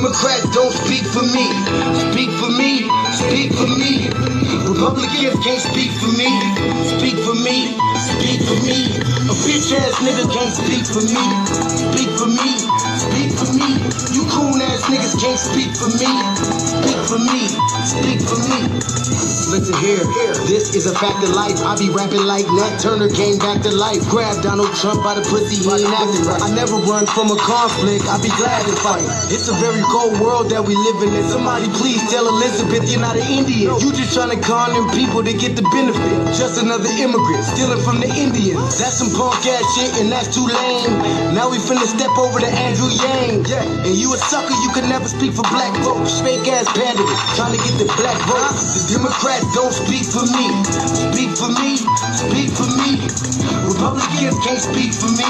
Democrats don't speak for me. Speak for me, speak for me. Republicans can't speak for me. Speak for me, speak for me. A bitch ass nigga can't speak for me. Speak for me, speak for me. You coon ass niggas can't speak for me. Speak for me, speak for me. Listen here, this is a fact of life. I be rapping like Nat Turner came back to life. Grab Donald Trump by the pussy, he ain't acting right. I never run from a conflict, I be glad to fight. It's a very cold world that we live in. Somebody please tell Elizabeth you're not an Indian. You just trying to con them people to get the benefit. Just another immigrant, stealing from the Indians. That's some punk ass shit and that's too lame. Now we finna step over to Andrew Yang. And you a sucker, you can never speak for black folks. Fake ass pandemic, trying to get the black vote. The Democrats don't speak for me. Speak for me, speak for me. Republicans can't speak for me.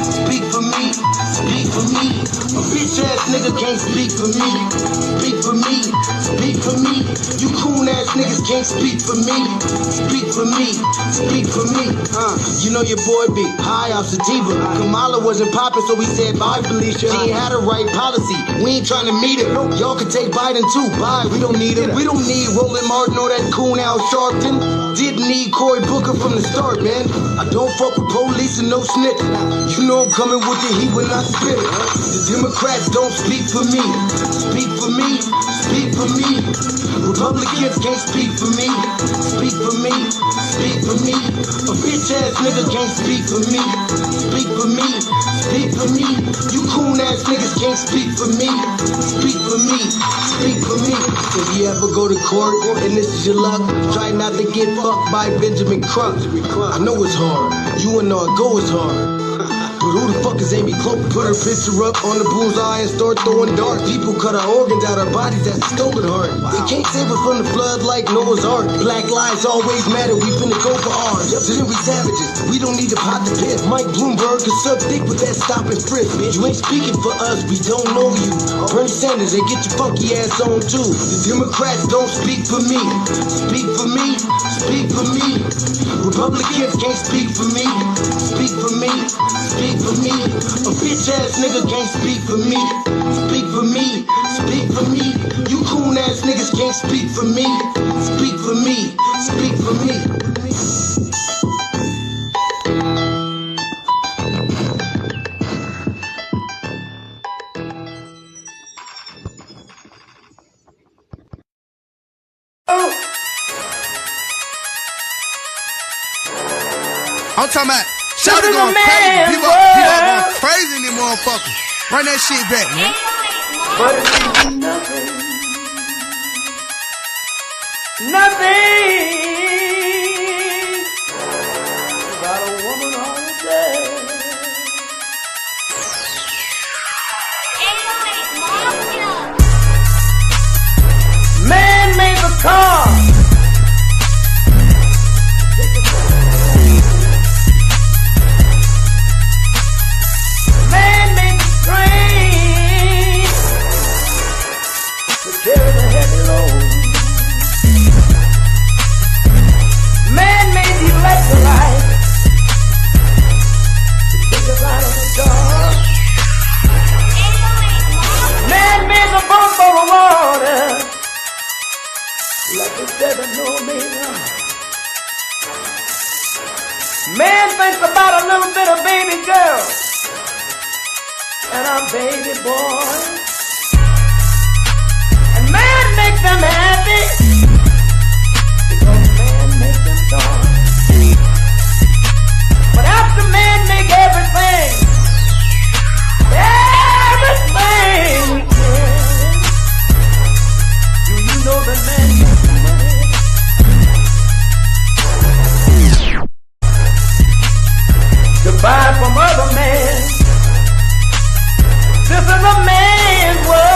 Speak for me, speak for me. A bitch ass nigga can't speak for me. Speak for me, speak for me. You coon ass niggas can't speak for me. Speak for me, speak for me. You know your boy be high off sativa. Kamala wasn't popping, so we said bye Felicia. She ain't had a right policy. We ain't trying to meet her. Y'all can take Biden too. Bye, we don't need him. We don't need Roland Martin or that coon Al Sharpton. Didn't need Cory Booker from the start, man. I don't fuck with police and no snitch. You know I'm coming with the heat when I spit it. The Democrats don't speak for me. Speak for me, speak for me. Republicans can't speak for me. Speak for me, speak for me. A bitch ass nigga can't speak for me. Speak for me, speak for me. You coon ass niggas can't speak for me. Speak for me, speak for me. If you ever go to court and this is your luck, try not to get fucked by Benjamin Crump. I know it's hard, you and go is hard. But who the fuck is Amy Cloak? Put her picture up on the bullseye and start throwing darts. People cut our organs out our bodies, that's a stolen heart. They can't save us from the flood like Noah's Ark. Black lives always matter, we finna go for ours. So then we savages, we don't need to pot the piss. Mike Bloomberg can suck dick with that stop and frisk. You ain't speaking for us, we don't know you. Bernie Sanders, they get your funky ass on too. The Democrats don't speak for me. Speak for me, speak for me. Republicans can't speak for me. Speak for me, speak for me. A bitch ass nigga can't speak for me. Speak for me, speak for me. You coon ass niggas can't speak for me. Speak for me, speak for me. I'm talking about shout it going crazy. People going crazy in them motherfuckers. Run that shit back, man. But it's nothing. Nothing. Got a woman on the bed. Man made the car. Carry the heavy load. Man made the electrolyte to take us out of the dark. Man made the boat for the water like the seven omega. Man thinks about a little bit of baby girl and a baby boy. Man makes them happy because man makes them strong. But after man make everything he can, do you know that man makes money? To buy from other men. This is a man's world.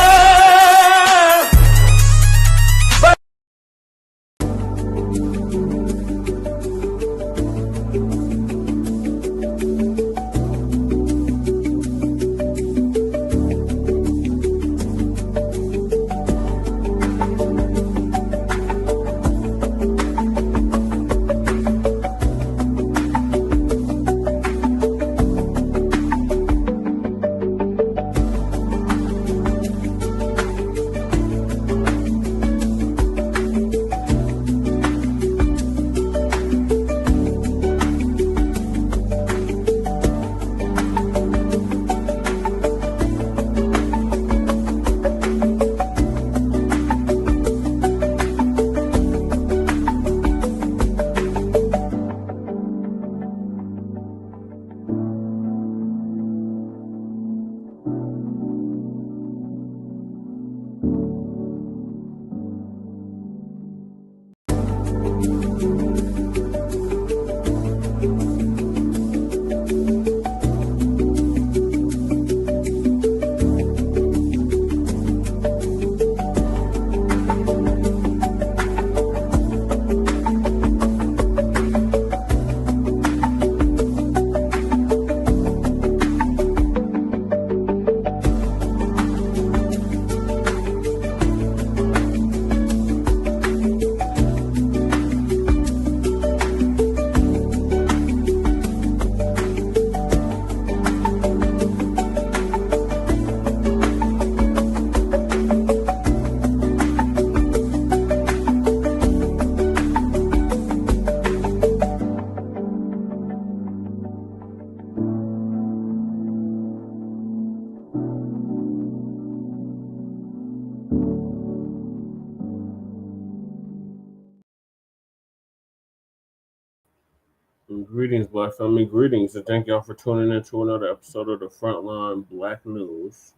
Greetings, Black family. Greetings, and thank y'all for tuning in to another episode of the Frontline Black News.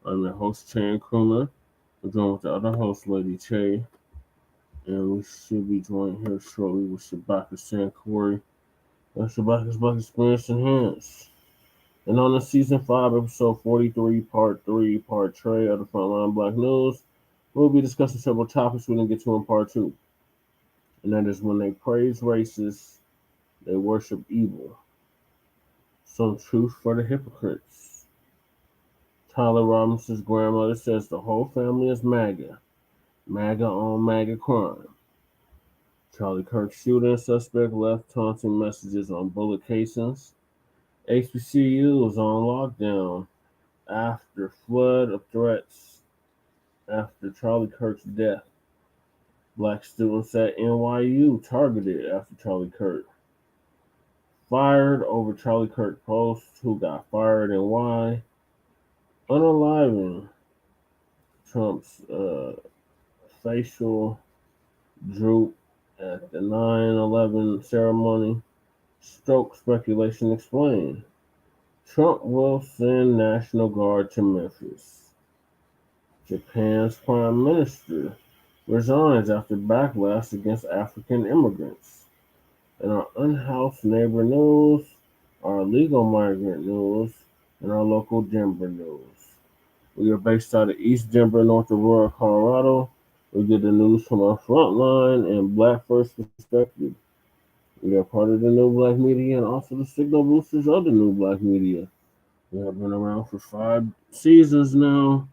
I'm your host, Chan Krummer. I'm joined with the other host, Lady Che, and we should be joined here shortly with Shabaka San Corey. And Shabaka's Black Experience Enhanced. And on the season 5, episode 43, part 3, part Trey of the Frontline Black News, we'll be discussing several topics we didn't get to in part 2. And that is when they praise racists, they worship evil. Some truth for the hypocrites. Tyler Robinson's grandmother says the whole family is MAGA. MAGA on MAGA crime. Charlie Kirk shooting suspect left taunting messages on bullet casings. HBCUs on lockdown after flood of threats after Charlie Kirk's death. Black students at NYU targeted after Charlie Kirk. Fired over Charlie Kirk post. Who got fired and why? Unaliving Trump's facial droop at the 9/11 ceremony. Stroke speculation explained. Trump will send National Guard to Memphis. Japan's prime minister resigns after backlash against African immigrants. And our unhoused neighbor news, our illegal migrant news, and our local Denver news. We are based out of East Denver, North Aurora, Colorado. We get the news from our frontline and Black First perspective. We are part of the New Blacc Media and also the signal boosters of the New Blacc Media. We have been around for 5 seasons now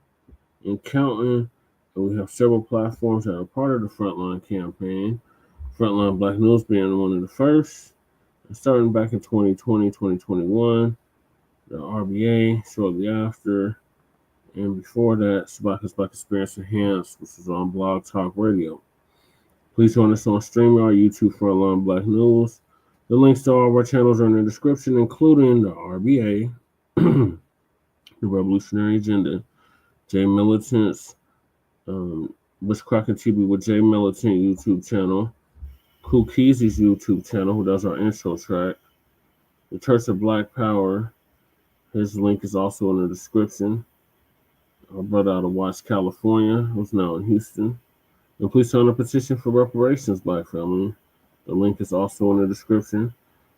and counting. And we have several platforms that are part of the Frontline campaign. Frontline Black News being one of the first. And starting back in 2020, 2021. The RBA shortly after. And before that, Shabaka's Black Experience Enhanced, which is on Blog Talk Radio. Please join us on StreamYard, YouTube for Frontline Black News. The links to all of our channels are in the description, including the RBA, the Revolutionary Agenda, J Militant's Witchcraft TV with J Militant YouTube channel, Kookiezy's YouTube channel, who does our intro track, the Church of Black Power. His link is also in the description. Our brother out of Watts, California, who's now in Houston. And please sign a petition for reparations, Black family. The link is also in the description.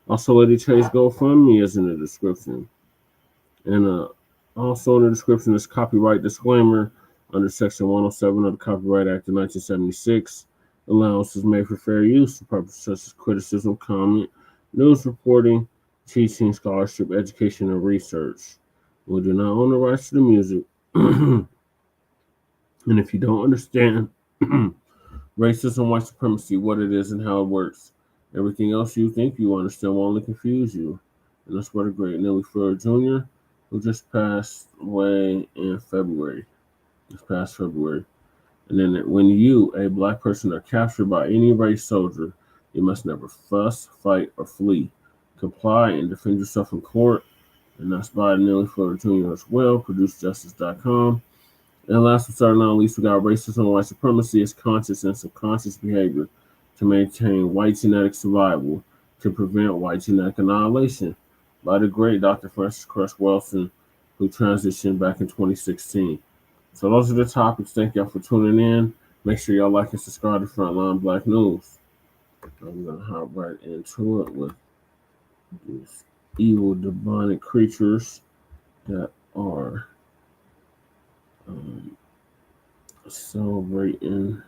Also, Lady Che's GoFundMe is in the description. And also in the description is copyright disclaimer under Section 107 of the Copyright Act of 1976. Allowance is made for fair use for purposes such as criticism, comment, news reporting, teaching, scholarship, education, and research. We do not own the rights to the music. And if you don't understand racism, white supremacy, what it is and how it works, everything else you think you understand will only confuse you. And that's what a great Nelly Ford Jr., who just passed away in February. This past February. And then when you, a Black person, are captured by any race soldier, you must never fuss, fight, or flee. Comply and defend yourself in court. And that's by Nelly Ford Jr. as well, producejustice.com. And last but certainly not least, we got racism and white supremacy as conscious and subconscious behavior to maintain white genetic survival, to prevent white genetic annihilation, by the great Dr. Francis Cress Welsing, who transitioned back in 2016. So those are the topics. Thank y'all for tuning in. Make sure y'all like and subscribe to Frontline Black News. I'm going to hop right into it with these evil demonic creatures that are celebrating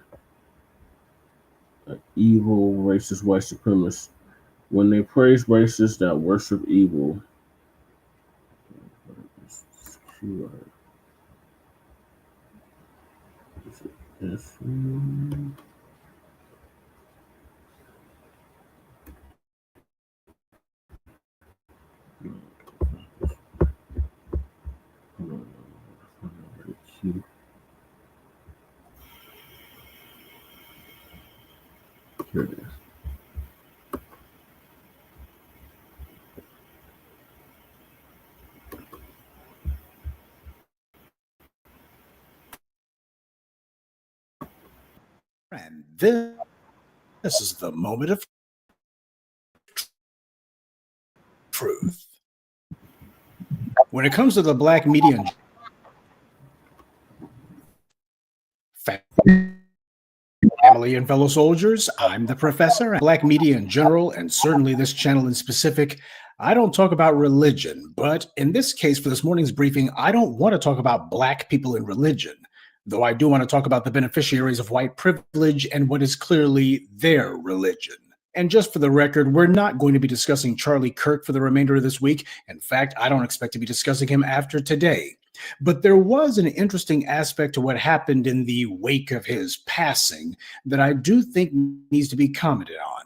an evil racist white supremacist. When they praise racists that worship evil, this one. Here it is. And this is the moment of truth. When it comes to the Blacc Media family and fellow soldiers, I'm the professor. Blacc Media in general, and certainly this channel in specific, I don't talk about religion, but in this case, for this morning's briefing, I don't want to talk about Black people in religion, though I do want to talk about the beneficiaries of white privilege and what is clearly their religion. And just for the record, we're not going to be discussing Charlie Kirk for the remainder of this week. In fact, I don't expect to be discussing him after today. But there was an interesting aspect to what happened in the wake of his passing that I do think needs to be commented on.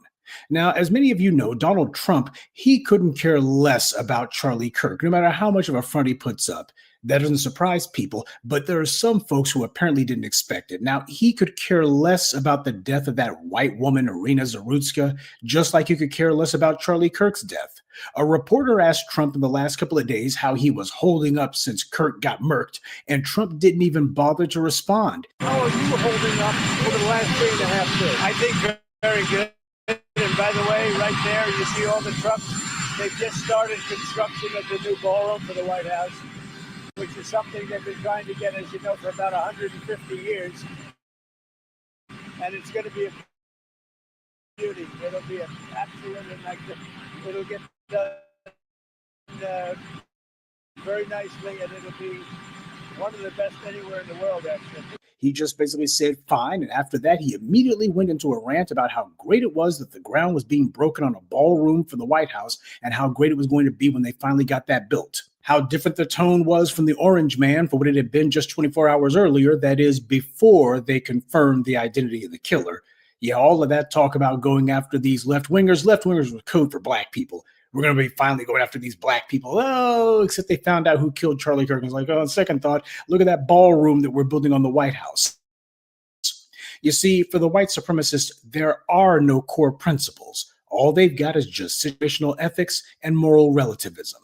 Now, as many of you know, Donald Trump, he couldn't care less about Charlie Kirk, no matter how much of a front he puts up. That doesn't surprise people, but there are some folks who apparently didn't expect it. Now, he could care less about the death of that white woman, Irina Zarutska, just like he could care less about Charlie Kirk's death. A reporter asked Trump in the last couple of days how he was holding up since Kirk got murked, and Trump didn't even bother to respond. How are you holding up over the last 3.5 years? I think very good. And by the way, right there, you see all the trucks. They've just started construction of the new ballroom for the White House, which is something they've been trying to get, as you know, for about 150 years. And it's going to be a beauty. It'll be an absolute, it'll get done very nicely, and it'll be one of the best anywhere in the world, actually. He just basically said fine, and after that, he immediately went into a rant about how great it was that the ground was being broken on a ballroom for the White House, and how great it was going to be when they finally got that built. How different the tone was from the Orange Man for what it had been just 24 hours earlier, that is, before they confirmed the identity of the killer. Yeah, all of that talk about going after these left-wingers. Left-wingers was code for Black people. We're going to be finally going after these Black people. Oh, except they found out who killed Charlie Kirk. And it's like, oh, on second thought, look at that ballroom that we're building on the White House. You see, for the white supremacists, there are no core principles. All they've got is just situational ethics and moral relativism.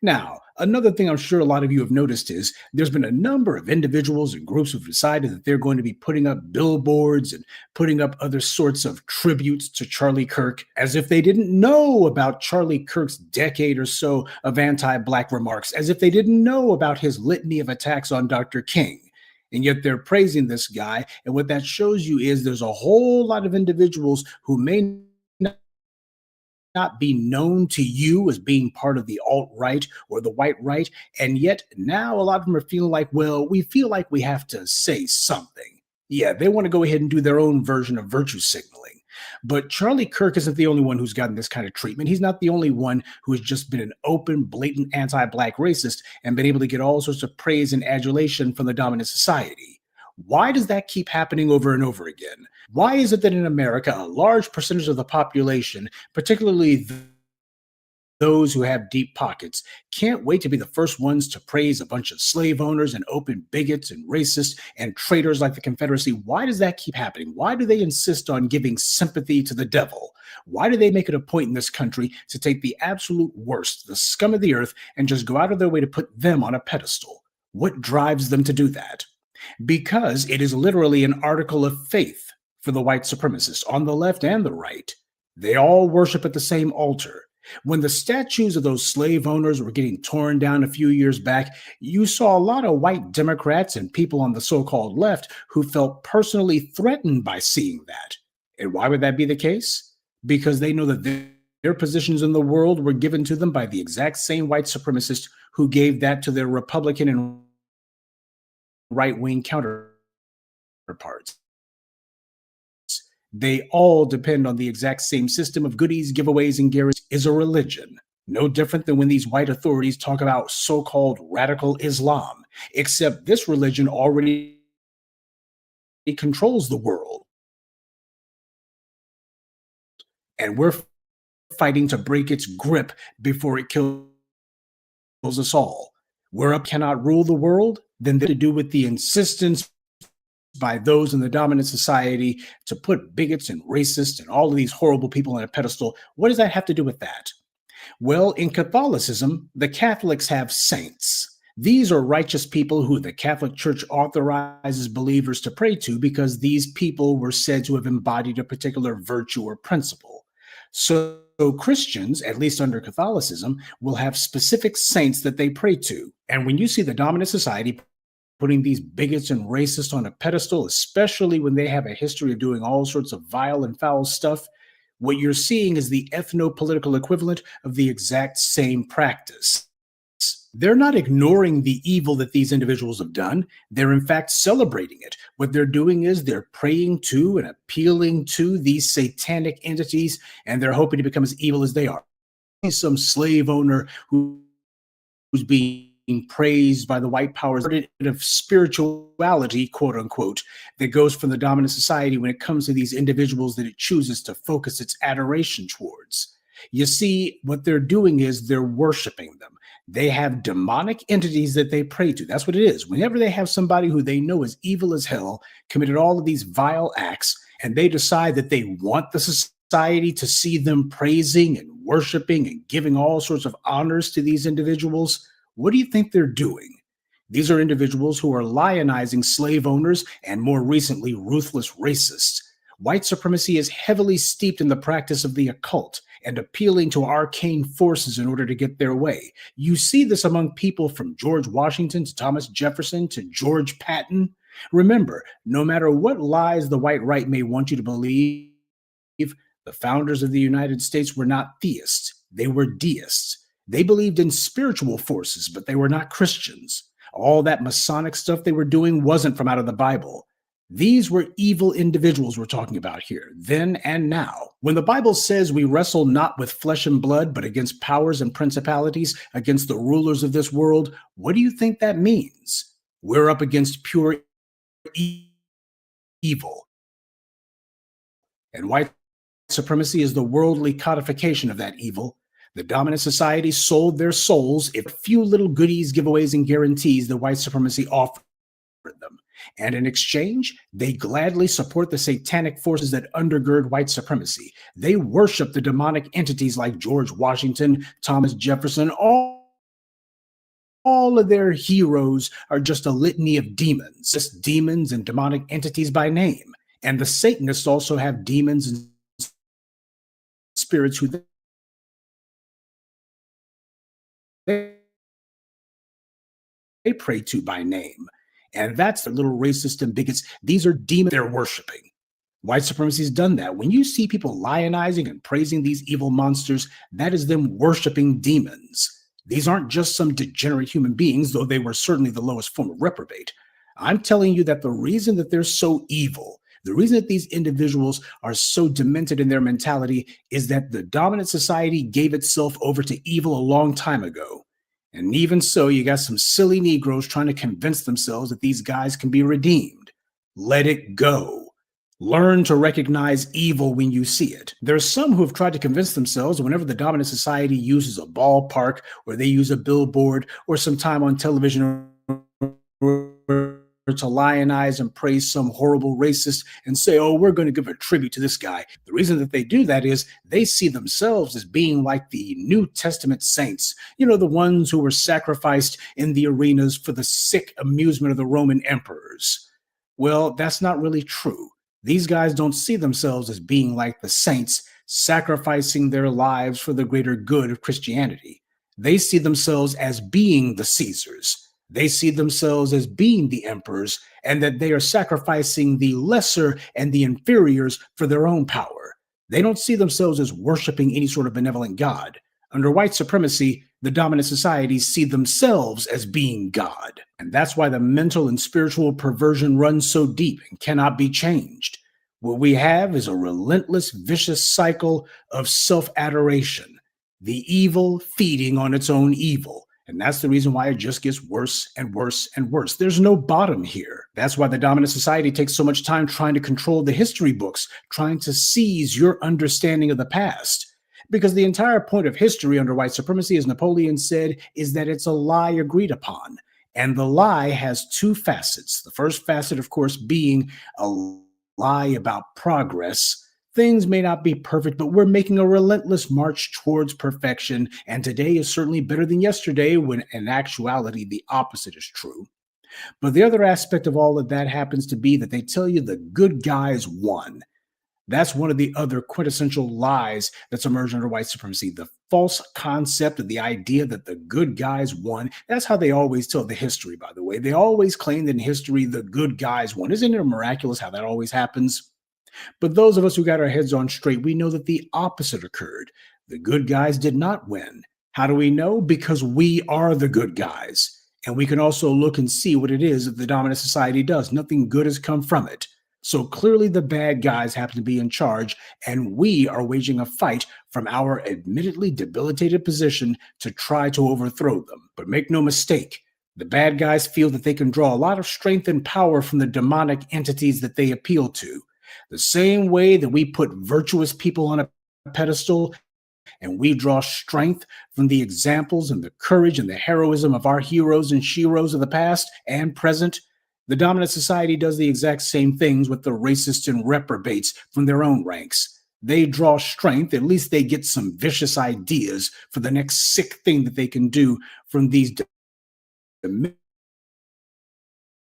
Now, another thing I'm sure a lot of you have noticed is there's been a number of individuals and groups who've decided that they're going to be putting up billboards and putting up other sorts of tributes to Charlie Kirk, as if they didn't know about Charlie Kirk's decade or so of anti-Black remarks, as if they didn't know about his litany of attacks on Dr. King. And yet they're praising this guy. And what that shows you is there's a whole lot of individuals who may not be known to you as being part of the alt-right or the white right. And yet now a lot of them are feeling like, well, we feel like we have to say something. Yeah, they want to go ahead and do their own version of virtue signaling. But Charlie Kirk isn't the only one who's gotten this kind of treatment. He's not the only one who has just been an open, blatant anti-Black racist and been able to get all sorts of praise and adulation from the dominant society. Why does that keep happening over and over again? Why is it that in America, a large percentage of the population, particularly those who have deep pockets, can't wait to be the first ones to praise a bunch of slave owners and open bigots and racists and traitors like the Confederacy? Why does that keep happening? Why do they insist on giving sympathy to the devil? Why do they make it a point in this country to take the absolute worst, the scum of the earth, and just go out of their way to put them on a pedestal? What drives them to do that? Because it is literally an article of faith for the white supremacists on the left and the right. They all worship at the same altar. When the statues of those slave owners were getting torn down a few years back, you saw a lot of white Democrats and people on the so-called left who felt personally threatened by seeing that. And why would that be the case? Because they know that their positions in the world were given to them by the exact same white supremacists who gave that to their Republican and right-wing counterparts. They all depend on the exact same system of goodies, giveaways, and guarantees. Is a religion, no different than when these white authorities talk about so-called radical Islam, except this religion already controls the world. And we're fighting to break its grip before it kills us all. We're up cannot rule the world, then to do with the insistence by those in the dominant society to put bigots and racists and all of these horrible people on a pedestal. What does that have to do with that? Well, in Catholicism, the Catholics have saints. These are righteous people who the Catholic Church authorizes believers to pray to because these people were said to have embodied a particular virtue or principle. So Christians, at least under Catholicism, will have specific saints that they pray to. And when you see the dominant society putting these bigots and racists on a pedestal, especially when they have a history of doing all sorts of vile and foul stuff, what you're seeing is the ethno-political equivalent of the exact same practice. They're not ignoring the evil that these individuals have done. They're in fact celebrating it. What they're doing is they're praying to and appealing to these satanic entities, and they're hoping to become as evil as they are. Some slave owner who's being praised by the white powers of spirituality, quote unquote, that goes from the dominant society when it comes to these individuals that it chooses to focus its adoration towards. You see, what they're doing is they're worshiping them. They have demonic entities that they pray to. That's what it is. Whenever they have somebody who they know is evil as hell, committed all of these vile acts, and they decide that they want the society to see them praising and worshiping and giving all sorts of honors to these individuals, what do you think they're doing? These are individuals who are lionizing slave owners and, more recently, ruthless racists. White supremacy is heavily steeped in the practice of the occult and appealing to arcane forces in order to get their way. You see this among people from George Washington to Thomas Jefferson to George Patton. Remember, no matter what lies the white right may want you to believe, the founders of the United States were not theists. They were deists. They believed in spiritual forces, but they were not Christians. All that Masonic stuff they were doing wasn't from out of the Bible. These were evil individuals we're talking about here, then and now. When the Bible says we wrestle not with flesh and blood, but against powers and principalities, against the rulers of this world, what do you think that means? We're up against pure evil. And white supremacy is the worldly codification of that evil. The dominant society sold their souls if few little goodies, giveaways, and guarantees the white supremacy offered them. And in exchange, they gladly support the satanic forces that undergird white supremacy. They worship the demonic entities like George Washington, Thomas Jefferson. All of their heroes are just a litany of demons, just demons and demonic entities by name. And the Satanists also have demons and spirits who they pray to by name. And that's the little racist and bigots. These are demons they're worshiping. White supremacy has done that. When you see people lionizing and praising these evil monsters, that is them worshiping demons. These aren't just some degenerate human beings, though they were certainly the lowest form of reprobate. I'm telling you that the reason that they're so evil, the reason that these individuals are so demented in their mentality is that the dominant society gave itself over to evil a long time ago. And even so, you got some silly Negroes trying to convince themselves that these guys can be redeemed. Let it go. Learn to recognize evil when you see it. There are some who have tried to convince themselves whenever the dominant society uses a ballpark or they use a billboard or some time on television to lionize and praise some horrible racist and say, oh, we're going to give a tribute to this guy. The reason that they do that is they see themselves as being like the New Testament saints, you know, the ones who were sacrificed in the arenas for the sick amusement of the Roman emperors. Well, that's not really true. These guys don't see themselves as being like the saints, sacrificing their lives for the greater good of Christianity. They see themselves as being the Caesars. They see themselves as being the emperors, and that they are sacrificing the lesser and the inferiors for their own power. They don't see themselves as worshiping any sort of benevolent God. Under white supremacy, the dominant societies see themselves as being God. And that's why the mental and spiritual perversion runs so deep and cannot be changed. What we have is a relentless, vicious cycle of self-adoration, the evil feeding on its own evil. And that's the reason why it just gets worse and worse and worse. There's no bottom here. That's why the dominant society takes so much time trying to control the history books, trying to seize your understanding of the past. Because the entire point of history under white supremacy, as Napoleon said, is that it's a lie agreed upon. And the lie has two facets. The first facet, of course, being a lie about progress. Things may not be perfect, but we're making a relentless march towards perfection. And today is certainly better than yesterday, when in actuality, the opposite is true. But the other aspect of all of that happens to be that they tell you the good guys won. That's one of the other quintessential lies that's emerged under white supremacy. The false concept of the idea that the good guys won. That's how they always tell the history, by the way. They always claim that in history, the good guys won. Isn't it miraculous how that always happens? But those of us who got our heads on straight, we know that the opposite occurred. The good guys did not win. How do we know? Because we are the good guys. And we can also look and see what it is that the dominant society does. Nothing good has come from it. So clearly the bad guys happen to be in charge, and we are waging a fight from our admittedly debilitated position to try to overthrow them. But make no mistake, the bad guys feel that they can draw a lot of strength and power from the demonic entities that they appeal to. The same way that we put virtuous people on a pedestal and we draw strength from the examples and the courage and the heroism of our heroes and sheroes of the past and present, the dominant society does the exact same things with the racists and reprobates from their own ranks. They draw strength, at least they get some vicious ideas for the next sick thing that they can do from these demented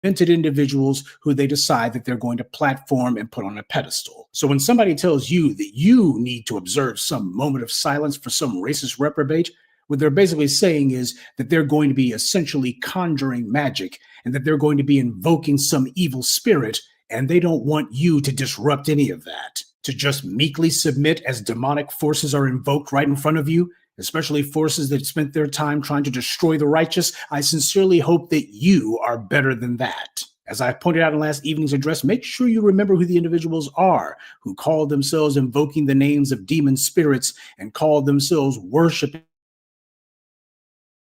individuals who they decide that they're going to platform and put on a pedestal. So when somebody tells you that you need to observe some moment of silence for some racist reprobate, what they're basically saying is that they're going to be essentially conjuring magic and that they're going to be invoking some evil spirit, and they don't want you to disrupt any of that. To just meekly submit as demonic forces are invoked right in front of you, especially forces that spent their time trying to destroy the righteous, I sincerely hope that you are better than that. As I pointed out in last evening's address, make sure you remember who the individuals are who call themselves invoking the names of demon spirits and call themselves worshiping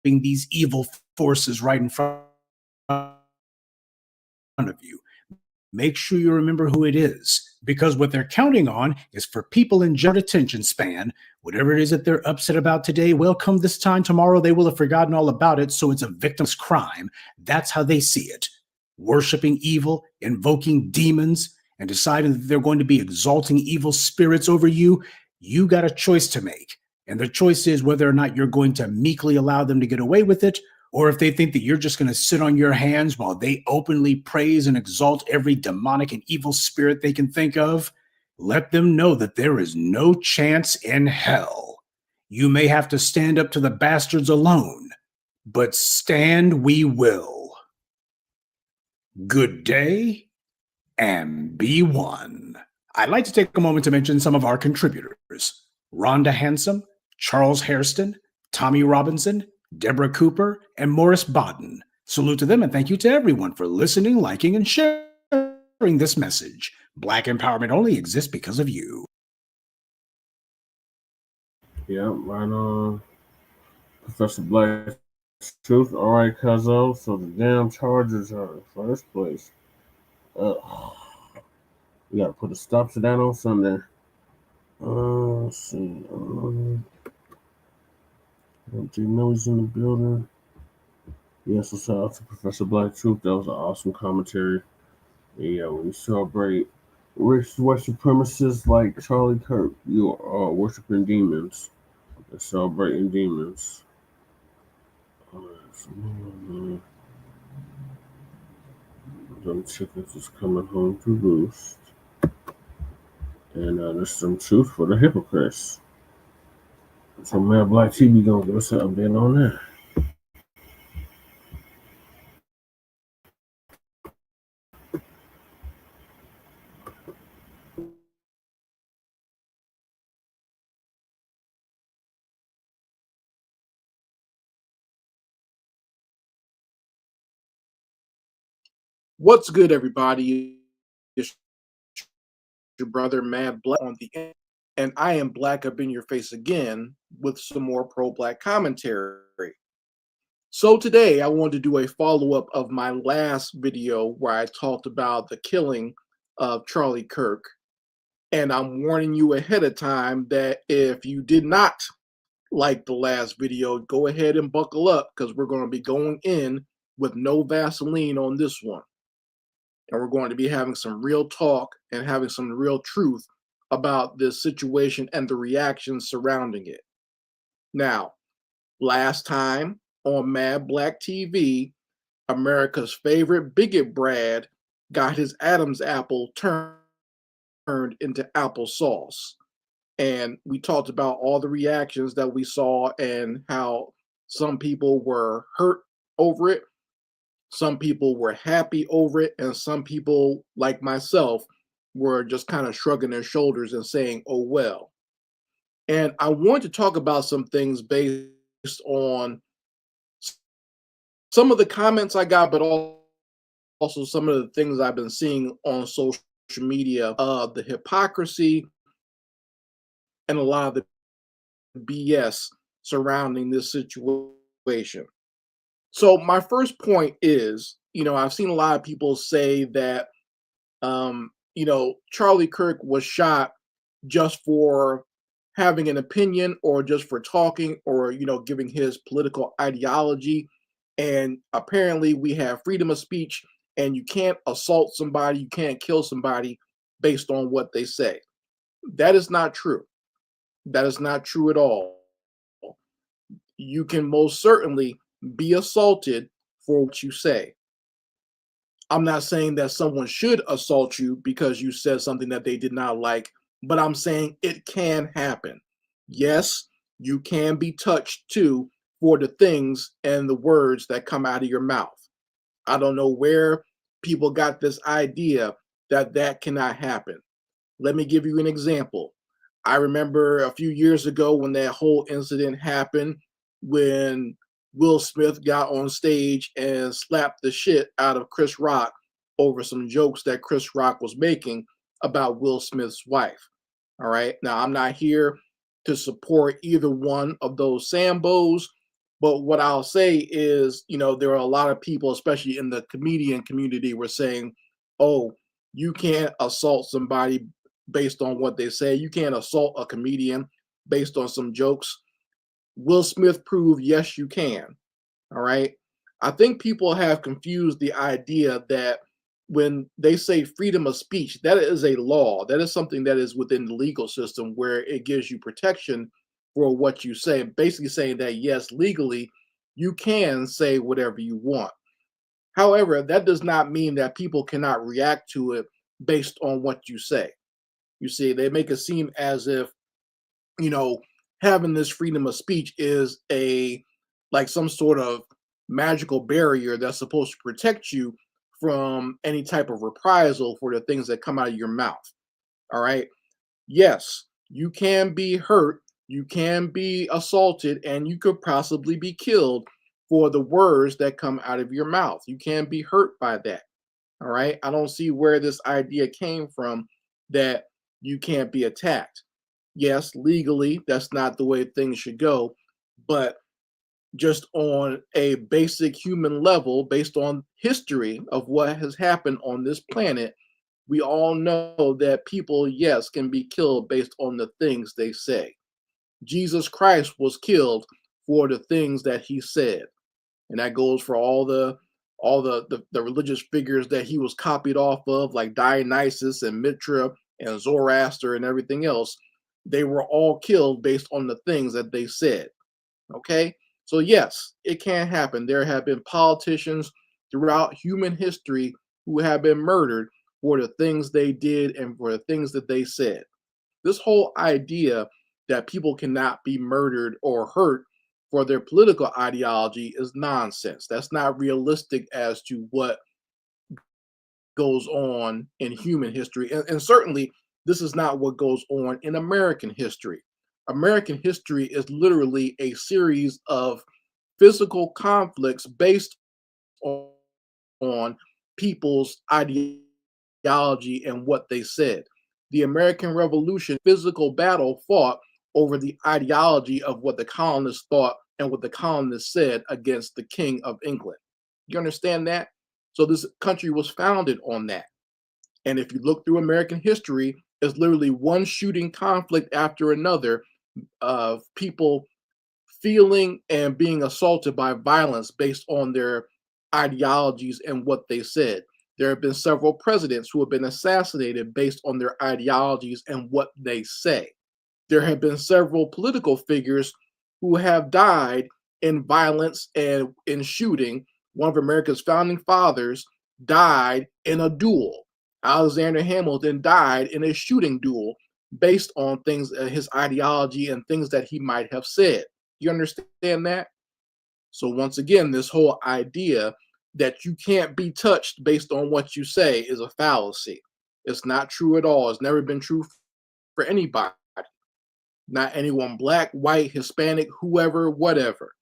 these evil forces right in front of you. Make sure you remember who it is, because what they're counting on is for people in general attention span. Whatever it is that they're upset about today, well, come this time tomorrow, they will have forgotten all about it, so it's a victim's crime. That's how they see it. Worshipping evil, invoking demons, and deciding that they're going to be exalting evil spirits over you, you got a choice to make. And the choice is whether or not you're going to meekly allow them to get away with it, or if they think that you're just going to sit on your hands while they openly praise and exalt every demonic and evil spirit they can think of. Let them know that there is no chance in hell. You may have to stand up to the bastards alone, but stand we will. Good day, and be one. I'd like to take a moment to mention some of our contributors. Rhonda Handsome, Charles Hairston, Tommy Robinson, Deborah Cooper, and Morris Bodden. Salute to them, and thank you to everyone for listening, liking, and sharing this message. Black empowerment only exists because of you. Yeah, right on. Professor Black Truth. All right, cuzzo. So the damn Chargers are in first place. We gotta put a stop to that on Sunday. Let's see. J Millie's in the building. Yes, so shout out to Professor Black Truth. That was an awesome commentary. Yeah, when you celebrate rich white supremacists like Charlie Kirk, you are worshiping demons and celebrating demons. Them chickens is coming home to roost. And there's some truth for the hypocrites. So man, Black TV gonna give us an update on that. What's good, everybody? It's your brother Mad Black on the end, and I am Black up in your face again with some more pro-Black commentary. So today I wanted to do a follow-up of my last video where I talked about the killing of Charlie Kirk, and I'm warning you ahead of time that if you did not like the last video, go ahead and buckle up, because we're going to be going in with no Vaseline on this one. And we're going to be having some real talk and having some real truth about this situation and the reactions surrounding it. Now, last time on Mad Black TV, America's favorite bigot Brad got his Adam's apple turned turned into applesauce. And we talked about all the reactions that we saw and how some people were hurt over it, some people were happy over it, and some people, like myself, were just kind of shrugging their shoulders and saying, oh, well. And I want to talk about some things based on some of the comments I got, but also some of the things I've been seeing on social media, the hypocrisy and a lot of the BS surrounding this situation. So my first point is, I've seen a lot of people say that, Charlie Kirk was shot just for having an opinion or just for talking or, giving his political ideology. And apparently we have freedom of speech and you can't assault somebody, you can't kill somebody based on what they say. That is not true. That is not true at all. You can most certainly be assaulted for what you say. I'm not saying that someone should assault you because you said something that they did not like, but I'm saying it can happen. Yes, you can be touched too for the things and the words that come out of your mouth. I don't know where people got this idea that that cannot happen. Let me give you an example. I remember a few years ago when that whole incident happened, when Will Smith got on stage and slapped the shit out of Chris Rock over some jokes that Chris Rock was making about Will Smith's wife. All right. Now, I'm not here to support either one of those Sambos, but what I'll say is, there are a lot of people, especially in the comedian community, were saying, oh, you can't assault somebody based on what they say. You can't assault a comedian based on some jokes. Will Smith proved, yes, you can. All right. I think people have confused the idea that when they say freedom of speech, that is a law. That is something that is within the legal system where it gives you protection for what you say. Basically saying that, yes, legally, you can say whatever you want. However, that does not mean that people cannot react to it based on what you say. You see, they make it seem as if, having this freedom of speech is like some sort of magical barrier that's supposed to protect you from any type of reprisal for the things that come out of your mouth. All right. Yes, you can be hurt, you can be assaulted, and you could possibly be killed for the words that come out of your mouth. You can be hurt by that. All right. I don't see where this idea came from that you can't be attacked. Yes, legally, that's not the way things should go, but just on a basic human level, based on history of what has happened on this planet, we all know that people, yes, can be killed based on the things they say. Jesus Christ was killed for the things that he said. And that goes for all the religious figures that he was copied off of, like Dionysus and Mitra and Zoroaster and everything else. They were all killed based on the things that they said. Okay? So yes, it can happen. There have been politicians throughout human history who have been murdered for the things they did and for the things that they said. This whole idea that people cannot be murdered or hurt for their political ideology is nonsense. That's not realistic as to what goes on in human history. And certainly, this is not what goes on in American history. American history is literally a series of physical conflicts based on people's ideology and what they said. The American Revolution, physical battle fought over the ideology of what the colonists thought and what the colonists said against the King of England. You understand that? So this country was founded on that. And if you look through American history, it's literally one shooting conflict after another of people feeling and being assaulted by violence based on their ideologies and what they said. There have been several presidents who have been assassinated based on their ideologies and what they say. There have been several political figures who have died in violence and in shooting. One of America's founding fathers died in a duel. Alexander Hamilton died in a shooting duel based on things, his ideology and things that he might have said. You understand that? So once again, this whole idea that you can't be touched based on what you say is a fallacy. It's not true at all. It's never been true for anybody. Not anyone, black, white, Hispanic, whoever, whatever.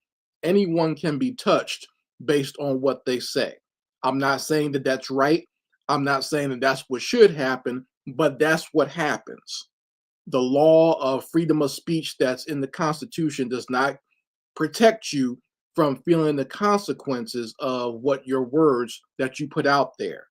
Anyone can be touched based on what they say. I'm not saying that that's right. I'm not saying that that's what should happen, but that's what happens. The law of freedom of speech that's in the Constitution does not protect you from feeling the consequences of what your words that you put out there.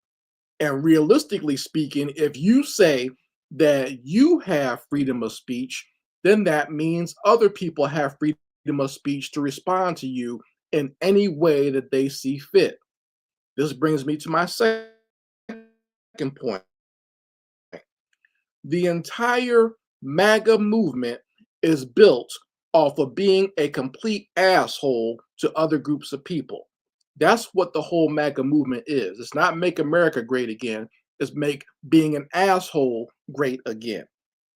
And realistically speaking, if you say that you have freedom of speech, then that means other people have freedom of speech to respond to you in any way that they see fit. This brings me to my second point. The entire MAGA movement is built off of being a complete asshole to other groups of people. That's what the whole MAGA movement is. It's not make America great again. It's make being an asshole great again.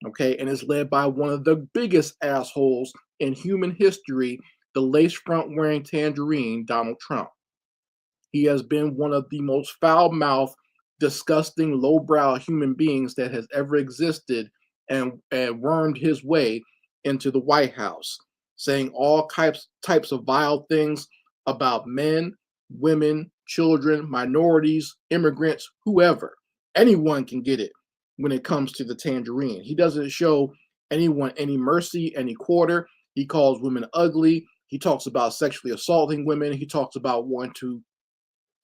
Okay, and it's led by one of the biggest assholes in human history, the lace front wearing tangerine, Donald Trump. He has been one of the most foul-mouthed, disgusting, lowbrow human beings that has ever existed, and wormed his way into the White House, saying all types of vile things about men, women, children, minorities, immigrants, whoever. Anyone can get it when it comes to the tangerine. He doesn't show anyone any mercy, any quarter. He calls women ugly. He talks about sexually assaulting women. He talks about wanting to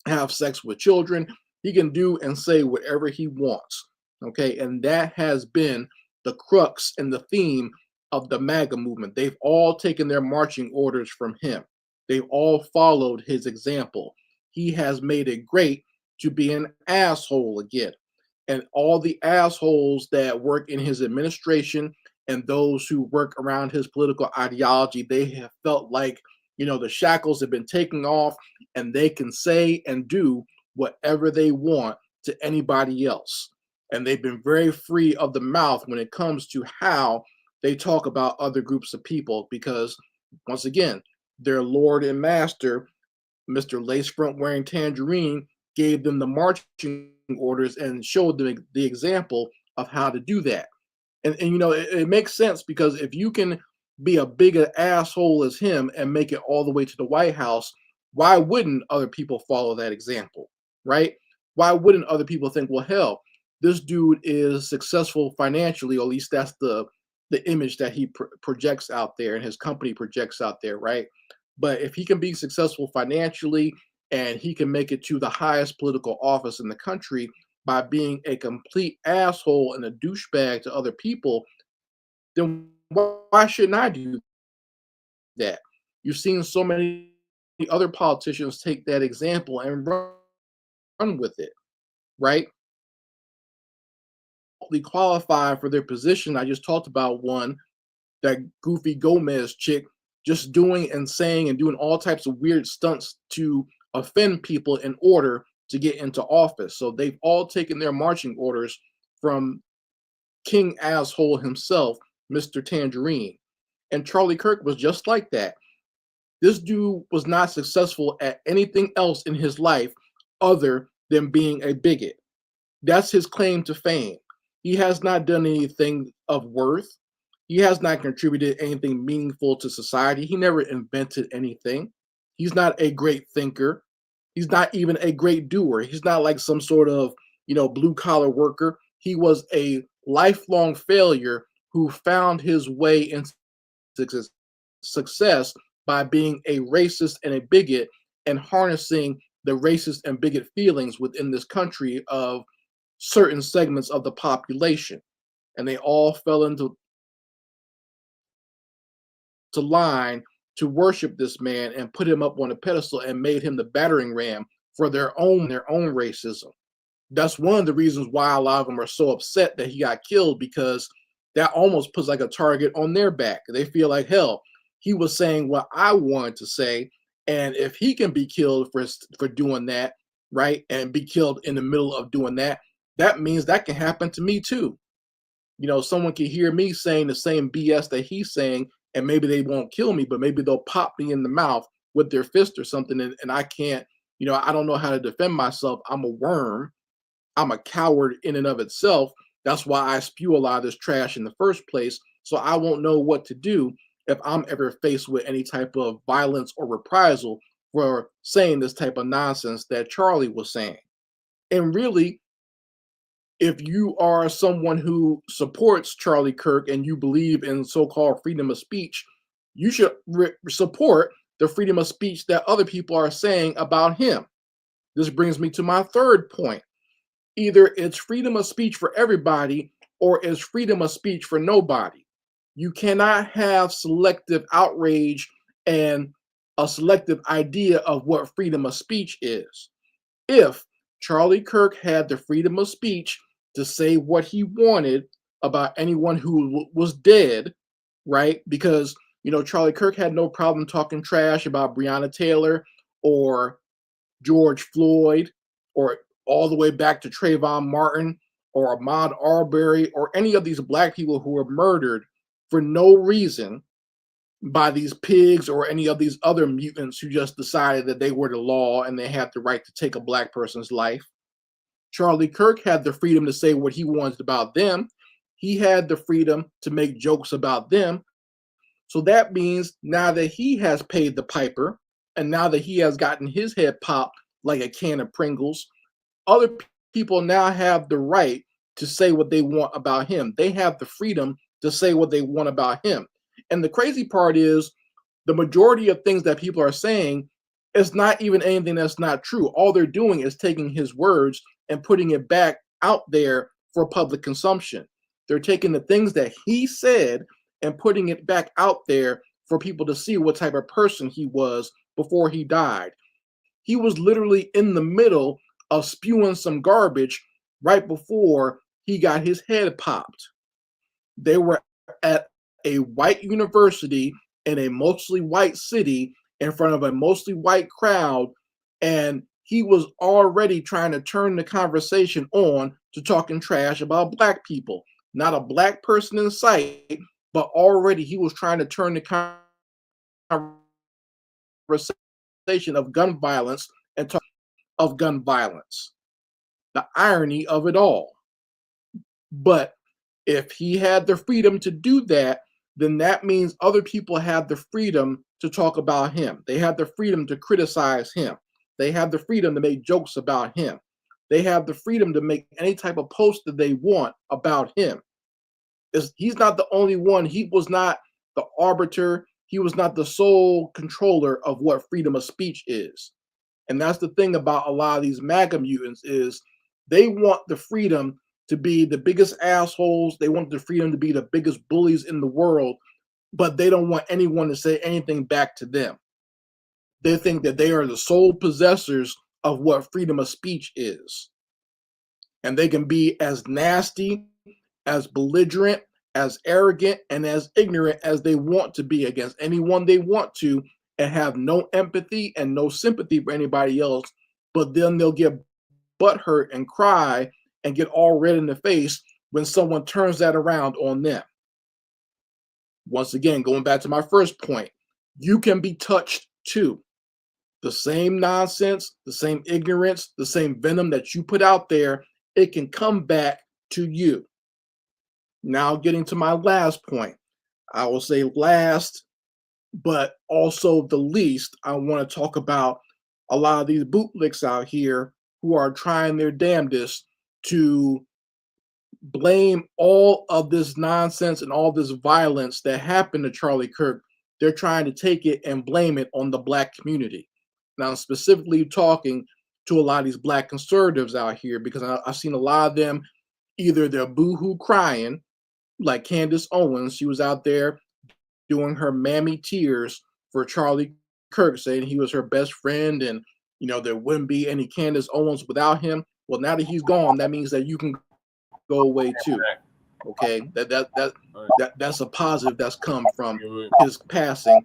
have sex with children. He can do and say whatever he wants. Okay, and that has been the crux and the theme of the MAGA movement. They've all taken their marching orders from him. They've all followed his example. He has made it great to be an asshole again. And all the assholes that work in his administration and those who work around his political ideology, they have felt like, the shackles have been taken off and they can say and do whatever they want to anybody else. And they've been very free of the mouth when it comes to how they talk about other groups of people, because once again, their Lord and Master, Mr. Lace Front wearing Tangerine, gave them the marching orders and showed them the example of how to do that. And it makes sense, because if you can be a bigger asshole as him and make it all the way to the White House, why wouldn't other people follow that example, right? Why wouldn't other people think, well, hell, this dude is successful financially, or at least that's the image that he projects out there and his company projects out there, right? But if he can be successful financially and he can make it to the highest political office in the country by being a complete asshole and a douchebag to other people, then why shouldn't I do that? You've seen so many other politicians take that example and run with it, right? Qualified for their position. I just talked about one, that Goofy Gomez chick, just doing and saying and doing all types of weird stunts to offend people in order to get into office. So they've all taken their marching orders from King Asshole himself, Mr. Tangerine. And Charlie Kirk was just like that. This dude was not successful at anything else in his life other than being a bigot. That's his claim to fame. He has not done anything of worth. He has not contributed anything meaningful to society. He never invented anything. He's not a great thinker. He's not even a great doer. He's not like some sort of, blue collar worker. He was a lifelong failure who found his way into success by being a racist and a bigot and harnessing the racist and bigot feelings within this country of certain segments of the population. And they all fell into line to worship this man and put him up on a pedestal and made him the battering ram for their own racism. That's one of the reasons why a lot of them are so upset that he got killed, because that almost puts like a target on their back. They feel like, hell, he was saying what I wanted to say, and if he can be killed for doing that, right, and be killed in the middle of doing that, that means that can happen to me too. Someone can hear me saying the same BS that he's saying, and maybe they won't kill me, but maybe they'll pop me in the mouth with their fist or something, and I can't, I don't know how to defend myself. I'm a worm. I'm a coward in and of itself. That's why I spew a lot of this trash in the first place. So I won't know what to do if I'm ever faced with any type of violence or reprisal for saying this type of nonsense that Charlie was saying. And really, if you are someone who supports Charlie Kirk and you believe in so-called freedom of speech, you should support the freedom of speech that other people are saying about him. This brings me to my third point. Either it's freedom of speech for everybody or it's freedom of speech for nobody. You cannot have selective outrage and a selective idea of what freedom of speech is. If Charlie Kirk had the freedom of speech to say what he wanted about anyone who was dead, right? Because, Charlie Kirk had no problem talking trash about Breonna Taylor or George Floyd or all the way back to Trayvon Martin or Ahmaud Arbery or any of these Black people who were murdered for no reason by these pigs or any of these other mutants who just decided that they were the law and they had the right to take a Black person's life. Charlie Kirk had the freedom to say what he wanted about them. He had the freedom to make jokes about them. So that means now that he has paid the piper and now that he has gotten his head popped like a can of Pringles, other people now have the right to say what they want about him. They have the freedom to say what they want about him. And the crazy part is the majority of things that people are saying is not even anything that's not true. All they're doing is taking his words and putting it back out there for public consumption. They're taking the things that he said and putting it back out there for people to see what type of person he was before he died. He was literally in the middle of spewing some garbage right before he got his head popped. They were at a white university in a mostly white city in front of a mostly white crowd, and he was already trying to turn the conversation on to talking trash about Black people. Not a Black person in sight, but already he was trying to turn the conversation of gun violence and talk of gun violence. The irony of it all. But if he had the freedom to do that, then that means other people have the freedom to talk about him. They have the freedom to criticize him. They have the freedom to make jokes about him. They have the freedom to make any type of post that they want about him. He's not the only one. He was not the arbiter. He was not the sole controller of what freedom of speech is. And that's the thing about a lot of these MAGA mutants is they want the freedom to be the biggest assholes. They want the freedom to be the biggest bullies in the world, but they don't want anyone to say anything back to them. They think that they are the sole possessors of what freedom of speech is. And they can be as nasty, as belligerent, as arrogant, and as ignorant as they want to be against anyone they want to, and have no empathy and no sympathy for anybody else. But then they'll get butthurt and cry and get all red in the face when someone turns that around on them. Once again, going back to my first point, you can be touched too. The same nonsense, the same ignorance, the same venom that you put out there, it can come back to you. Now getting to my last point, I will say last, but also the least, I want to talk about a lot of these bootlicks out here who are trying their damnedest to blame all of this nonsense and all this violence that happened to Charlie Kirk. They're trying to take it and blame it on the Black community. Now, I'm specifically talking to a lot of these Black conservatives out here because I've seen a lot of them, either they're boohoo crying, like Candace Owens. She was out there doing her mammy tears for Charlie Kirk, saying he was her best friend and, there wouldn't be any Candace Owens without him. Well, now that he's gone, that means that you can go away too. Okay, that's a positive that's come from his passing.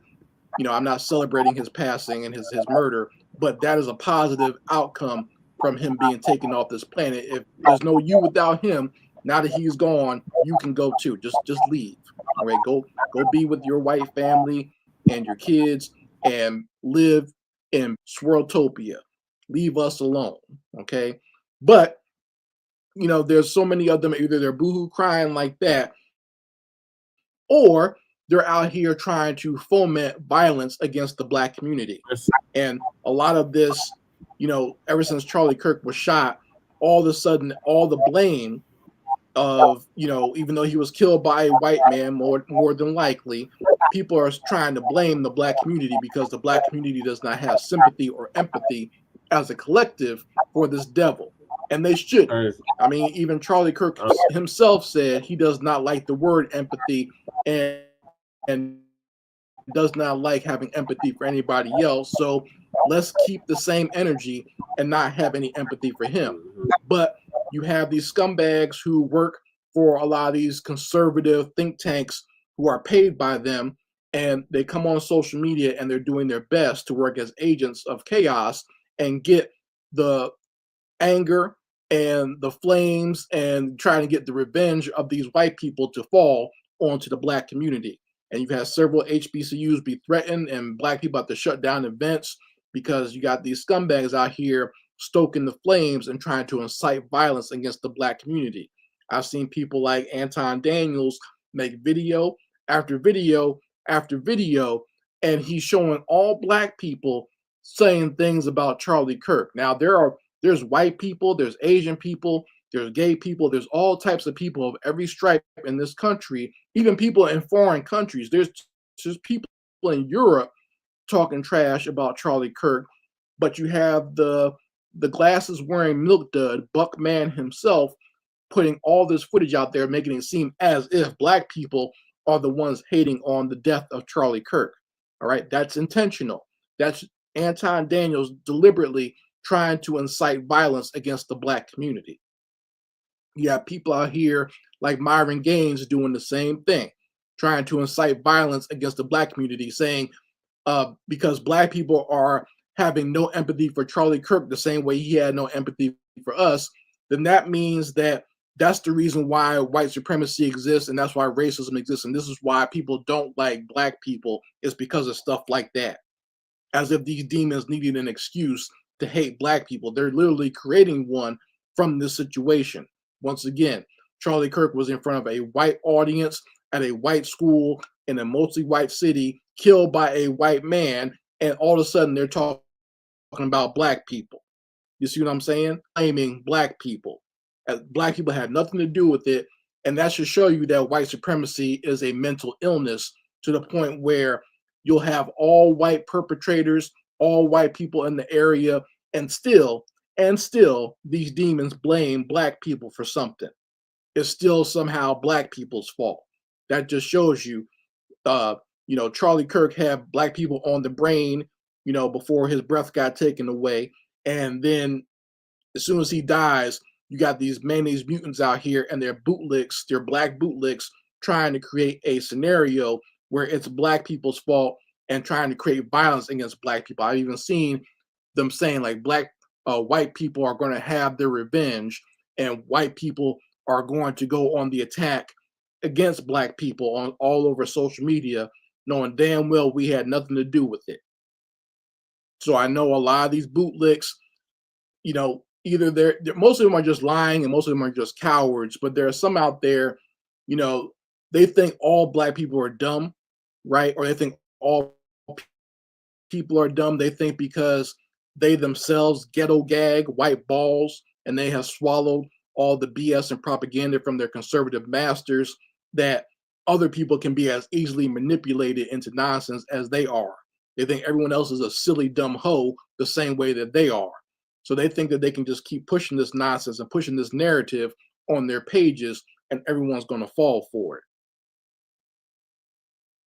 I'm not celebrating his passing and his murder, but that is a positive outcome from him being taken off this planet. If there's no you without him, now that he's gone, you can go too. Just leave. All right, go be with your white family and your kids and live in Swirltopia. Leave us alone. Okay. But you know, there's so many of them, either they're boohoo crying like that, or they're out here trying to foment violence against the Black community. And a lot of this, you know, ever since Charlie Kirk was shot, all of a sudden, all the blame of, you know, even though he was killed by a white man, more than likely, people are trying to blame the Black community because the Black community does not have sympathy or empathy as a collective for this devil. And they should. I mean, even Charlie Kirk himself said he does not like the word empathy and does not like having empathy for anybody else. So let's keep the same energy and not have any empathy for him. But you have these scumbags who work for a lot of these conservative think tanks who are paid by them, and they come on social media and they're doing their best to work as agents of chaos and get the anger and the flames and trying to get the revenge of these white people to fall onto the Black community. And you've had several HBCUs be threatened and Black people have to shut down events because you got these scumbags out here stoking the flames and trying to incite violence against the Black community. I've seen people like Anton Daniels make video after video after video, and he's showing all Black people saying things about Charlie Kirk. Now, there's white people, there's Asian people, there's gay people, there's all types of people of every stripe in this country, even people in foreign countries. There's people in Europe talking trash about Charlie Kirk, but you have the glasses wearing milk dud, Buck Man himself, putting all this footage out there, making it seem as if Black people are the ones hating on the death of Charlie Kirk. All right, that's intentional. That's Anton Daniels deliberately trying to incite violence against the Black community. You have people out here like Myron Gaines doing the same thing, trying to incite violence against the Black community, saying because Black people are having no empathy for Charlie Kirk the same way he had no empathy for us, then that means that that's the reason why white supremacy exists, and that's why racism exists, and this is why people don't like Black people, is because of stuff like that. As if these demons needed an excuse to hate Black people. They're literally creating one from this situation. Once again, Charlie Kirk was in front of a white audience at a white school in a mostly white city, killed by a white man, and all of a sudden they're talking about Black people. You see what I'm saying? Blaming Black people. Black people had nothing to do with it, and that should show you that white supremacy is a mental illness to the point where you'll have all white perpetrators, all white people in the area, and still these demons blame Black people for something. It's still somehow Black people's fault. That just shows you, you know, Charlie Kirk had Black people on the brain, you know, before his breath got taken away, and then as soon as he dies, you got these mayonnaise mutants out here and they're bootlicks, they're Black bootlicks, trying to create a scenario where it's Black people's fault and trying to create violence against Black people. I've even seen them saying like white people are going to have their revenge and white people are going to go on the attack against Black people on all over social media, knowing damn well we had nothing to do with it. So I know a lot of these bootlicks, you know, either they're most of them are just lying and most of them are just cowards, but there are some out there, you know, they think all Black people are dumb, right? Or they think all people are dumb. They think because they themselves ghetto gag white balls and they have swallowed all the BS and propaganda from their conservative masters, that other people can be as easily manipulated into nonsense as they are. They think everyone else is a silly, dumb hoe the same way that they are. So they think that they can just keep pushing this nonsense and pushing this narrative on their pages and everyone's going to fall for it.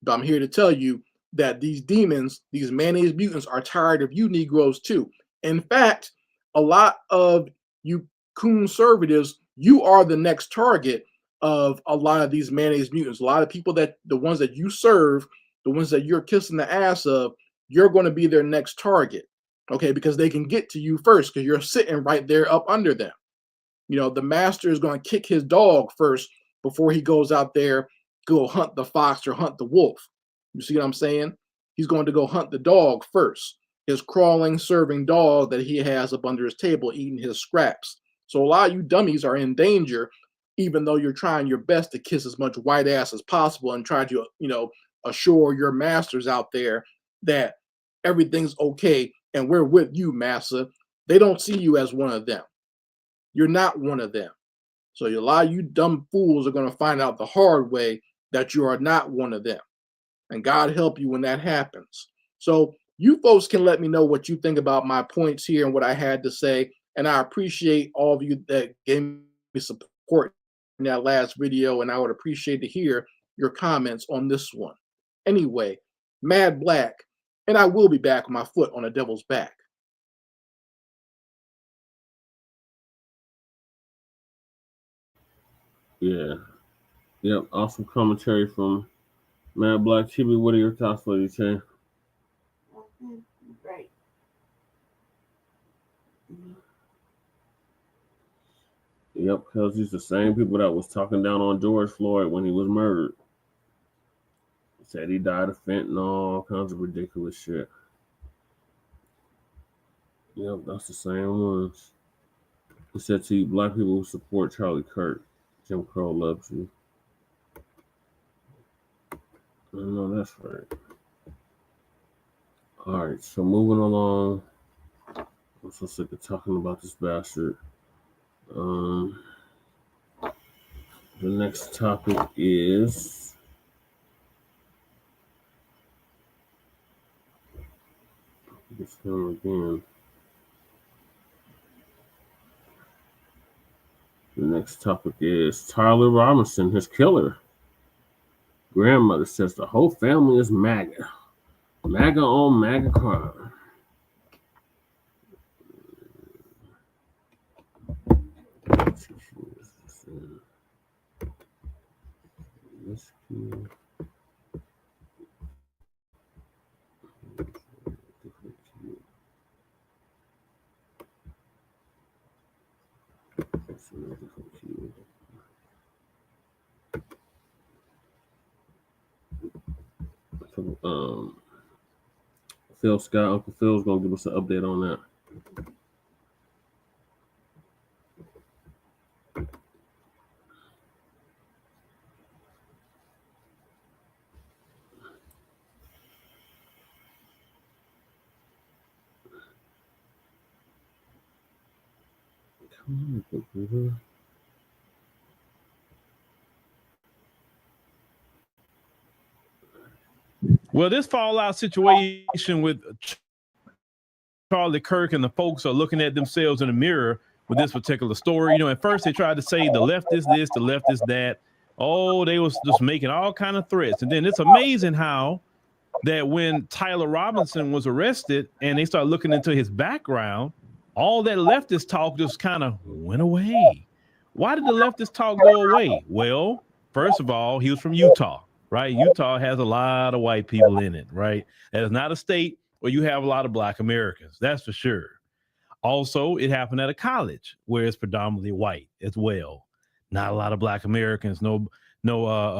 But I'm here to tell you that these demons, these mayonnaise mutants, are tired of you Negroes too. In fact, a lot of you conservatives, you are the next target of a lot of these mayonnaise mutants. A lot of people that the ones that you serve, the ones that you're kissing the ass of, you're going to be their next target. okay, because they can get to you first because you're sitting right there up under them. You know, the master is going to kick his dog first before he goes out there, go hunt the fox or hunt the wolf. You see what I'm saying? He's going to go hunt the dog first, his crawling, serving dog that he has up under his table eating his scraps. So a lot of you dummies are in danger, even though you're trying your best to kiss as much white ass as possible and try to, you know, assure your masters out there that everything's okay and we're with you, massa. They don't see you as one of them. You're not one of them. So a lot of you dumb fools are going to find out the hard way that you are not one of them. And God help you when that happens. So you folks can let me know what you think about my points here and what I had to say. And I appreciate all of you that gave me support in that last video. And I would appreciate to hear your comments on this one. Anyway, Mad Blacc, and I will be back with my foot on the devil's back. Yeah. Yep. Awesome commentary from Mad Blacc. Chibi, what are your thoughts, Lady Che? Right. Yep, because these the same people that was talking down on George Floyd when he was murdered. Said he died of fentanyl, all kinds of ridiculous shit. Yep, that's the same ones. He said to you, black people who support Charlie Kirk, Jim Crow loves you. I know that's right. All right, so moving along. I'm so sick of talking about this bastard. The next topic is this film again. The next topic is Tyler Robinson, his killer. Grandmother says the whole family is MAGA. MAGA on MAGA crime. Phil Scott, Uncle Phil's gonna give us an update on that. Come on, computer. Well, this fallout situation with Charlie Kirk and the folks are looking at themselves in the mirror with this particular story. You know, at first they tried to say the left is this, the left is that. Oh, they was just making all kind of threats. And then it's amazing how that when Tyler Robinson was arrested and they started looking into his background, all that leftist talk just kind of went away. Why did the leftist talk go away? Well, first of all, he was from Utah, right? Utah has a lot of white people in it, right? That is not a state where you have a lot of black Americans, that's for sure. Also, it happened at a college where it's predominantly white as well. Not a lot of black Americans, no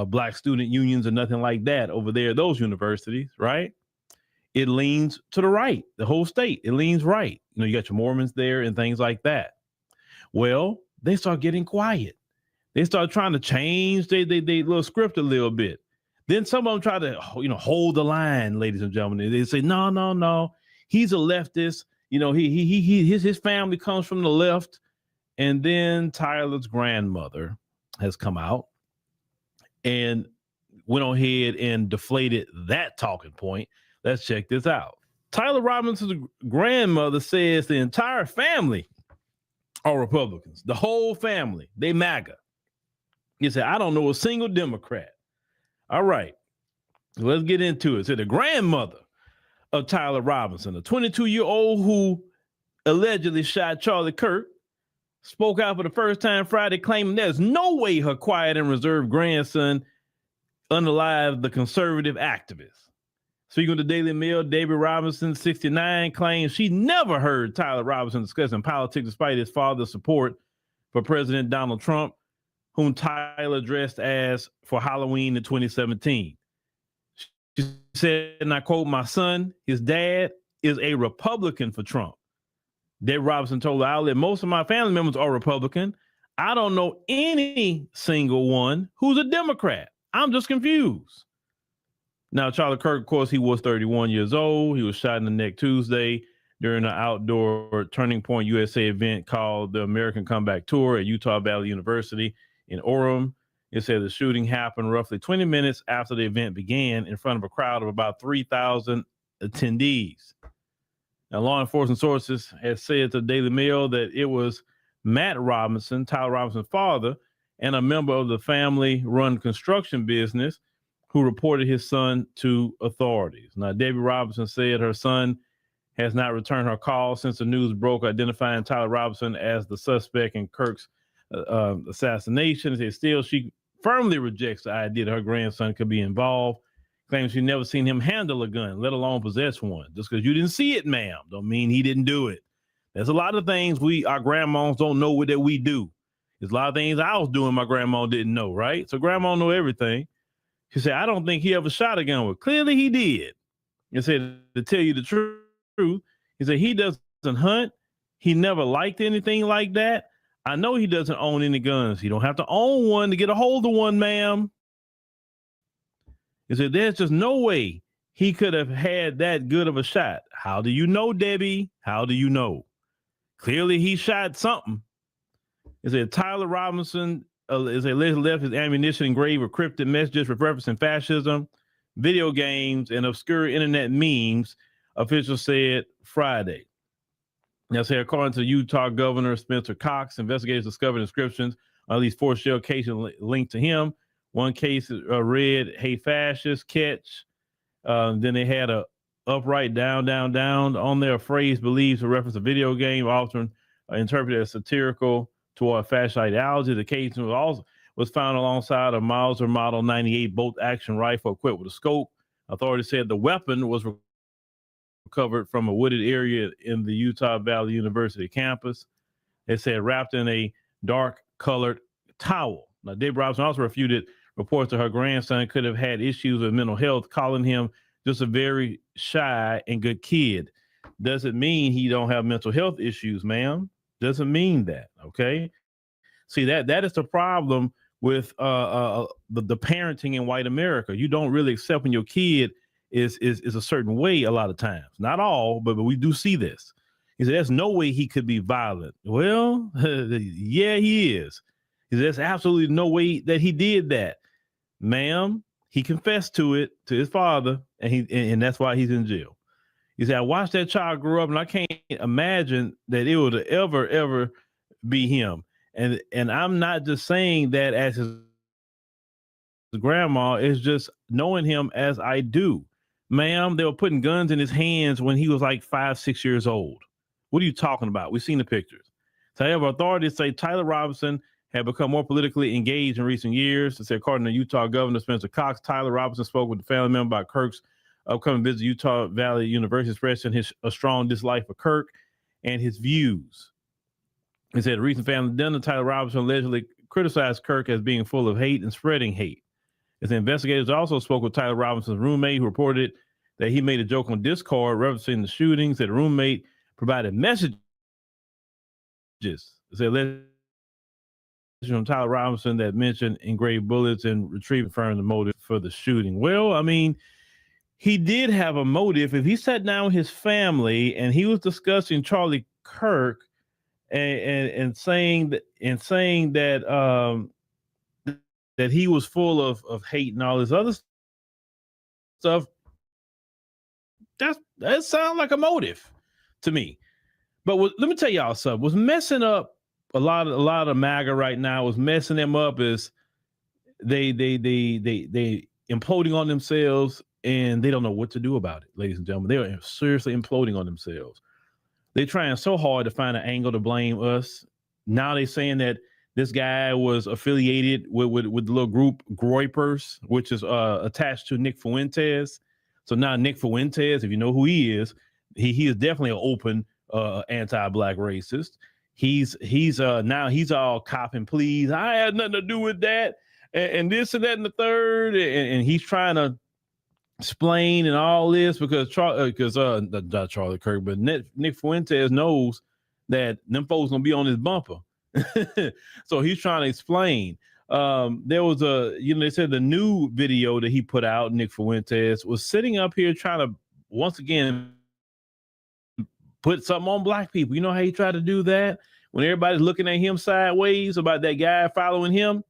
black student unions or nothing like that over there, those universities, right? It leans to the right, the whole state, it leans right. You know, you got your Mormons there and things like that. Well, they start getting quiet. They start trying to change they little script a little bit. Then some of them try to, you know, hold the line, ladies and gentlemen. They say, no, he's a leftist. You know, his family comes from the left. And then Tyler's grandmother has come out and went on ahead and deflated that talking point. Let's check this out. Tyler Robinson's grandmother says the entire family are Republicans. The whole family, they MAGA. He said, I don't know a single Democrat. All right, let's get into it. So the grandmother of Tyler Robinson, a 22-year-old who allegedly shot Charlie Kirk, spoke out for the first time Friday, claiming there's no way her quiet and reserved grandson unalived the conservative activist. Speaking of the Daily Mail, Debbie Robinson, 69, claims she never heard Tyler Robinson discussing politics despite his father's support for President Donald Trump, whom Tyler dressed as for Halloween in 2017. She said, and I quote, "My son, his dad, is a Republican for Trump." Debbie Robinson told the outlet, "Most of my family members are Republican. I don't know any single one who's a Democrat. I'm just confused." Now, Charlie Kirk, of course, he was 31 years old. He was shot in the neck Tuesday during an outdoor Turning Point USA event called the American Comeback Tour at Utah Valley University in Orem. It said the shooting happened roughly 20 minutes after the event began in front of a crowd of about 3,000 attendees. Now, law enforcement sources had said to the Daily Mail that it was Matt Robinson, Tyler Robinson's father, and a member of the family-run construction business who reported his son to authorities. Now, Debbie Robinson said her son has not returned her call since the news broke, identifying Tyler Robinson as the suspect in Kirk's assassination. Still, she firmly rejects the idea that her grandson could be involved, claims she never seen him handle a gun, let alone possess one. Just because you didn't see it, ma'am, don't mean he didn't do it. There's a lot of things our grandmas don't know that we do. There's a lot of things I was doing my grandma didn't know, right? So grandma know everything. She said, "I don't think he ever shot a gun." Well, clearly he did. He said, to tell you the truth, he said he doesn't hunt. He never liked anything like that. I know he doesn't own any guns. He don't have to own one to get a hold of one, ma'am. He said, "There's just no way he could have had that good of a shot." How do you know, Debbie? How do you know? Clearly he shot something. He said Tyler Robinson is allegedly left his ammunition engraved with cryptic messages referencing fascism, video games, and obscure internet memes, officials said Friday. Now, say according to Utah Governor Spencer Cox, investigators discovered inscriptions on at least 4 shell cases linked to him. One case read, "Hey, fascists, catch." Then they had a upright down on there, a phrase believed to reference a video game, often interpreted as satirical toward fascist ideology. The case was found alongside a Mauser Model 98 bolt-action rifle equipped with a scope. Authorities said the weapon was recovered from a wooded area in the Utah Valley University campus. They said wrapped in a dark-colored towel. Now, Debbie Robinson also refuted reports that her grandson could have had issues with mental health, calling him just a very shy and good kid. Doesn't mean he don't have mental health issues, ma'am. Doesn't mean that, okay? See, that is the problem with the parenting in white America. You don't really accept when your kid is a certain way a lot of times. Not all, but we do see this. He said, "There's no way he could be violent." Well, yeah, he is. He said, "There's absolutely no way that he did that." Ma'am, he confessed to it to his father, and that's why he's in jail. He said, "I watched that child grow up, and I can't imagine that it would ever be him." And I'm not just saying that as his grandma, it's just knowing him as I do. Ma'am, they were putting guns in his hands when he was like 5, 6 years old. What are you talking about? We've seen the pictures. However, authorities say Tyler Robinson had become more politically engaged in recent years. They say, according to Utah Governor Spencer Cox, Tyler Robinson spoke with the family member about Kirk's upcoming visit to Utah Valley University, expressing a strong dislike for Kirk and his views. He said, a recent family dinner, Tyler Robinson allegedly criticized Kirk as being full of hate and spreading hate. As investigators also spoke with Tyler Robinson's roommate, who reported that he made a joke on Discord referencing the shootings. That the roommate provided messages. It said, from Tyler Robinson that mentioned engraved bullets and retrieving the motive for the shooting. Well, I mean, he did have a motive. If he sat down with his family and he was discussing Charlie Kirk and saying that that he was full of hate and all this other stuff, that sounds like a motive to me. But let me tell y'all something. What's messing up a lot of MAGA right now, was messing them up is they imploding on themselves and they don't know what to do about it, ladies and gentlemen. They are seriously imploding on themselves. They're trying so hard to find an angle to blame us. Now they're saying that this guy was affiliated with the little group Groypers, which is attached to Nick Fuentes. So now Nick Fuentes, if you know who he is definitely an open anti-black racist. He's now he's all copping pleas. I had nothing to do with that, and this and that and the third, and he's trying to explain and all this because not Charlie Kirk, but Nick Fuentes knows that them folks gonna be on his bumper. So he's trying to explain. There was they said the new video that he put out, Nick Fuentes, was sitting up here trying to once again put something on black people. You know how he tried to do that when everybody's looking at him sideways about that guy following him?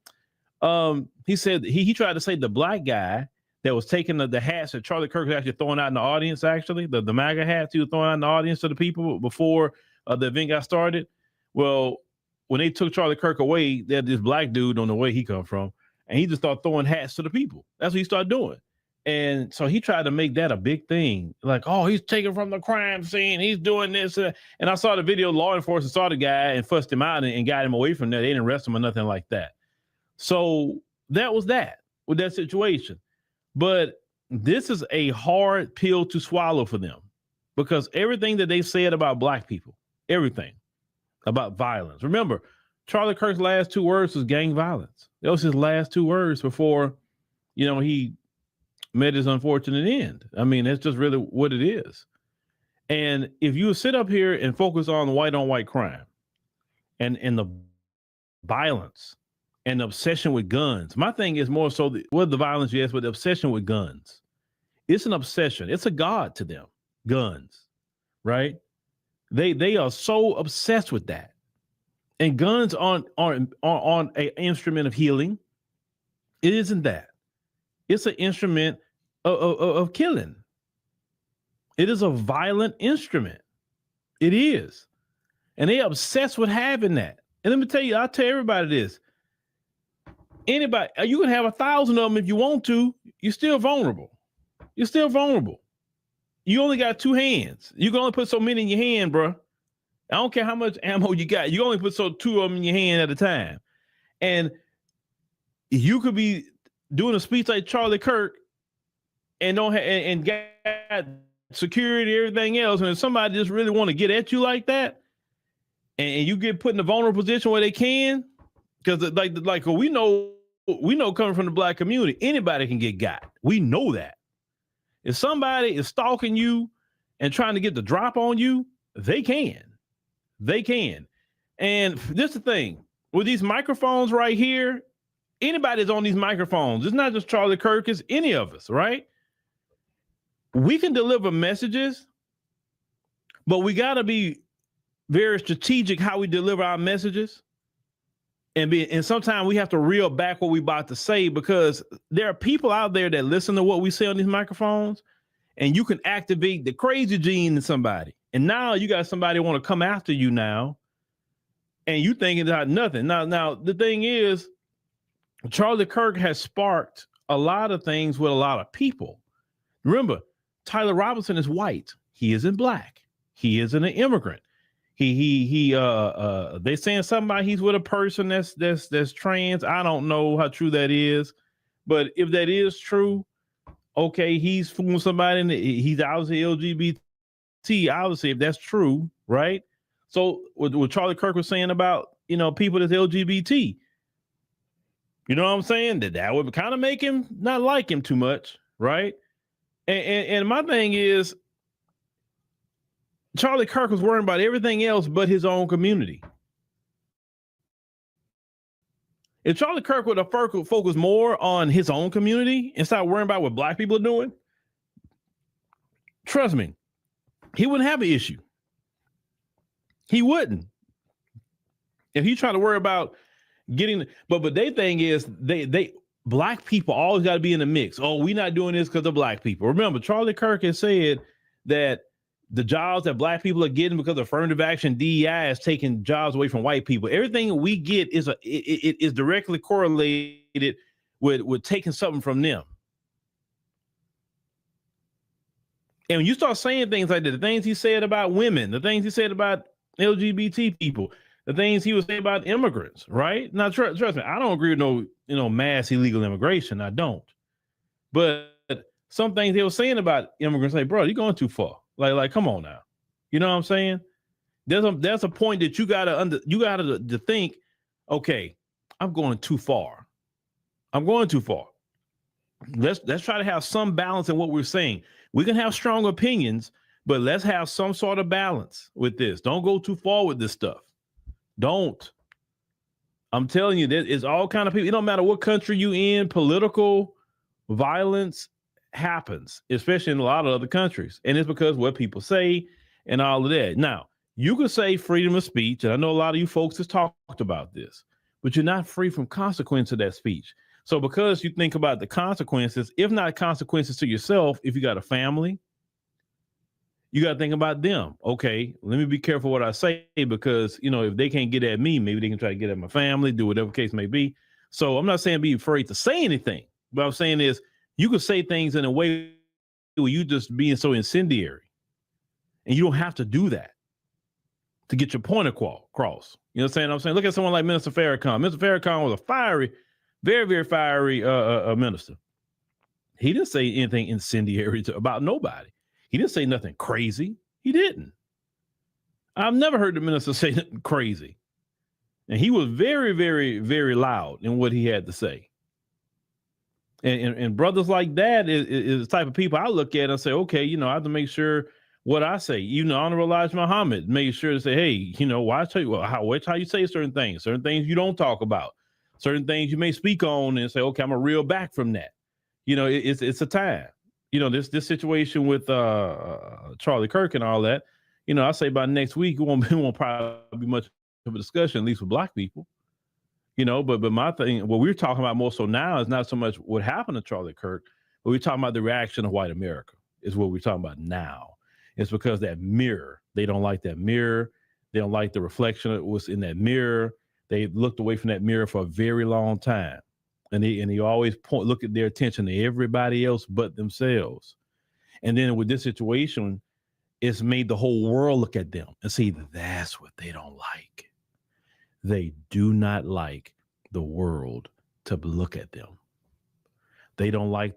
He said he tried to say the black guy that was taking the hats that Charlie Kirk was actually throwing out in the audience, actually, the MAGA hats he was throwing out in the audience to the people before the event got started. Well, when they took Charlie Kirk away, they had this black dude on the way he come from, and he just started throwing hats to the people. That's what he started doing. And so he tried to make that a big thing. Like, oh, he's taken from the crime scene. He's doing this. And I saw the video. Law enforcement saw the guy and fussed him out and got him away from there. They didn't arrest him or nothing like that. So that was that with that situation. But this is a hard pill to swallow for them because everything that they said about black people, everything about violence. Remember, Charlie Kirk's last 2 words was gang violence. That was his last 2 words before, he met his unfortunate end. I mean, that's just really what it is. And if you sit up here and focus on white crime and the violence and the obsession with guns, my thing is more so the violence, yes, but the obsession with guns. It's an obsession. It's a god to them, guns, right? They are so obsessed with that. And guns aren't an instrument of healing. It isn't that. It's an instrument of killing. It is a violent instrument. It is. And they obsessed with having that. And let me tell you, I'll tell everybody this. Anybody, you can have 1,000 of them if you want to. You're still vulnerable. You're still vulnerable. You only got 2 hands. You can only put so many in your hand, bro. I don't care how much ammo you got. You only put 2 of them in your hand at a time. And you could be doing a speech like Charlie Kirk and and got security, everything else. And if somebody just really want to get at you like that, and you get put in a vulnerable position where they can, because like we know coming from the black community, anybody can get got. We know that. If somebody is stalking you and trying to get the drop on you, they can. They can. And this is the thing. With these microphones right here, anybody's on these microphones. It's not just Charlie Kirk, it's any of us, right? We can deliver messages, but we got to be very strategic how we deliver our messages. And sometimes we have to reel back what we about to say because there are people out there that listen to what we say on these microphones, and you can activate the crazy gene in somebody. And now you got somebody want to come after you now, and you thinking about nothing. Now the thing is, Charlie Kirk has sparked a lot of things with a lot of people. Remember, Tyler Robinson is white. He isn't black. He isn't an immigrant. They saying something about he's with a person that's trans. I don't know how true that is, but if that is true, okay, he's fooling somebody and he's obviously LGBT, obviously, if that's true, right? So what Charlie Kirk was saying about, people that's LGBT, you know what I'm saying? That would kind of make him not like him too much, right? And my thing is, Charlie Kirk was worrying about everything else but his own community. If Charlie Kirk would have focused more on his own community and start worrying about what black people are doing, trust me, he wouldn't have an issue. He wouldn't. If he tried to worry about getting, but their thing is they black people always got to be in the mix. Oh, we're not doing this because of black people. Remember, Charlie Kirk has said that the jobs that black people are getting because of affirmative action, DEI is taking jobs away from white people. Everything we get is it is directly correlated with taking something from them. And when you start saying things like that, the things he said about women, the things he said about LGBT people, the things he was saying about immigrants, right? Now, trust me, I don't agree with no mass illegal immigration. I don't. But some things they were saying about immigrants, like, bro, you're going too far. Like, come on now. You know what I'm saying? There's a point that you gotta to think, okay, I'm going too far. I'm going too far. Let's try to have some balance in what we're saying. We can have strong opinions, but let's have some sort of balance with this. Don't go too far with this stuff. Don't. I'm telling you, it's all kind of people. It don't matter what country you in, political violence happens, especially in a lot of other countries. And it's because what people say and all of that. Now, you could say freedom of speech, and I know a lot of you folks has talked about this, but you're not free from consequence of that speech. So because you think about the consequences, if not consequences to yourself, if you got a family, you got to think about them. Okay, let me be careful what I say, because, you know, if they can't get at me, maybe they can try to get at my family, do whatever case may be. So I'm not saying be afraid to say anything. What I'm saying is you could say things in a way where you just being so incendiary, and you don't have to do that to get your point across. You know what I'm saying? Look at someone like Minister Farrakhan. Minister Farrakhan was a fiery, very, very fiery minister. He didn't say anything incendiary about nobody. He didn't say nothing crazy. He didn't. I've never heard the minister say nothing crazy. And he was very, very, very loud in what he had to say. And brothers like that is the type of people I look at and say, okay, you know, I have to make sure what I say. You know, Honorable Elijah Muhammad made sure to say, hey, you know, watch how you say certain things you don't talk about, certain things you may speak on and say, okay, I'm a reel back from that. You know, it's a time. You know, this situation with Charlie Kirk and all that, you know, I say by next week, it won't probably be much of a discussion, at least with Black people. You know, but my thing, what we're talking about more so now is not so much what happened to Charlie Kirk, but we're talking about the reaction of white America is what we're talking about now. It's because that mirror, they don't like that mirror. They don't like the reflection of what's in that mirror. They looked away from that mirror for a very long time. And they always look at their attention to everybody else but themselves. And then with this situation, it's made the whole world look at them and see that's what they don't like. They do not like the world to look at them. They don't like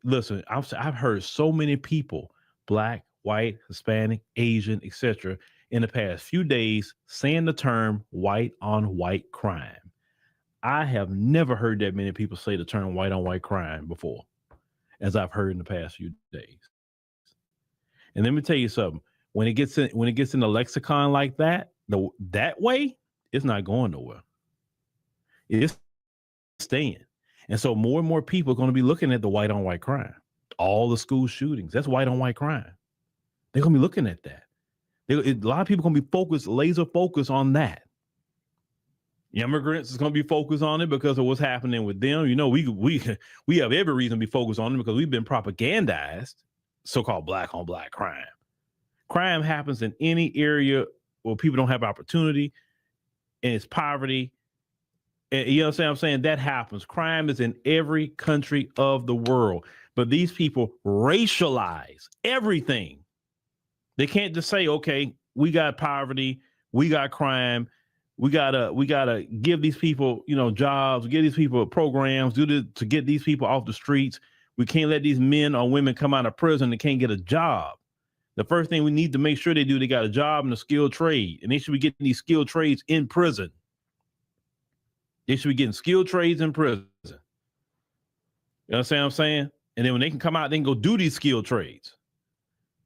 listen, I've heard so many people, Black, white, Hispanic, Asian, etc., in the past few days saying the term white on white crime. I have never heard that many people say the term white on white crime before, as I've heard in the past few days. And let me tell you something. When it gets in the lexicon like that, that way, it's not going nowhere. It's staying. And so more and more people are going to be looking at the white on white crime. All the school shootings, that's white on white crime. They're going to be looking at that. A lot of people are going to be laser focused on that. Immigrants is going to be focused on it because of what's happening with them. You know, we have every reason to be focused on it because we've been propagandized, so-called Black on Black crime. Crime happens in any area where people don't have opportunity, and it's poverty. And you know what I'm saying? That happens. Crime is in every country of the world. But these people racialize everything. They can't just say, okay, we got poverty, we got crime. We gotta give these people, you know, jobs, give these people programs, to get these people off the streets. We can't let these men or women come out of prison and can't get a job. The first thing we need to make sure they got a job in a skilled trade, and they should be getting these skilled trades in prison. They should be getting skilled trades in prison. You understand what I'm saying? And then when they can come out, they can go do these skilled trades.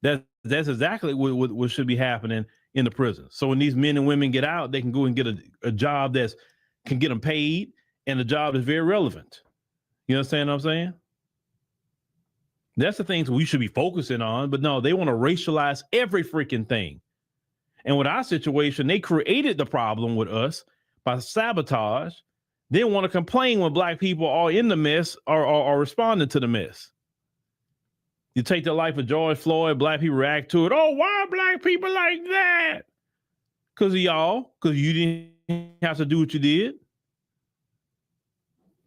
That's exactly what should be happening in the prison. So when these men and women get out, they can go and get a job that can get them paid, and the job is very relevant. You understand what I'm saying? That's the things we should be focusing on, but no, they want to racialize every freaking thing. And with our situation, they created the problem with us by sabotage. They want to complain when Black people are in the mess or responding to the mess. You take the life of George Floyd, Black people react to it. Oh, why are Black people like that? Because of y'all, because you didn't have to do what you did.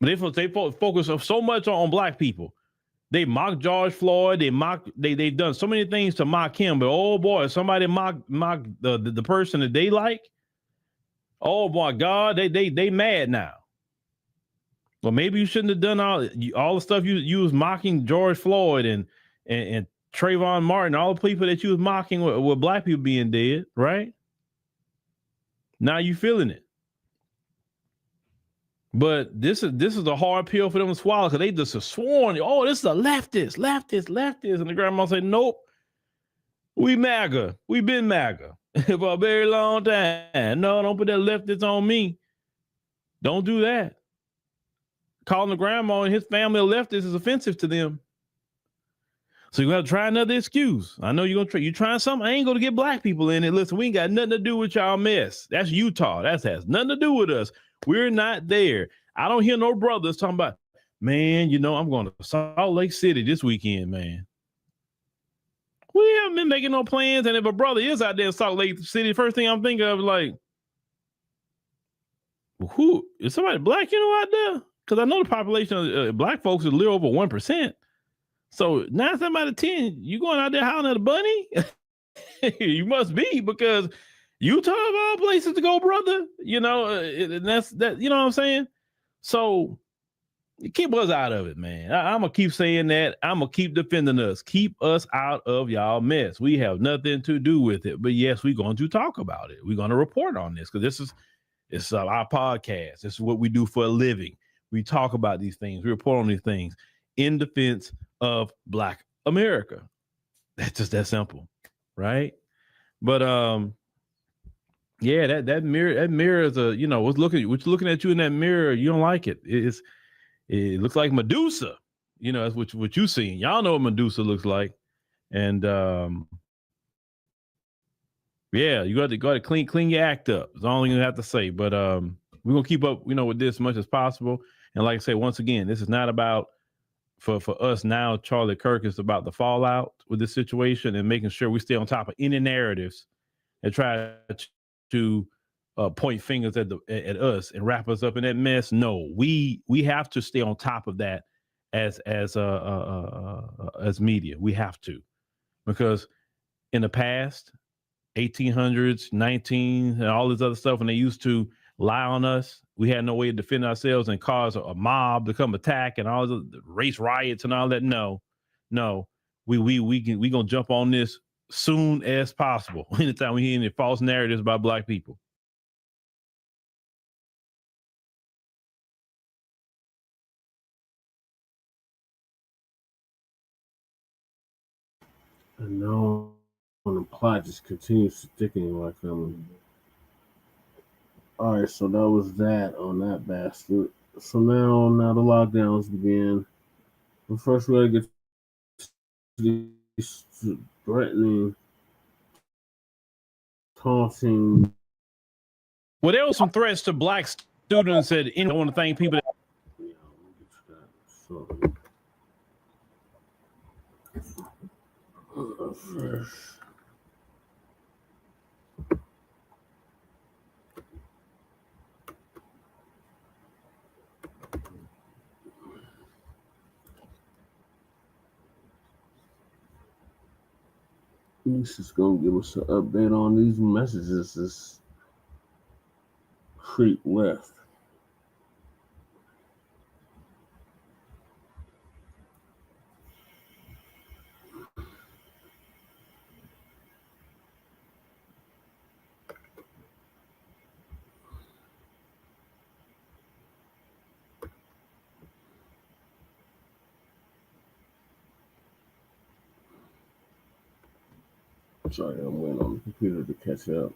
But they focus so much on Black people. They mock George Floyd. They've done so many things to mock him. But oh boy, somebody mock the person that they like. Oh my God, they mad now. Well, maybe you shouldn't have done all the stuff you was mocking George Floyd and Trayvon Martin, all the people that you was mocking with black people being dead, right? Now you feeling it. But this is a hard pill for them to swallow because they just have sworn, oh, this is a leftist. And the grandma said, nope, we MAGA. We've been MAGA for a very long time. No, don't put that leftist on me. Don't do that. Calling the grandma and his family a leftist is offensive to them. So you're going to try another excuse. I know you're going to try. You're trying something. I ain't going to get black people in it. Listen, we ain't got nothing to do with y'all mess. That's Utah. That has nothing to do with us. We're not there. I don't hear no brothers talking about, man, you know, I'm going to Salt Lake City this weekend, man. We haven't been making no plans. And if a brother is out there in Salt Lake City, first thing I'm thinking of is like, who is somebody black, you know, out there? Because I know the population of black folks is a little over 1%. So 9 times out of 10, you going out there howling at a bunny? You must be, because Utah of all places to go, brother. You know, and that's that. You know what I'm saying? So keep us out of it, man. I'm gonna keep saying that. I'm gonna keep defending us. Keep us out of y'all mess. We have nothing to do with it. But yes, we're going to talk about it. We're going to report on this because it's our podcast. This is what we do for a living. We talk about these things. We report on these things in defense of Black America. That's just that simple, right? But yeah, that mirror is a, you know, what's looking at you in that mirror, you don't like it. It looks like Medusa, you know, that's what you seen. Y'all know what Medusa looks like. And yeah, you got to clean your act up. That's all you have to say. But we're gonna keep up, you know, with this as much as possible. And like I say, once again, this is not about for us now, Charlie Kirk, is about the fallout with this situation and making sure we stay on top of any narratives and try to point fingers at us and wrap us up in that mess. No, we have to stay on top of that as media. We have to, because in the past, 1800s, 19, and all this other stuff, when they used to lie on us, we had no way to defend ourselves and cause a mob to come attack and all the race riots and all that. No, we gonna jump on this soon as possible. Anytime we hear any false narratives about black people. And now when the plot just continues to thicken like all right, so that was that on that bastard. So now the lockdowns begin. But first we gotta get to these threatening, taunting. Well, there was some threats to black students that I want to thank people. Yeah, we'll get to that. So first. This is gonna give us an update on these messages this creep left. Sorry, I'm waiting on the computer to catch up.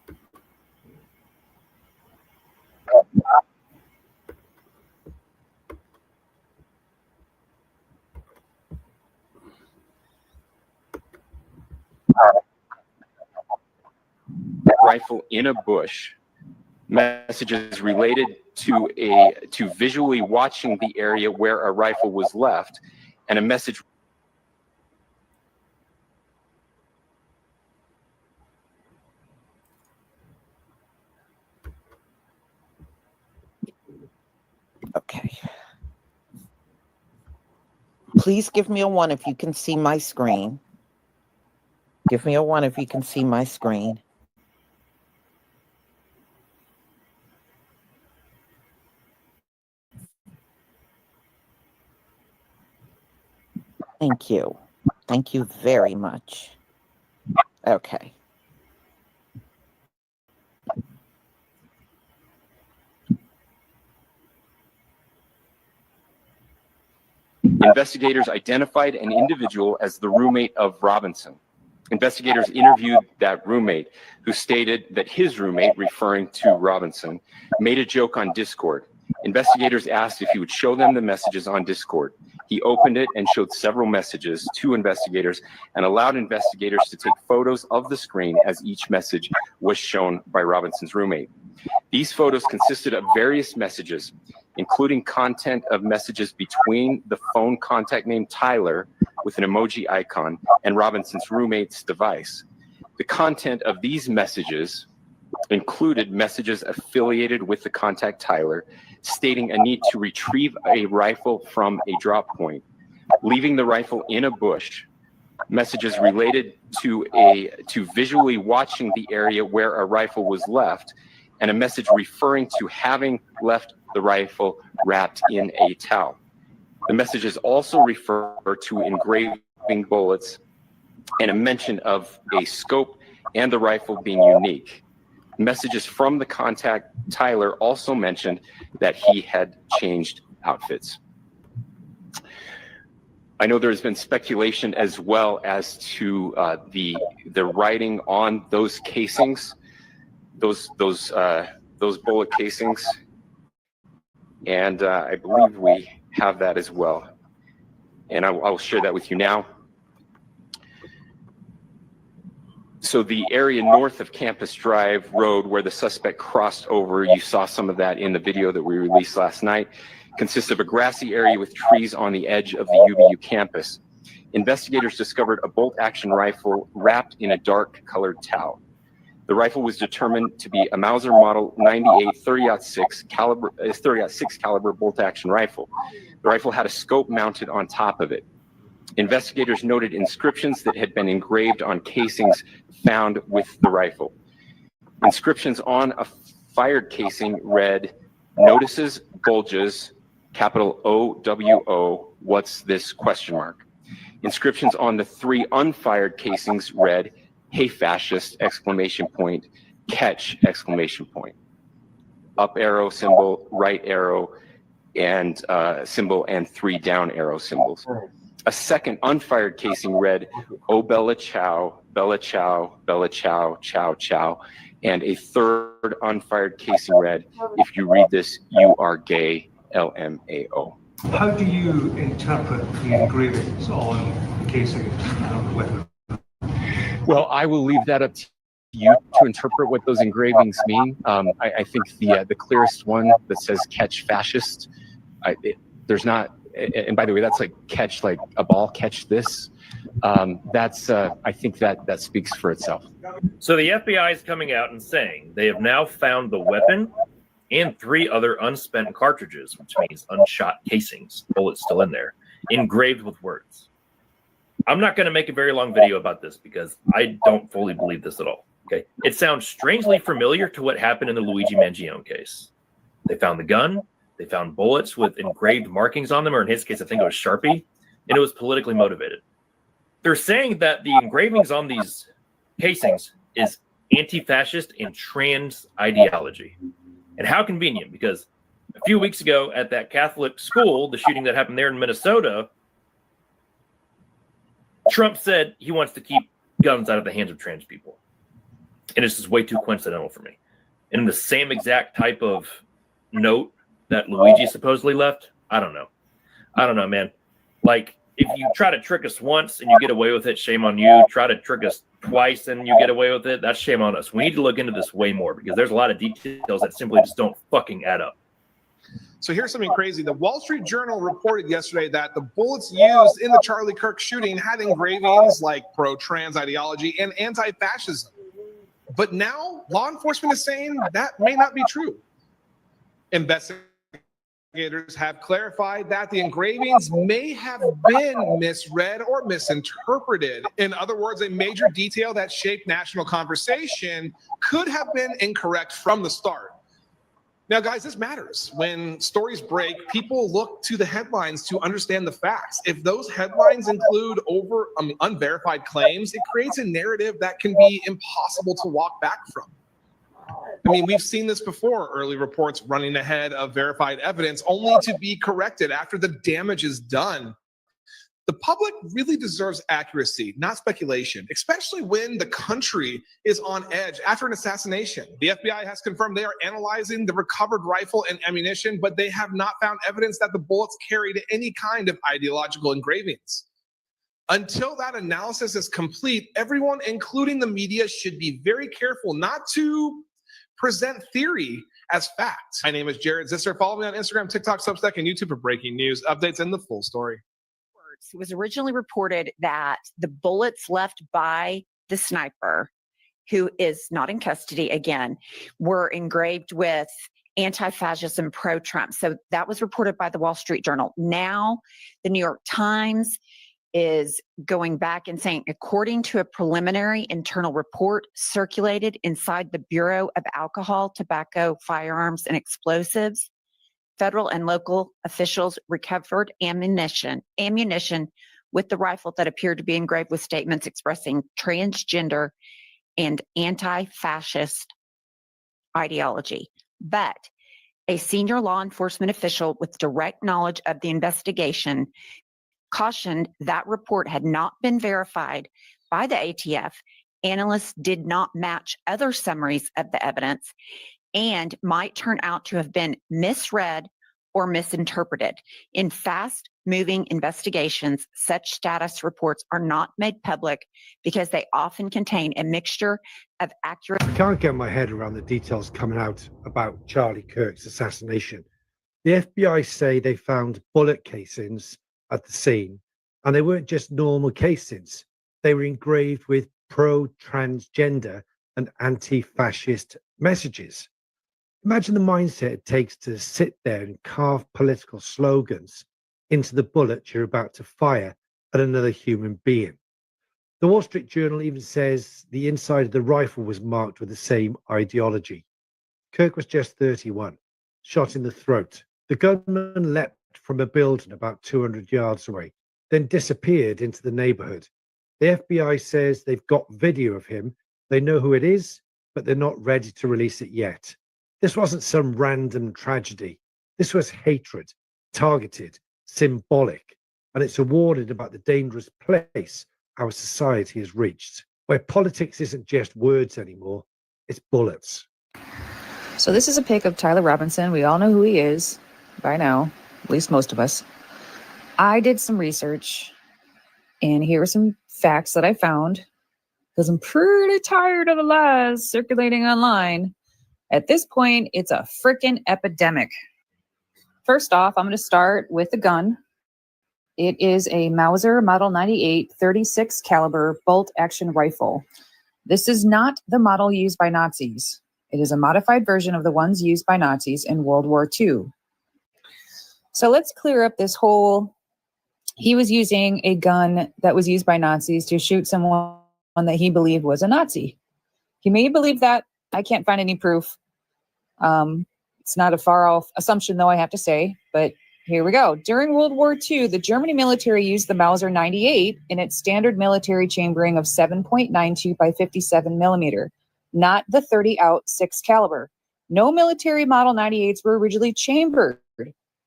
Rifle in a bush. Messages related to visually watching the area where a rifle was left, and a message. Okay. Please give me a 1 if you can see my screen. Give me a 1 if you can see my screen. Thank you. Thank you very much. Okay. Investigators identified an individual as the roommate of Robinson. Investigators interviewed that roommate, who stated that his roommate, referring to Robinson, made a joke on Discord. Investigators asked if he would show them the messages on Discord. He opened it and showed several messages to investigators and allowed investigators to take photos of the screen as each message was shown by Robinson's roommate. These photos consisted of various messages, including content of messages between the phone contact named Tyler with an emoji icon and Robinson's roommate's device. The content of these messages included messages affiliated with the contact Tyler, stating a need to retrieve a rifle from a drop point, leaving the rifle in a bush, messages related to visually watching the area where a rifle was left, and a message referring to having left the rifle wrapped in a towel. The messages also refer to engraving bullets and a mention of a scope and the rifle being unique. Messages from the contact Tyler also mentioned that he had changed outfits. I know there's been speculation as well as to the writing on those casings, those bullet casings, and I believe we have that as well, and I'll share that with you now. So the area north of Campus Drive Road where the suspect crossed over, you saw some of that in the video that we released last night, consists of a grassy area with trees on the edge of the UVU campus. Investigators discovered a bolt-action rifle wrapped in a dark colored towel. The rifle was determined to be a Mauser Model 98 30-06 caliber bolt-action rifle. The rifle had a scope mounted on top of it. Investigators noted inscriptions that had been engraved on casings found with the rifle. Inscriptions on a fired casing read, "Notices, bulges, capital OWO, what's this, question mark." Inscriptions on the 3 unfired casings read, "Hey fascist, exclamation point, catch, exclamation point." Up arrow symbol, right arrow, and symbol, and 3 down arrow symbols. A second unfired casing read, "Oh Bella Chow, Bella Chow, Bella Chow, Chow Chow." And a third unfired casing read, "If you read this, you are gay, LMAO. How do you interpret the engravings on the casing of the weapon? Well, I will leave that up to you to interpret what those engravings mean. I think the clearest one that says "catch fascist," there's not. And by the way, that's like catch, like a ball, catch this. That's I think that speaks for itself. So the FBI is coming out and saying they have now found the weapon and 3 other unspent cartridges, which means unshot casings, bullets still in there, engraved with words. I'm not going to make a very long video about this because I don't fully believe this at all. Okay, it sounds strangely familiar to what happened in the Luigi Mangione case. They found the gun. They found bullets with engraved markings on them, or in his case, I think it was Sharpie, and it was politically motivated. They're saying that the engravings on these casings is anti-fascist and trans ideology. And how convenient, because a few weeks ago at that Catholic school, the shooting that happened there in Minnesota, Trump said he wants to keep guns out of the hands of trans people. And it's just way too coincidental for me. And in the same exact type of note that Luigi supposedly left, I don't know, man. Like, if you try to trick us once and you get away with it, shame on you. Try to trick us twice and you get away with it, that's shame on us. We need to look into this way more because there's a lot of details that simply just don't fucking add up. So here's something crazy. The Wall Street Journal reported yesterday that the bullets used in the Charlie Kirk shooting had engravings like pro-trans ideology and anti-fascism. But now law enforcement is saying that may not be true. Investigators have clarified that the engravings may have been misread or misinterpreted. In other words, a major detail that shaped national conversation could have been incorrect from the start. Now, guys, this matters. When stories break, people look to the headlines to understand the facts. If those headlines include unverified claims, it creates a narrative that can be impossible to walk back from. I mean, we've seen this before, early reports running ahead of verified evidence only to be corrected after the damage is done. The public really deserves accuracy, not speculation, especially when the country is on edge after an assassination. The FBI has confirmed they are analyzing the recovered rifle and ammunition, but they have not found evidence that the bullets carried any kind of ideological engravings. Until that analysis is complete, everyone, including the media, should be very careful not to present theory as fact. My name is Jared Zisser. Follow me on Instagram, TikTok, Substack, and YouTube for breaking news, updates, and the full story. It was originally reported that the bullets left by the sniper, who is not in custody again, were engraved with anti-fascism, pro-Trump. So that was reported by the Wall Street Journal. Now, the New York Times is going back and saying, according to a preliminary internal report circulated inside the Bureau of Alcohol, Tobacco, Firearms, and Explosives, federal and local officials recovered ammunition with the rifle that appeared to be engraved with statements expressing transgender and anti-fascist ideology. But a senior law enforcement official with direct knowledge of the investigation cautioned that report had not been verified by the ATF. Analysts did not match other summaries of the evidence and might turn out to have been misread or misinterpreted. In fast-moving investigations, such status reports are not made public because they often contain a mixture of accurate... I can't get my head around the details coming out about Charlie Kirk's assassination. The FBI say they found bullet casings at the scene, and they weren't just normal casings. They were engraved with pro-transgender and anti-fascist messages. Imagine the mindset it takes to sit there and carve political slogans into the bullet you're about to fire at another human being. The Wall Street Journal even says the inside of the rifle was marked with the same ideology. Kirk was just 31, shot in the throat. The gunman leapt from a building about 200 yards away, then disappeared into the neighborhood. The FBI says they've got video of him. They know who it is, but they're not ready to release it yet. This wasn't some random tragedy. This was hatred, targeted, symbolic, and it's a warning about the dangerous place our society has reached, where politics isn't just words anymore, it's bullets. So this is a pic of Tyler Robinson. We all know who he is by now, at least most of us. I did some research, and here are some facts that I found, because I'm pretty tired of the lies circulating online. At this point, it's a freaking epidemic. First off, I'm going to start with the gun. It is a Mauser Model 98 36 caliber bolt action rifle. This is not the model used by Nazis. It is a modified version of the ones used by Nazis in World War II. So let's clear up this whole, he was using a gun that was used by Nazis to shoot someone that he believed was a Nazi. He may believe that. I can't find any proof. It's not a far off assumption, though, I have to say, but here we go. During World War II, the German military used the Mauser 98 in its standard military chambering of 7.92 by 57 millimeter, not the 30-aught 6 caliber. No military Model 98s were originally chambered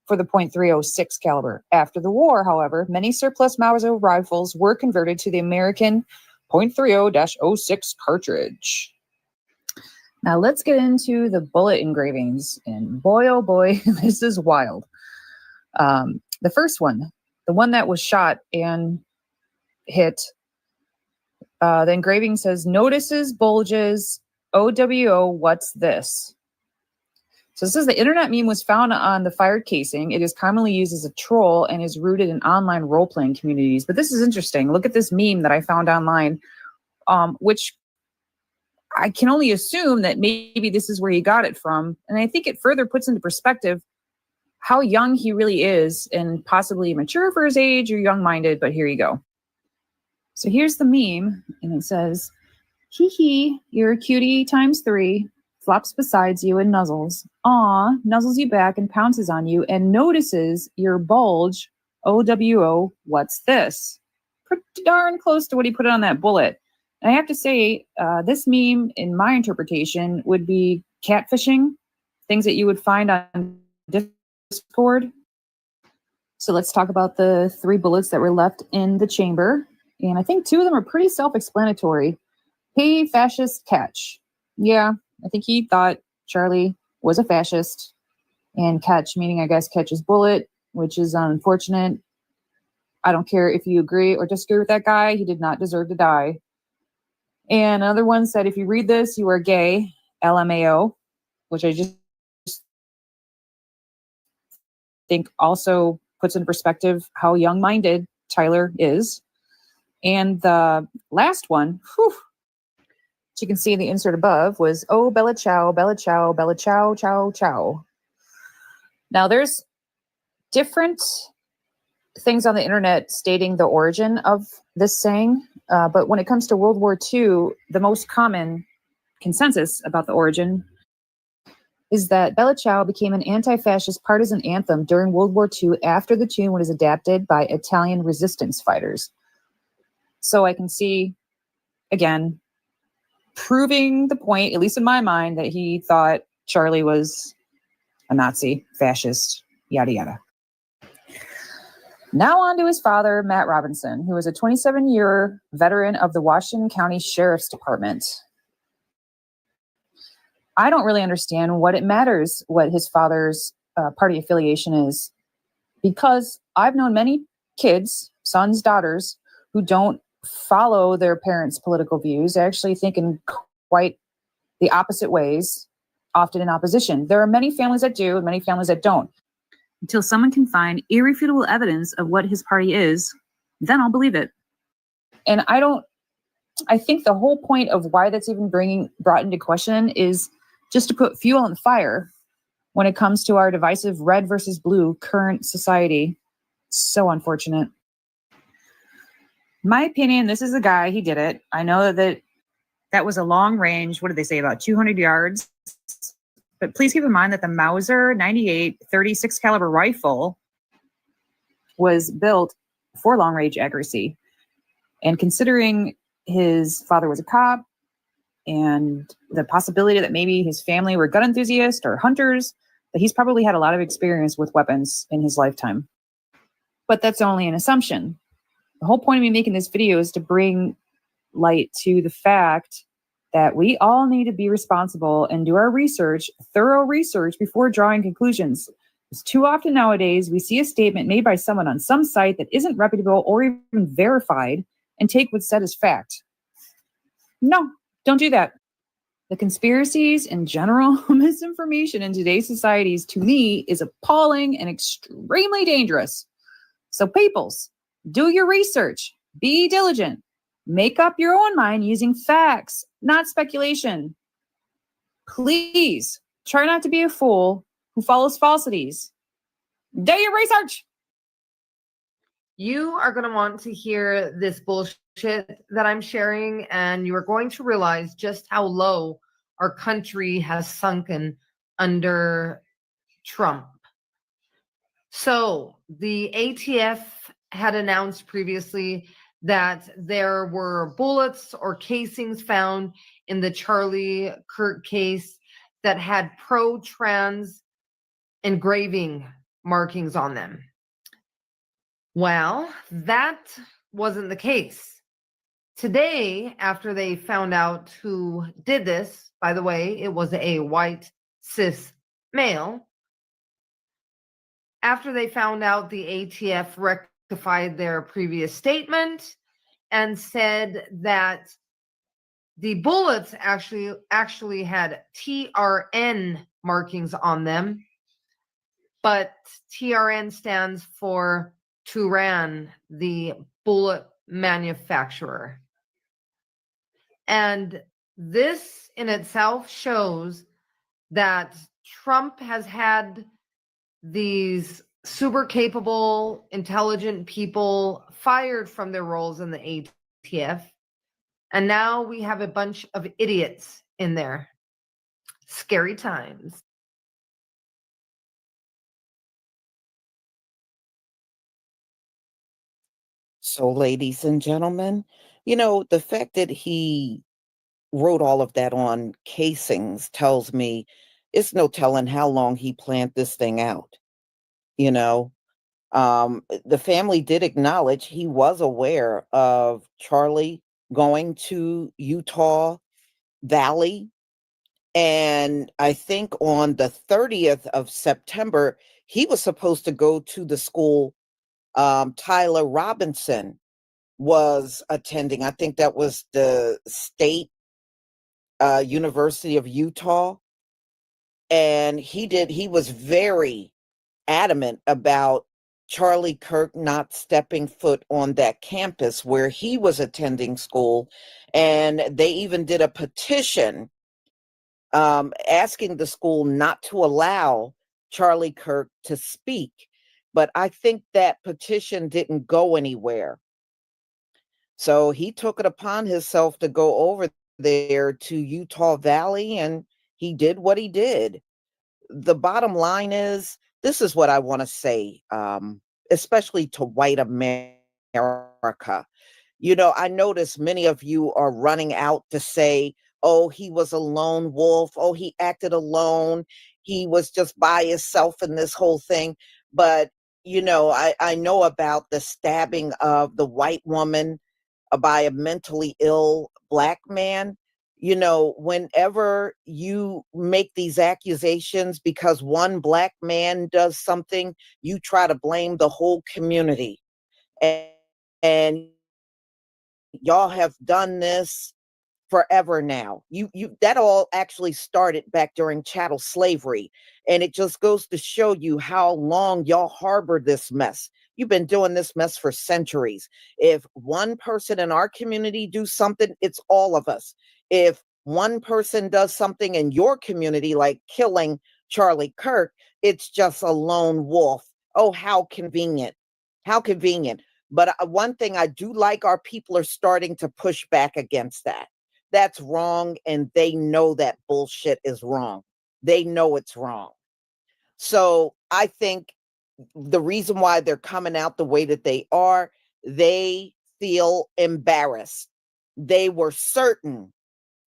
for the .306 caliber. After the war, however, many surplus Mauser rifles were converted to the American .30-06 cartridge. Now let's get into the bullet engravings, and boy, oh boy, this is wild. The first one, the one that was shot and hit, the engraving says, "Notices, bulges, OWO, what's this?" So this is the internet meme was found on the fired casing. It is commonly used as a troll and is rooted in online role-playing communities. But this is interesting. Look at this meme that I found online, which I can only assume that maybe this is where he got it from. And I think it further puts into perspective how young he really is, and possibly mature for his age or young-minded, but here you go. So here's the meme, and it says, "Hee hee, you're a cutie ×3, flops beside you and nuzzles. Aw, nuzzles you back and pounces on you and notices your bulge. OWO, what's this? Pretty darn close to what he put on that bullet. And I have to say, this meme, in my interpretation, would be catfishing, things that you would find on Discord. So let's talk about the 3 bullets that were left in the chamber. And I think 2 of them are pretty self-explanatory. Hey, fascist, catch. Yeah, I think he thought Charlie was a fascist. And catch, meaning I guess catch his bullet, which is unfortunate. I don't care if you agree or disagree with that guy. He did not deserve to die. And another one said, if you read this, you are gay, LMAO, which I just think also puts in perspective how young-minded Tyler is. And the last one, which you can see in the insert above, was, oh, Bella Ciao, Bella Ciao, Bella Ciao, Ciao, Ciao. Now, there's different things on the internet stating the origin of this saying, but when it comes to World War II, the most common consensus about the origin is that Bella Ciao became an anti-fascist partisan anthem during World War II after the tune was adapted by Italian resistance fighters. So I can see, again, proving the point, at least in my mind, that he thought Charlie was a Nazi, fascist, yada, yada. Now on to his father, Matt Robinson, who was a 27-year veteran of the Washington County Sheriff's Department. I don't really understand what it matters what his father's party affiliation is, because I've known many kids, sons, daughters, who don't follow their parents' political views. They actually think in quite the opposite ways, often in opposition. There are many families that do and many families that don't. Until someone can find irrefutable evidence of what his party is, then I'll believe it. And I think the whole point of why that's even brought into question is just to put fuel on the fire when it comes to our divisive red versus blue current society. So unfortunate. My opinion, this is the guy, he did it. I know that was a long range, what did they say, about 200 yards? But please keep in mind that the Mauser 98 36 caliber rifle was built for long range accuracy. And considering his father was a cop and the possibility that maybe his family were gun enthusiasts or hunters, that he's probably had a lot of experience with weapons in his lifetime. But that's only an assumption. The whole point of me making this video is to bring light to the fact that we all need to be responsible and do our research, thorough research, before drawing conclusions. Because too often nowadays, we see a statement made by someone on some site that isn't reputable or even verified and take what's said as fact. No, don't do that. The conspiracies and general misinformation in today's societies, to me, is appalling and extremely dangerous. So peoples, do your research, be diligent, make up your own mind using facts, not speculation. Please try not to be a fool who follows falsities. Do your research. You are going to want to hear this bullshit that I'm sharing, and you are going to realize just how low our country has sunken under Trump. So the ATF had announced previously that there were bullets or casings found in the Charlie Kirk case that had pro-trans engraving markings on them. Well, that wasn't the case. Today, after they found out who did this, by the way, it was a white cis male. After they found out, the ATF rectified their previous statement and said that the bullets actually had TRN markings on them, but TRN stands for Turan, the bullet manufacturer. And this in itself shows that Trump has had these super capable, intelligent people fired from their roles in the ATF. And now we have a bunch of idiots in there. Scary times. So, ladies and gentlemen, the fact that he wrote all of that on Casings tells me it's no telling how long he planned this thing out. You know, the family did acknowledge he was aware of Charlie going to Utah Valley. And I think on the 30th of September, he was supposed to go to the school Tyler Robinson was attending. I think that was the state University of Utah. And he was very adamant about Charlie Kirk not stepping foot on that campus where he was attending school. And they even did a petition asking the school not to allow Charlie Kirk to speak. But I think that petition didn't go anywhere. So he took it upon himself to go over there to Utah Valley, and he did what he did. The bottom line is, this is what I want to say, especially to white America. I notice many of you are running out to say, oh, he was a lone wolf. Oh, he acted alone. He was just by himself in this whole thing. But, I know about the stabbing of the white woman by a mentally ill Black man. Whenever you make these accusations because one Black man does something, you try to blame the whole community. And y'all have done this forever now. You that all actually started back during chattel slavery, and it just goes to show you how long y'all harbor this mess. You've been doing this mess for centuries. If one person in our community do something, it's all of us. If one person does something in your community, like killing Charlie Kirk, it's just a lone wolf. Oh, how convenient. How convenient. But one thing I do like, our people are starting to push back against that. That's wrong, and they know that bullshit is wrong. They know it's wrong. So I think the reason why they're coming out the way that they are, they feel embarrassed. They were certain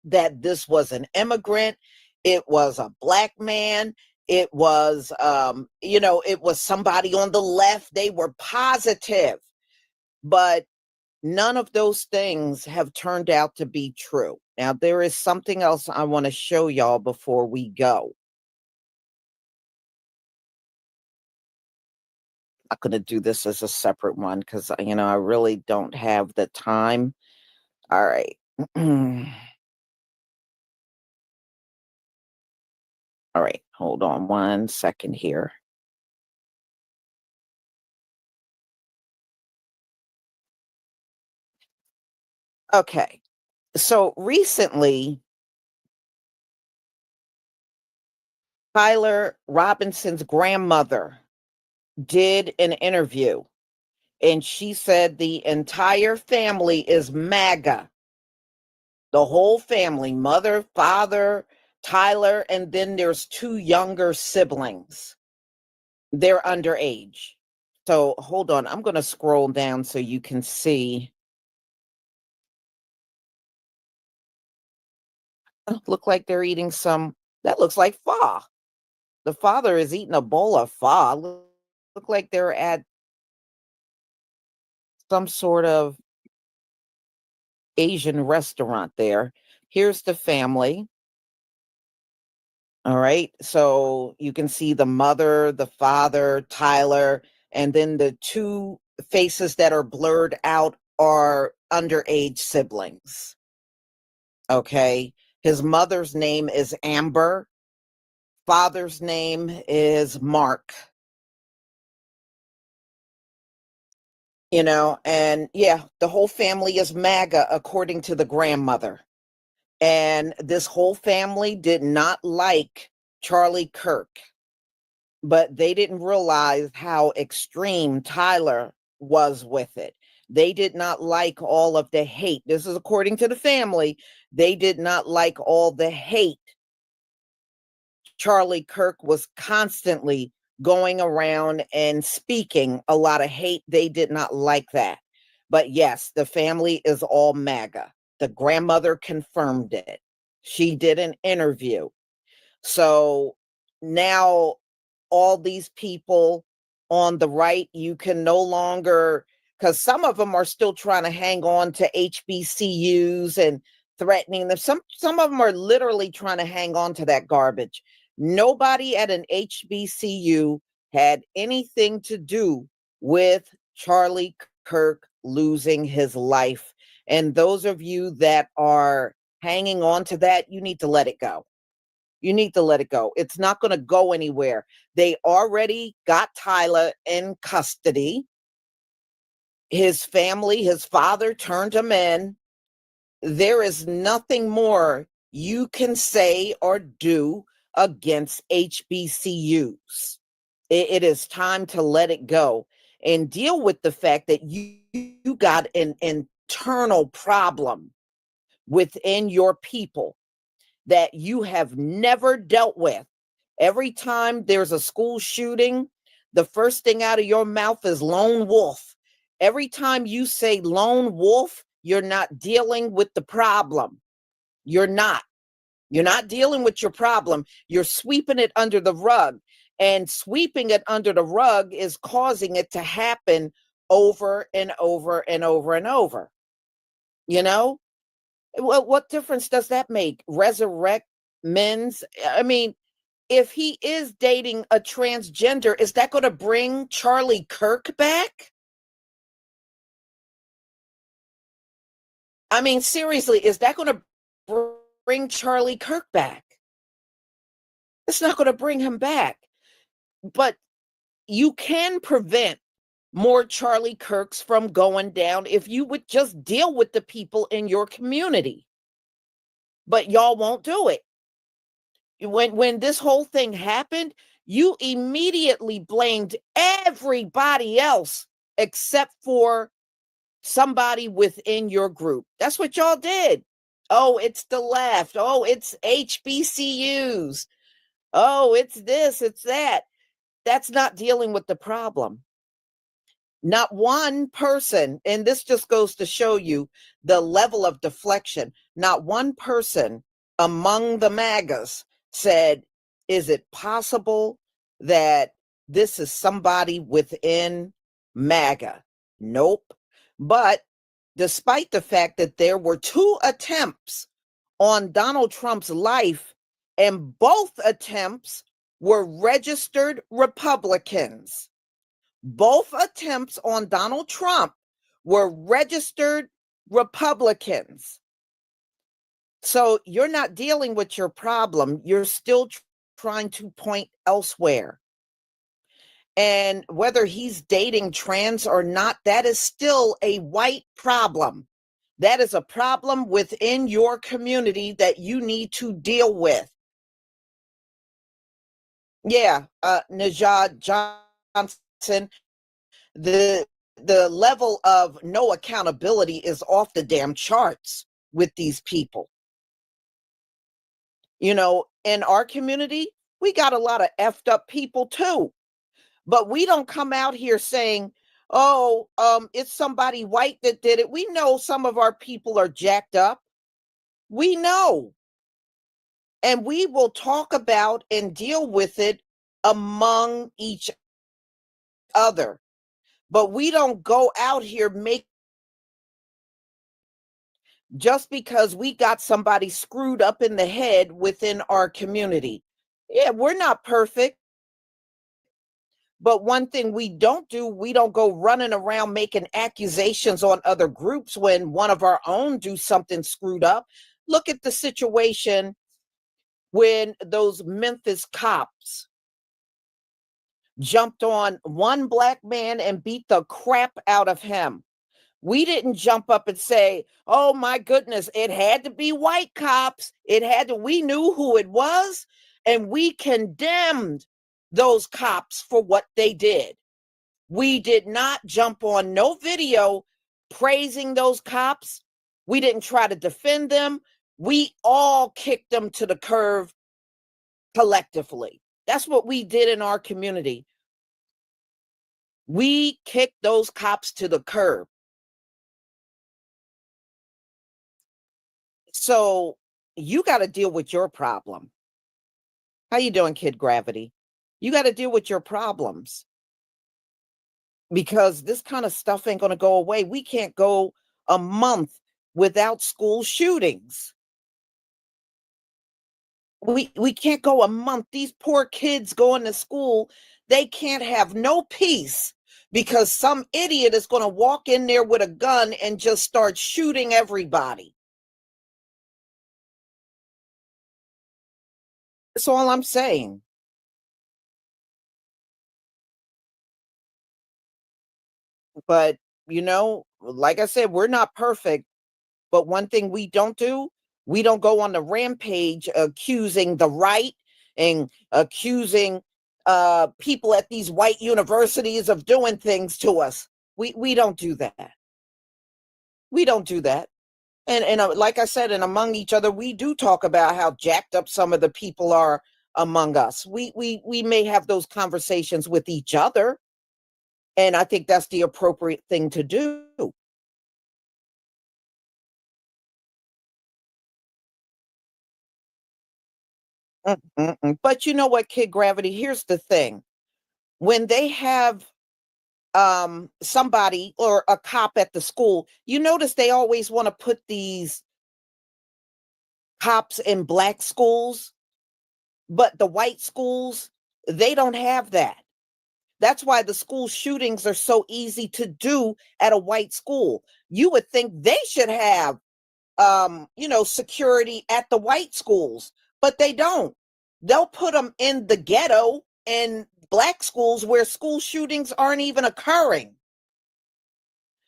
that this was an immigrant. It was a Black man. It was, it was somebody on the left. They were positive. But none of those things have turned out to be true. Now, there is something else I want to show y'all before we go. I'm going to do this as a separate one because, I really don't have the time. All right. All right. Hold on 1 second here. Okay. So recently, Tyler Robinson's grandmother did an interview, and she said the entire family is MAGA. The whole family, mother, father, Tyler, and then there's 2 younger siblings. They're underage. So hold on, I'm going to scroll down so you can see. Look like they're eating that looks like pho. The father is eating a bowl of pho. Look like they're at some sort of Asian restaurant there. Here's the family. All right. So you can see the mother, the father, Tyler, and then the 2 faces that are blurred out are underage siblings. Okay. His mother's name is Amber. Father's name is Mark. And yeah, the whole family is MAGA, according to the grandmother. And this whole family did not like Charlie Kirk, but they didn't realize how extreme Tyler was with it. They did not like all of the hate. This is according to the family. They did not like all the hate Charlie Kirk was constantly going around and speaking a lot of hate. They did not like that. But yes, the family is all MAGA. The grandmother confirmed it. She did an interview. So now all these people on the right, you can no longer, because some of them are still trying to hang on to HBCUs and threatening them. Some of them are literally trying to hang on to that garbage. Nobody at an HBCU had anything to do with Charlie Kirk losing his life. And those of you that are hanging on to that, you need to let it go. You need to let it go. It's not going to go anywhere. They already got Tyler in custody. His family, his father turned him in. There is nothing more you can say or do against HBCUs. It is time to let it go and deal with the fact that you got an internal problem within your people that you have never dealt with. Every time there's a school shooting, the first thing out of your mouth is lone wolf. Every time you say lone wolf, you're not dealing with the problem. You're not. You're not dealing with your problem. You're sweeping it under the rug. And sweeping it under the rug is causing it to happen over and over and over and over. You know? Well, what difference does that make? Resurrect men's? I mean, if he is dating a transgender, is that going to bring Charlie Kirk back? I mean, seriously, is that going to bring Charlie Kirk back? It's not going to bring him back. But you can prevent more Charlie Kirks from going down if you would just deal with the people in your community. But y'all won't do it. When this whole thing happened, you immediately blamed everybody else except for somebody within your group. That's what y'all did. Oh, it's the left. Oh, it's HBCUs. Oh, it's this, it's that. That's not dealing with the problem. Not one person, and this just goes to show you the level of deflection, not one person among the MAGAs said, is it possible that this is somebody within MAGA? Nope. But despite the fact that there were 2 attempts on Donald Trump's life, and both attempts were registered Republicans. Both attempts on Donald Trump were registered Republicans. So you're not dealing with your problem. You're still trying to point elsewhere. And whether he's dating trans or not, that is still a white problem. That is a problem within your community that you need to deal with. Yeah, Najad Johnson, the level of no accountability is off the damn charts with these people. You know, in our community, we got a lot of effed up people too. But we don't come out here saying, oh, it's somebody white that did it. We know some of our people are jacked up. We know. And we will talk about and deal with it among each other. But we don't go out here just because we got somebody screwed up in the head within our community. Yeah, we're not perfect. But one thing we don't do, we don't go running around making accusations on other groups when one of our own do something screwed up. Look at the situation when those Memphis cops jumped on one black man and beat the crap out of him. We didn't jump up and say, oh my goodness, it had to be white cops. We knew who it was, and we condemned those cops for what they did. We did not jump on no video praising those cops. We didn't try to defend them. We all kicked them to the curb collectively. That's what we did in our community. We kicked those cops to the curb. So you got to deal with your problem. How you doing, Kid Gravity? You got to deal with your problems, because this kind of stuff ain't going to go away. We can't go a month without school shootings. We can't go a month. These poor kids going to school, they can't have no peace because some idiot is going to walk in there with a gun and just start shooting everybody. That's all I'm saying. But, you know, like I said, we're not perfect. But one thing we don't do, we don't go on the rampage accusing the right and accusing people at these white universities of doing things to us. We don't do that. We don't do that. And like I said, and among each other, we do talk about how jacked up some of the people are among us. We may have those conversations with each other, and I think that's the appropriate thing to do. But you know what, Kid Gravity? Here's the thing. When they have somebody or a cop at the school, you notice they always want to put these cops in black schools, but the white schools, they don't have that. That's why the school shootings are so easy to do at a white school. You would think they should have security at the white schools, but they don't. They'll put them in the ghetto and black schools where school shootings aren't even occurring.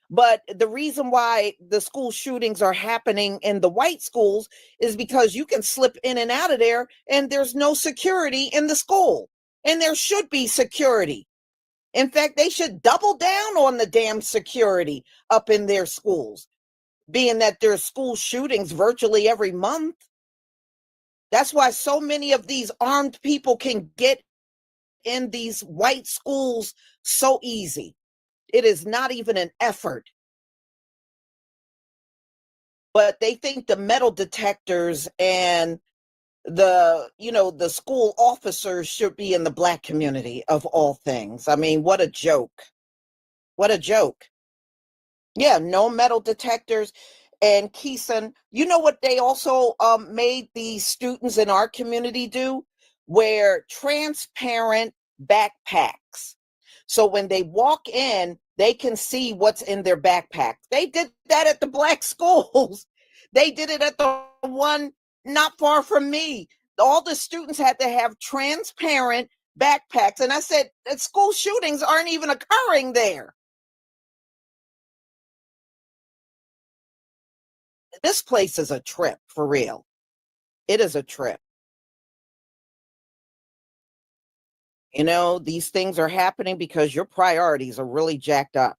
But the reason why the school shootings are happening in the white schools is because you can slip in and out of there and there's no security in the school. And there should be security. In fact, they should double down on the damn security up in their schools, being that there's school shootings virtually every month. That's why so many of these armed people can get in these white schools so easy. It is not even an effort. But they think the metal detectors and the school officers should be in the black community of all things. I mean, what a joke. What a joke. Yeah, no metal detectors. And Keeson, you know what they also made the students in our community do? Wear transparent backpacks. So when they walk in, they can see what's in their backpack. They did that at the black schools. They did it at the one not far from me. All the students had to have transparent backpacks. And I said, school shootings aren't even occurring there. This place is a trip, for real. It is a trip. You know, these things are happening because your priorities are really jacked up.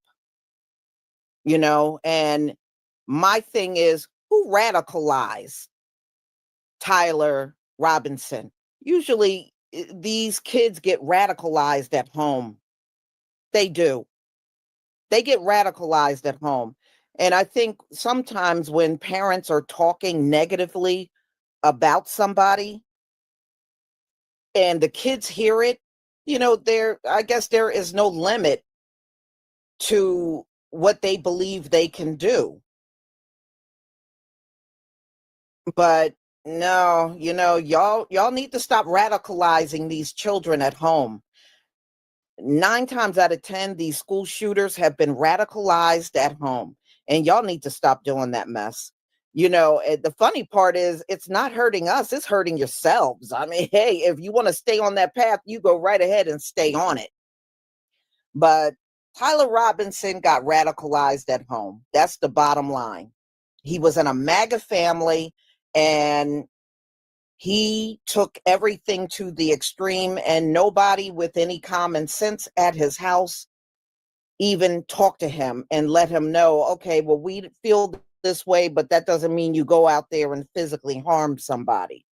You know, and my thing is, who radicalized Tyler Robinson? Usually these kids get radicalized at home. They do. They get radicalized at home. And I think sometimes when parents are talking negatively about somebody and the kids hear it, I guess there is no limit to what they believe they can do. But no, y'all need to stop radicalizing these children at home. 9 times out of 10, these school shooters have been radicalized at home, and y'all need to stop doing that mess. The funny part is it's not hurting us, it's hurting yourselves. I mean, hey, if you want to stay on that path, you go right ahead and stay on it. But Tyler Robinson got radicalized at home. That's the bottom line. He was in a MAGA family, and he took everything to the extreme, and nobody with any common sense at his house even talked to him and let him know, okay, well, we feel this way, but that doesn't mean you go out there and physically harm somebody.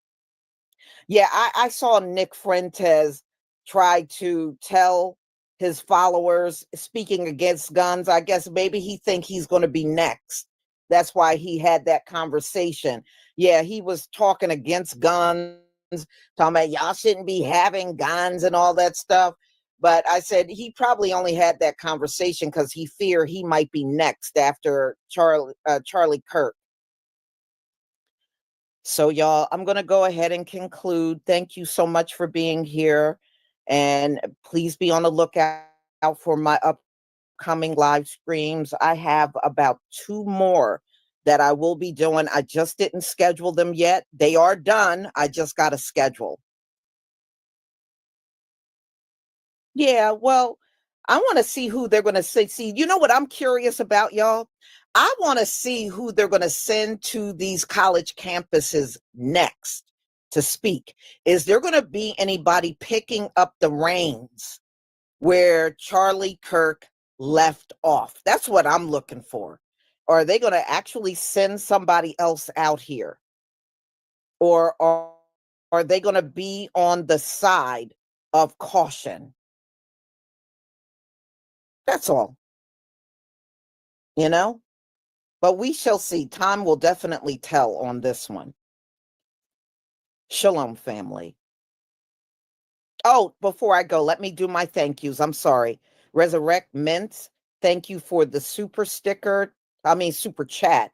Yeah, I saw Nick Fuentes try to tell his followers, speaking against guns. I guess maybe he think he's going to be next. That's why he had that conversation. Yeah, he was talking against guns, talking about y'all shouldn't be having guns and all that stuff. But I said he probably only had that conversation because he feared he might be next after Charlie Kirk. So, y'all, I'm going to go ahead and conclude. Thank you so much for being here. And please be on the lookout for my upcoming live streams. I have about 2 more that I will be doing. I just didn't schedule them yet. They are done. I just got to schedule. Yeah, well, I want to see who they're going to say. See, you know what I'm curious about, y'all? I want to see who they're going to send to these college campuses next to speak. Is there going to be anybody picking up the reins where Charlie Kirk left off? That's what I'm looking for. Or are they going to actually send somebody else out here? Or are they going to be on the side of caution? That's all. You know? But we shall see. Time will definitely tell on this one. Shalom, family. Oh, before I go, let me do my thank yous. I'm sorry. Resurrect Mints, thank you for the super chat.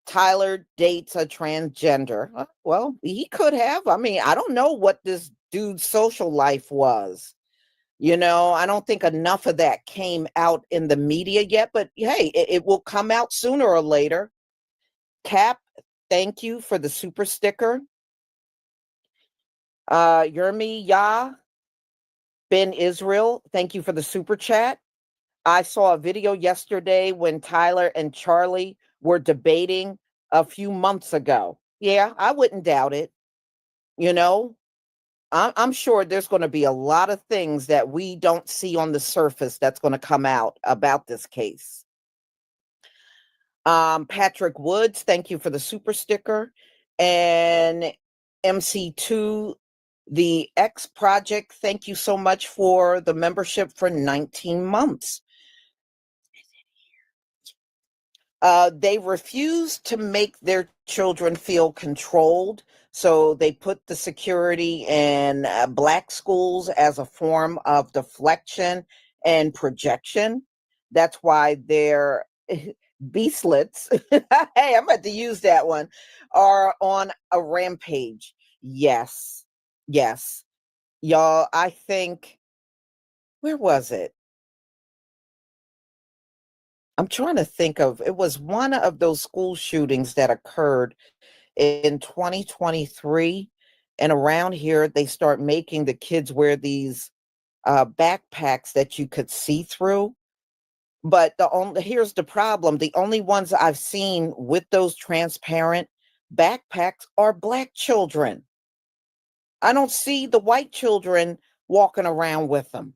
Tyler dates a transgender. Well, he could have. I mean, I don't know what this dude's social life was. You know, I don't think enough of that came out in the media yet, but hey, it will come out sooner or later. Cap, thank you for the super sticker. Yermi Yah Ben Israel, thank you for the super chat. I saw a video yesterday when Tyler and Charlie were debating a few months ago. Yeah, I wouldn't doubt it. You know, I'm sure there's going to be a lot of things that we don't see on the surface that's going to come out about this case. Patrick Woods, thank you for the super sticker. And MC2, the X Project, thank you so much for the membership for 19 months. They refuse to make their children feel controlled, so they put the security in Black schools as a form of deflection and projection. That's why they're beastlets. Hey, I'm about to use that one. Are on a rampage. Yes, yes, y'all. I think, where was it? I'm trying to think of, it was one of those school shootings that occurred in 2023. And around here, they start making the kids wear these backpacks that you could see through. But here's the problem. The only ones I've seen with those transparent backpacks are Black children. I don't see the white children walking around with them.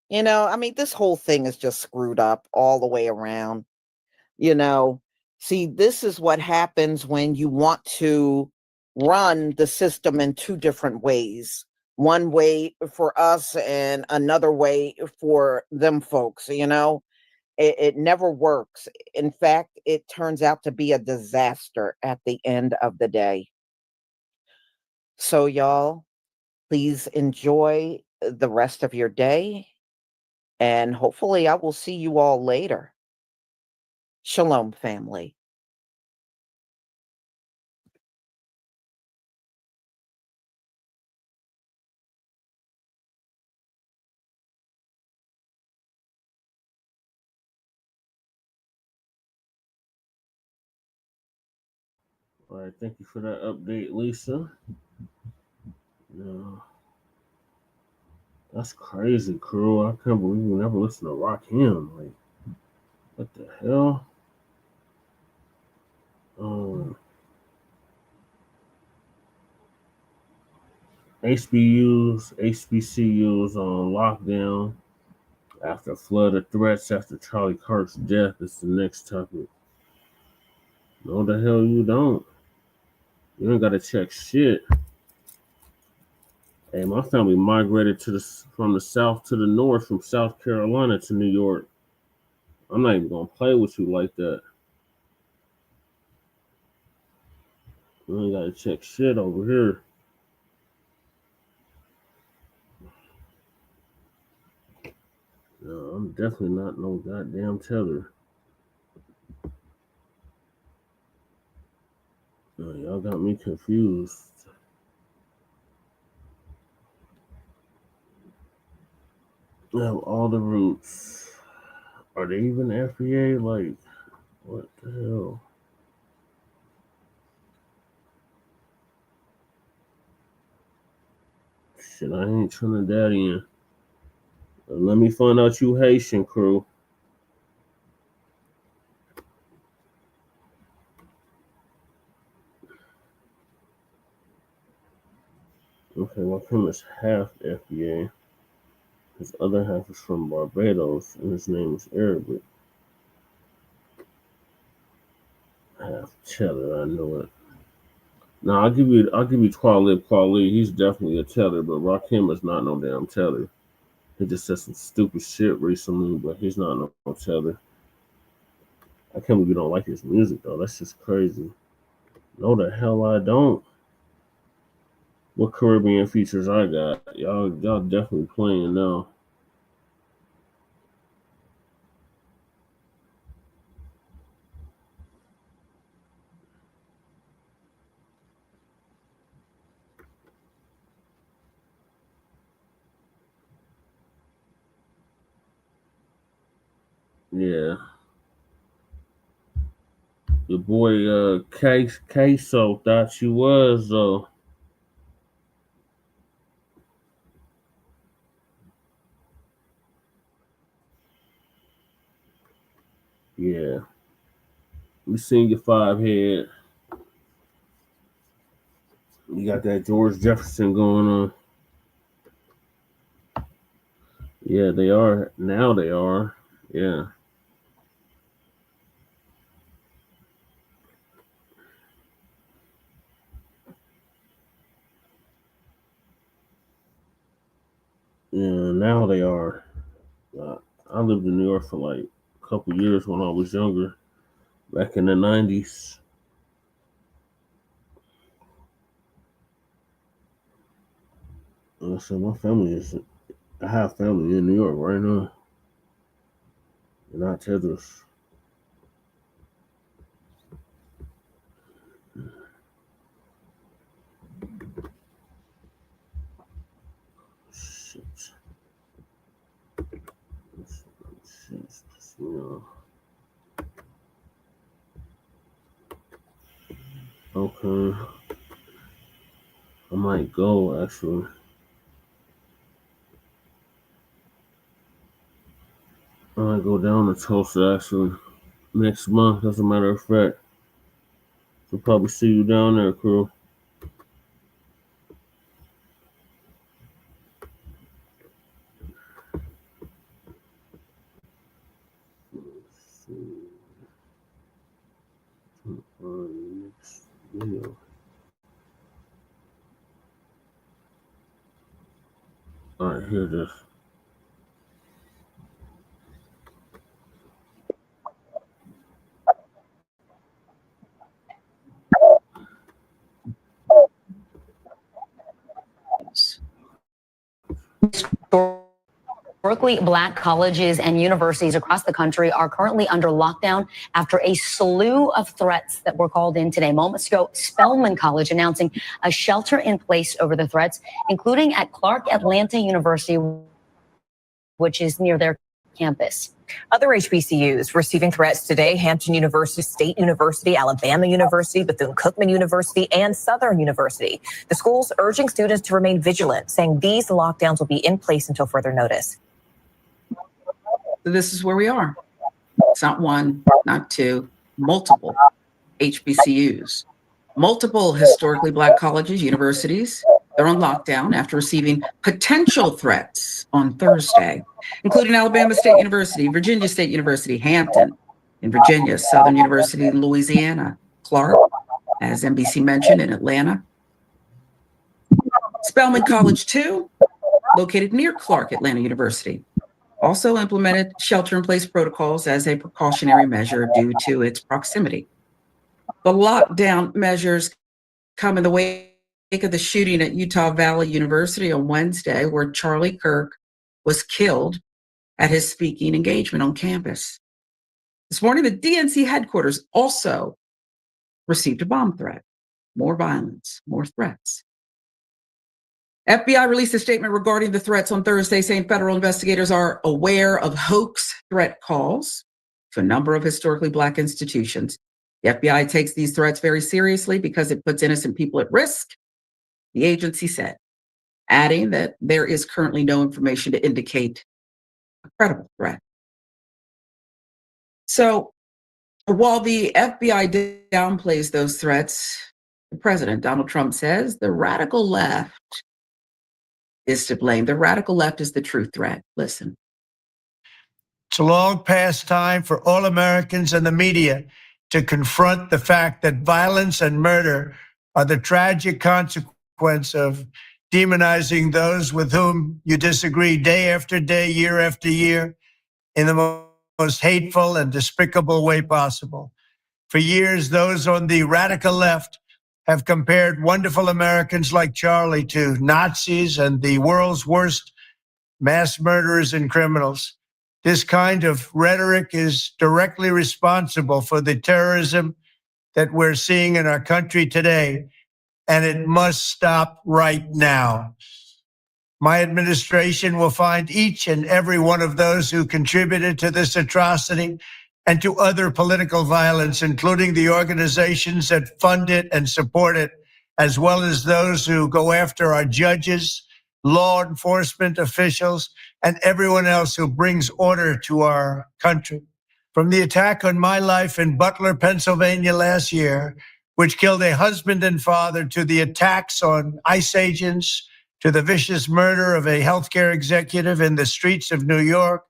You know, I mean, this whole thing is just screwed up all the way around. You know, see, this is what happens when you want to run the system in 2 different ways. One way for us and another way for them folks, you know. It never works. In fact, it turns out to be a disaster at the end of the day. So, y'all, please enjoy the rest of your day. And hopefully I will see you all later. Shalom, family. All right, thank you for that update, Lisa. Yeah. That's crazy, crew. I can't believe we never listened to Rakim. Like, what the hell? HBCUs on lockdown after a flood of threats after Charlie Kirk's death is the next topic. No, the hell you don't. You ain't got to check shit. Hey, my family migrated from the south to the north, from South Carolina to New York. I'm not even gonna play with you like that. We ain't gotta check shit over here. No, I'm definitely not no goddamn teller. No, y'all got me confused. I have all the roots. Are they even FBA? Like, what the hell? Shit, I ain't Trinidadian. Let me find out you Haitian, crew. Okay, my him is half FBA. His other half is from Barbados, and his name is Arabic. Half cheddar, I know it. Now I'll give you Qualib. He's definitely a teller, but Rakim is not no damn teller. He just said some stupid shit recently, but he's not no teller. I can't believe you don't like his music though. That's just crazy. No, the hell I don't. What Caribbean features I got? Y'all definitely playing now. Yeah. Your boy Queso thought you was though. Yeah. We seen your 5 head. You got that George Jefferson going on. Yeah, they are. Now they are. Yeah. Yeah, now they are. I lived in New York for like a couple years when I was younger, back in the 90s. So my family I have family in New York right now. They're not Tetris. Shit. Okay. I might go actually. I might go down to Tulsa actually next month, as a matter of fact. So probably see you down there, crew. Video. All right, here it is. Historically Black colleges and universities across the country are currently under lockdown after a slew of threats that were called in today. Moments ago, Spelman College announcing a shelter in place over the threats, including at Clark Atlanta University, which is near their campus. Other HBCUs receiving threats today: Hampton University, State University, Alabama University, Bethune-Cookman University, and Southern University. The schools urging students to remain vigilant, saying these lockdowns will be in place until further notice. This is where we are. It's not one, not two, multiple HBCUs, multiple historically Black colleges, universities. They're on lockdown after receiving potential threats on Thursday, including Alabama State University, Virginia State University, Hampton in Virginia, Southern University in Louisiana, Clark, as NBC mentioned, in Atlanta. Spelman College, too, located near Clark Atlanta University, also implemented shelter-in-place protocols as a precautionary measure due to its proximity. The lockdown measures come in the wake of the shooting at Utah Valley University on Wednesday, where Charlie Kirk was killed at his speaking engagement on campus. This morning, the DNC headquarters also received a bomb threat. More violence, more threats. FBI released a statement regarding the threats on Thursday, saying federal investigators are aware of hoax threat calls to a number of historically Black institutions. The FBI takes these threats very seriously because it puts innocent people at risk, the agency said, adding that there is currently no information to indicate a credible threat. So while the FBI downplays those threats, the president, Donald Trump, says the radical left is to blame. The radical left is the true threat. Listen. It's a long past time for all Americans and the media to confront the fact that violence and murder are the tragic consequence of demonizing those with whom you disagree day after day, year after year, in the most hateful and despicable way possible. For years, those on the radical left have compared wonderful Americans like Charlie to Nazis and the world's worst mass murderers and criminals. This kind of rhetoric is directly responsible for the terrorism that we're seeing in our country today, and it must stop right now. My administration will find each and every one of those who contributed to this atrocity and to other political violence, including the organizations that fund it and support it, as well as those who go after our judges, law enforcement officials, and everyone else who brings order to our country. From the attack on my life in Butler, Pennsylvania last year, which killed a husband and father, to the attacks on ICE agents, to the vicious murder of a healthcare executive in the streets of New York,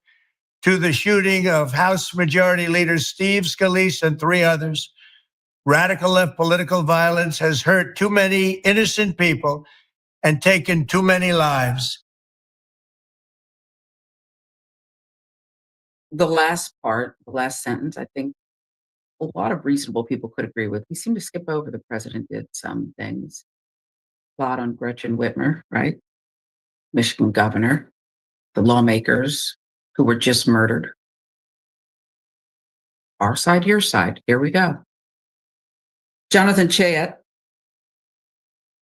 to the shooting of House Majority Leader Steve Scalise and 3 others, radical left political violence has hurt too many innocent people and taken too many lives. The last part, the last sentence, I think a lot of reasonable people could agree with. We seem to skip over the president did some things. Plot on Gretchen Whitmer, right? Michigan governor, the lawmakers who were just murdered. Our side, your side. Here we go. Jonathan Chait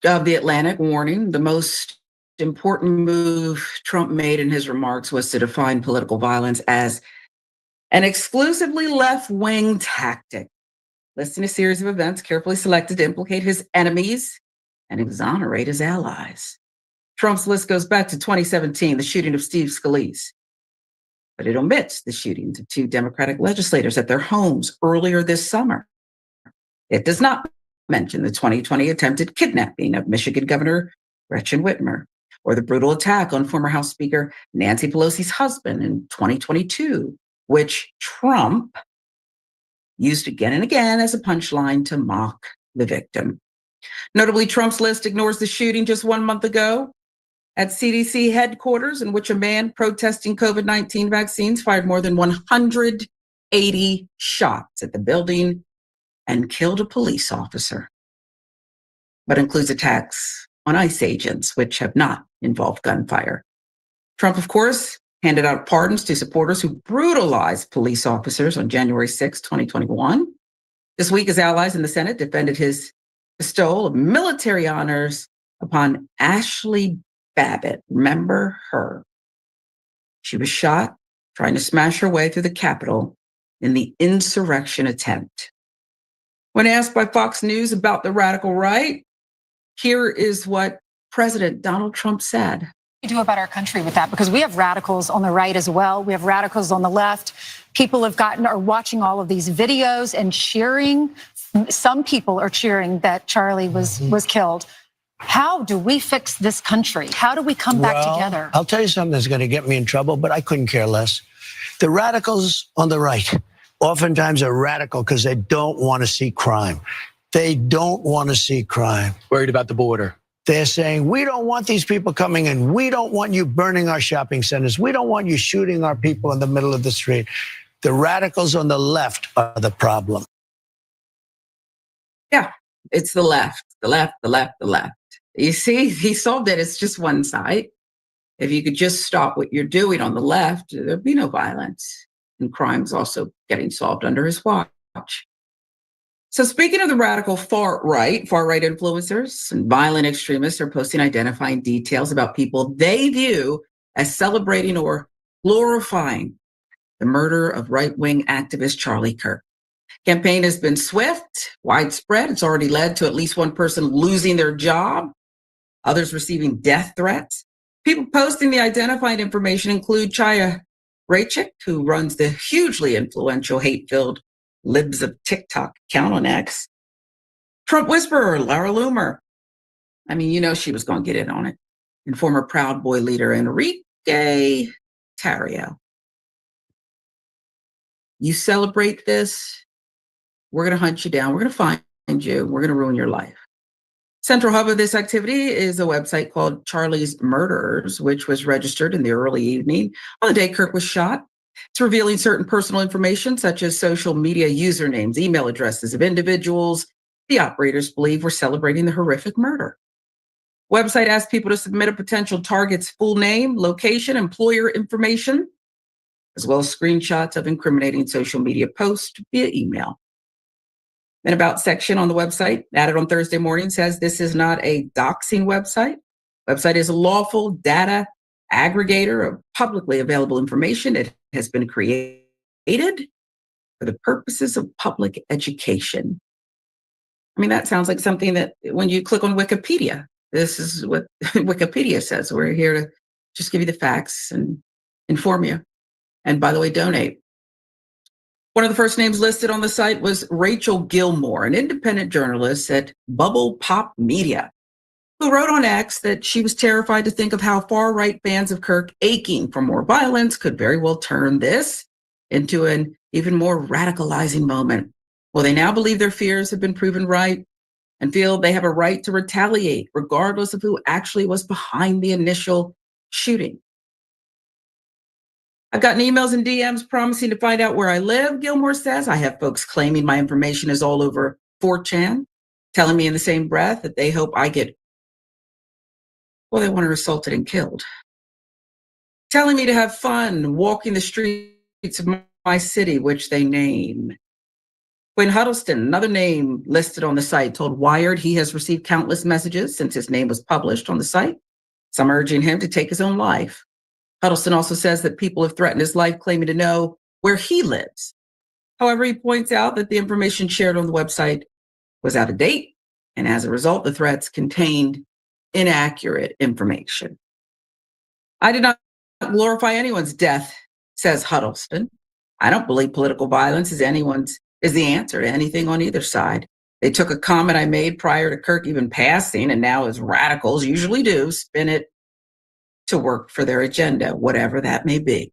of The Atlantic warning the most important move Trump made in his remarks was to define political violence as an exclusively left-wing tactic. Listing a series of events carefully selected to implicate his enemies and exonerate his allies. Trump's list goes back to 2017, the shooting of Steve Scalise. But it omits the shootings of 2 Democratic legislators at their homes earlier this summer. It does not mention the 2020 attempted kidnapping of Michigan Governor Gretchen Whitmer, or the brutal attack on former House Speaker Nancy Pelosi's husband in 2022, which Trump used again and again as a punchline to mock the victim. Notably, Trump's list ignores the shooting just 1 month ago at CDC headquarters, in which a man protesting COVID-19 vaccines fired more than 180 shots at the building and killed a police officer, but includes attacks on ICE agents, which have not involved gunfire. Trump, of course, handed out pardons to supporters who brutalized police officers on January 6, 2021. This week, his allies in the Senate defended his bestowal of military honors upon Ashley Babbitt. Remember her? She was shot trying to smash her way through the Capitol in the insurrection attempt. When asked by Fox News about the radical right, here is what President Donald Trump said. We do about our country with that, because we have radicals on the right as well. We have radicals on the left. People are watching all of these videos and cheering. Some people are cheering that Charlie was killed. How do we fix this country? How do we come back together? I'll tell you something that's going to get me in trouble, but I couldn't care less. The radicals on the right oftentimes are radical because they don't want to see crime. They don't want to see crime. Worried about the border. They're saying, we don't want these people coming in. We don't want you burning our shopping centers. We don't want you shooting our people in the middle of the street. The radicals on the left are the problem. Yeah, it's the left, the left, the left, the left. You see, he solved it. It's just one side. If you could just stop what you're doing on the left, there'd be no violence. And crime's also getting solved under his watch. So speaking of the radical far-right influencers and violent extremists are posting identifying details about people they view as celebrating or glorifying the murder of right-wing activist Charlie Kirk. Campaign has been swift, widespread. It's already led to at least one person losing their job, others receiving death threats. People posting the identifying information include Chaya Raichik, who runs the hugely influential hate-filled Libs of TikTok account on X. Trump whisperer Lara Loomer. I mean, you know she was going to get in on it. And former Proud Boy leader Enrique Tarrio. You celebrate this, we're going to hunt you down. We're going to find you. We're going to ruin your life. Central hub of this activity is a website called Charlie's Murderers, which was registered in the early evening on the day Kirk was shot. It's revealing certain personal information, such as social media usernames, email addresses of individuals the operators believe were celebrating the horrific murder. Website asks people to submit a potential target's full name, location, employer information, as well as screenshots of incriminating social media posts via email. An about section on the website, added on Thursday morning, says this is not a doxing website. Website is a lawful data aggregator of publicly available information. It has been created for the purposes of public education. I mean, that sounds like something that when you click on Wikipedia, this is what Wikipedia says. We're here to just give you the facts and inform you. And by the way, donate. One of the first names listed on the site was Rachel Gilmore, an independent journalist at Bubble Pop Media, who wrote on X that she was terrified to think of how far-right fans of Kirk aching for more violence could very well turn this into an even more radicalizing moment. Well, they now believe their fears have been proven right and feel they have a right to retaliate regardless of who actually was behind the initial shooting. I've gotten emails and DMs promising to find out where I live, Gilmore says. I have folks claiming my information is all over 4chan, telling me in the same breath that they hope I get, well, they want her assaulted and killed. Telling me to have fun walking the streets of my city, which they name. Quinn Huddleston, another name listed on the site, told Wired he has received countless messages since his name was published on the site, some urging him to take his own life. Huddleston also says that people have threatened his life, claiming to know where he lives. However, he points out that the information shared on the website was out of date, and as a result, the threats contained inaccurate information. I did not glorify anyone's death, says Huddleston. I don't believe political violence is the answer to anything on either side. They took a comment I made prior to Kirk even passing, and now, as radicals usually do, spin it to work for their agenda, whatever that may be.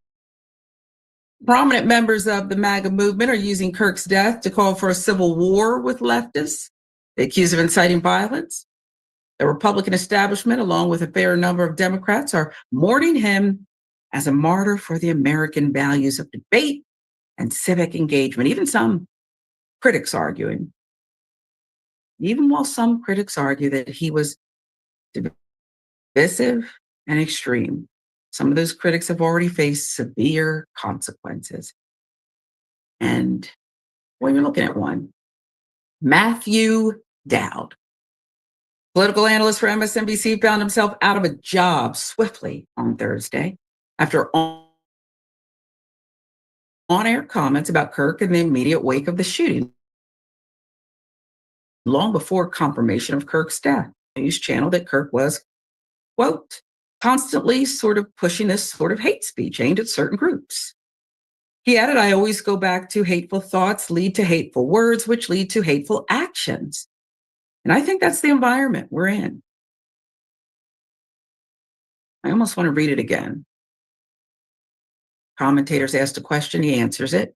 Prominent members of the MAGA movement are using Kirk's death to call for a civil war with leftists. They accuse of inciting violence. The Republican establishment, along with a fair number of Democrats, are mourning him as a martyr for the American values of debate and civic engagement. Even while some critics argue that he was divisive and extreme, some of those critics have already faced severe consequences. And when you're looking at one, Matthew Dowd, political analyst for MSNBC, found himself out of a job swiftly on Thursday after on-air comments about Kirk in the immediate wake of the shooting, long before confirmation of Kirk's death. News channel that Kirk was, quote, constantly sort of pushing this sort of hate speech aimed at certain groups. He added, I always go back to hateful thoughts lead to hateful words, which lead to hateful actions. And I think that's the environment we're in. I almost want to read it again. Commentators asked a question, he answers it.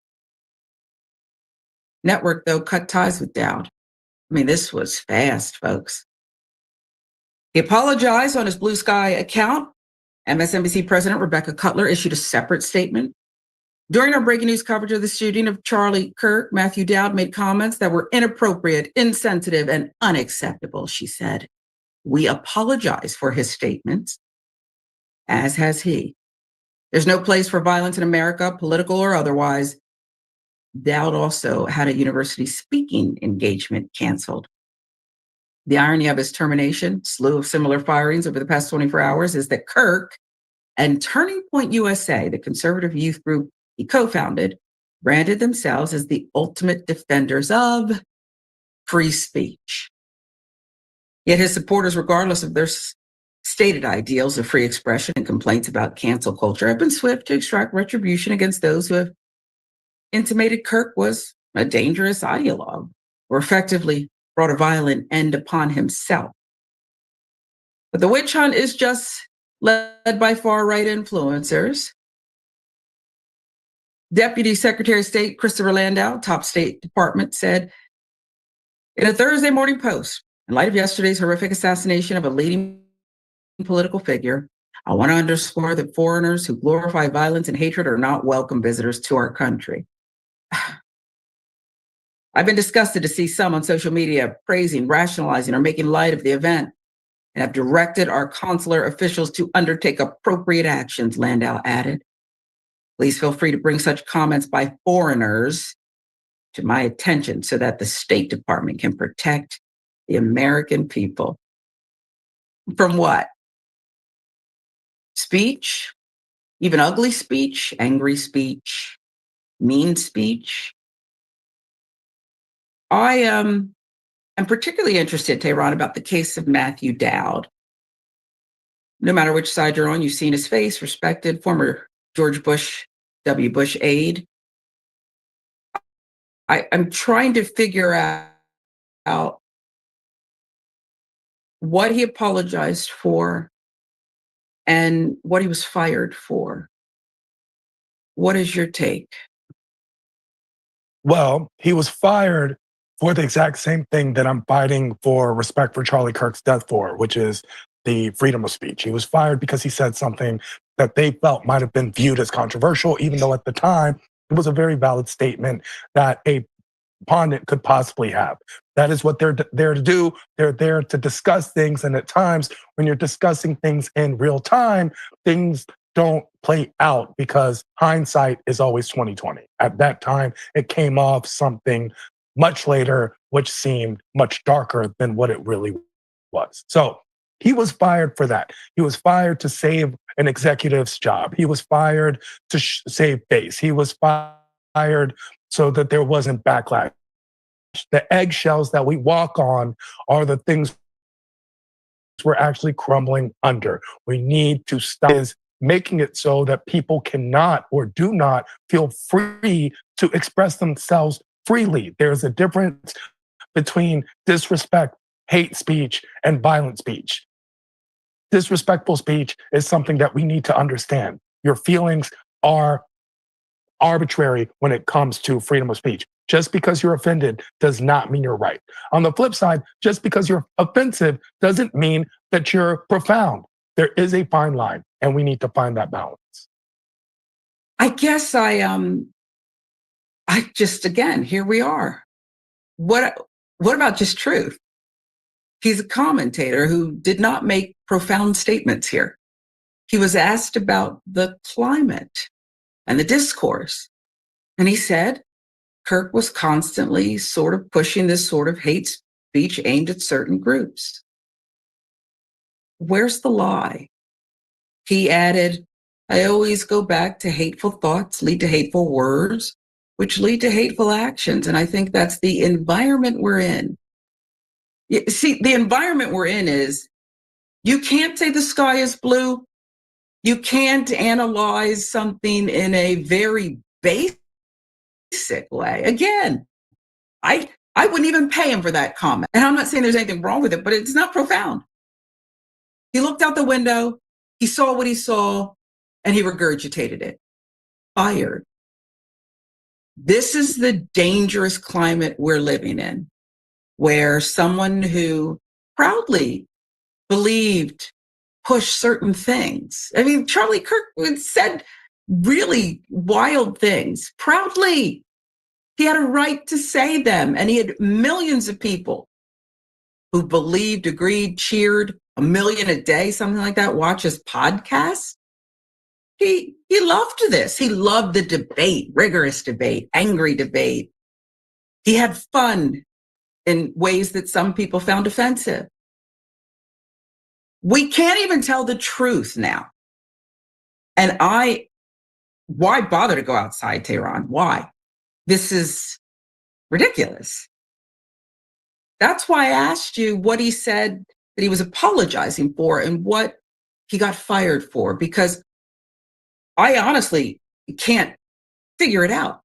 Network, though, cut ties with Dowd. I mean, this was fast, folks. He apologized on his Blue Sky account. MSNBC President Rebecca Cutler issued a separate statement. During our breaking news coverage of the shooting of Charlie Kirk, Matthew Dowd made comments that were inappropriate, insensitive, and unacceptable, she said. We apologize for his statements, as has he. There's no place for violence in America, political or otherwise. Dowd also had a university speaking engagement canceled. The irony of his termination, slew of similar firings over the past 24 hours, is that Kirk and Turning Point USA, the conservative youth group he co-founded, branded themselves as the ultimate defenders of free speech. Yet his supporters, regardless of their stated ideals of free expression and complaints about cancel culture, have been swift to extract retribution against those who have intimated Kirk was a dangerous ideologue or effectively brought a violent end upon himself. But the witch hunt is just led by far-right influencers. Deputy Secretary of State Christopher Landau, top State Department, said in a Thursday Morning Post, in light of yesterday's horrific assassination of a leading political figure, I want to underscore that foreigners who glorify violence and hatred are not welcome visitors to our country. I've been disgusted to see some on social media praising, rationalizing, or making light of the event, and have directed our consular officials to undertake appropriate actions, Landau added. Please feel free to bring such comments by foreigners to my attention so that the State Department can protect the American people. From what? Speech, even ugly speech, angry speech, mean speech. I am particularly interested, Tehran, about the case of Matthew Dowd. No matter which side you're on, you've seen his face, respected former George W. Bush aide. I'm trying to figure out what he apologized for and what he was fired for. What is your take? Well, he was fired for the exact same thing that I'm fighting for respect for Charlie Kirk's death for, which is the freedom of speech. He was fired because he said something that they felt might have been viewed as controversial, even though at the time it was a very valid statement that a pundit could possibly have. That is what they're there to do. They're there to discuss things. And at times when you're discussing things in real time, things don't play out because hindsight is always 2020. At that time, it came off something much later, which seemed much darker than what it really was. So he was fired for that. He was fired to save an executive's job. He was fired to save face. He was fired so that there wasn't backlash. The eggshells that we walk on are the things we're actually crumbling under. We need to stop making it so that people cannot or do not feel free to express themselves freely. There's a difference between disrespect, hate speech, and violent speech. Disrespectful speech is something that we need to understand. Your feelings are arbitrary when it comes to freedom of speech. Just because you're offended does not mean you're right. On the flip side, just because you're offensive doesn't mean that you're profound. There is a fine line, and we need to find that balance. I guess I just, again, here we are. What about just truth? He's a commentator who did not make profound statements here. He was asked about the climate and the discourse. And he said Kirk was constantly sort of pushing this sort of hate speech aimed at certain groups. Where's the lie? He added, I always go back to hateful thoughts lead to hateful words, which lead to hateful actions. And I think that's the environment we're in. See, the environment we're in is you can't say the sky is blue. You can't analyze something in a very basic way. Again, I wouldn't even pay him for that comment. And I'm not saying there's anything wrong with it, but it's not profound. He looked out the window, he saw what he saw, and he regurgitated it. Fired. This is the dangerous climate we're living in, where someone who proudly believed, pushed certain things. I mean, Charlie Kirk said really wild things proudly. He had a right to say them, and he had millions of people who believed, agreed, cheered, 1 million a day, something like that, watch his podcast. He loved this. He loved the debate, rigorous debate, angry debate. He had fun in ways that some people found offensive. We can't even tell the truth now. And why bother to go outside, Tehran? Why? This is ridiculous. That's why I asked you what he said that he was apologizing for and what he got fired for, because I honestly can't figure it out.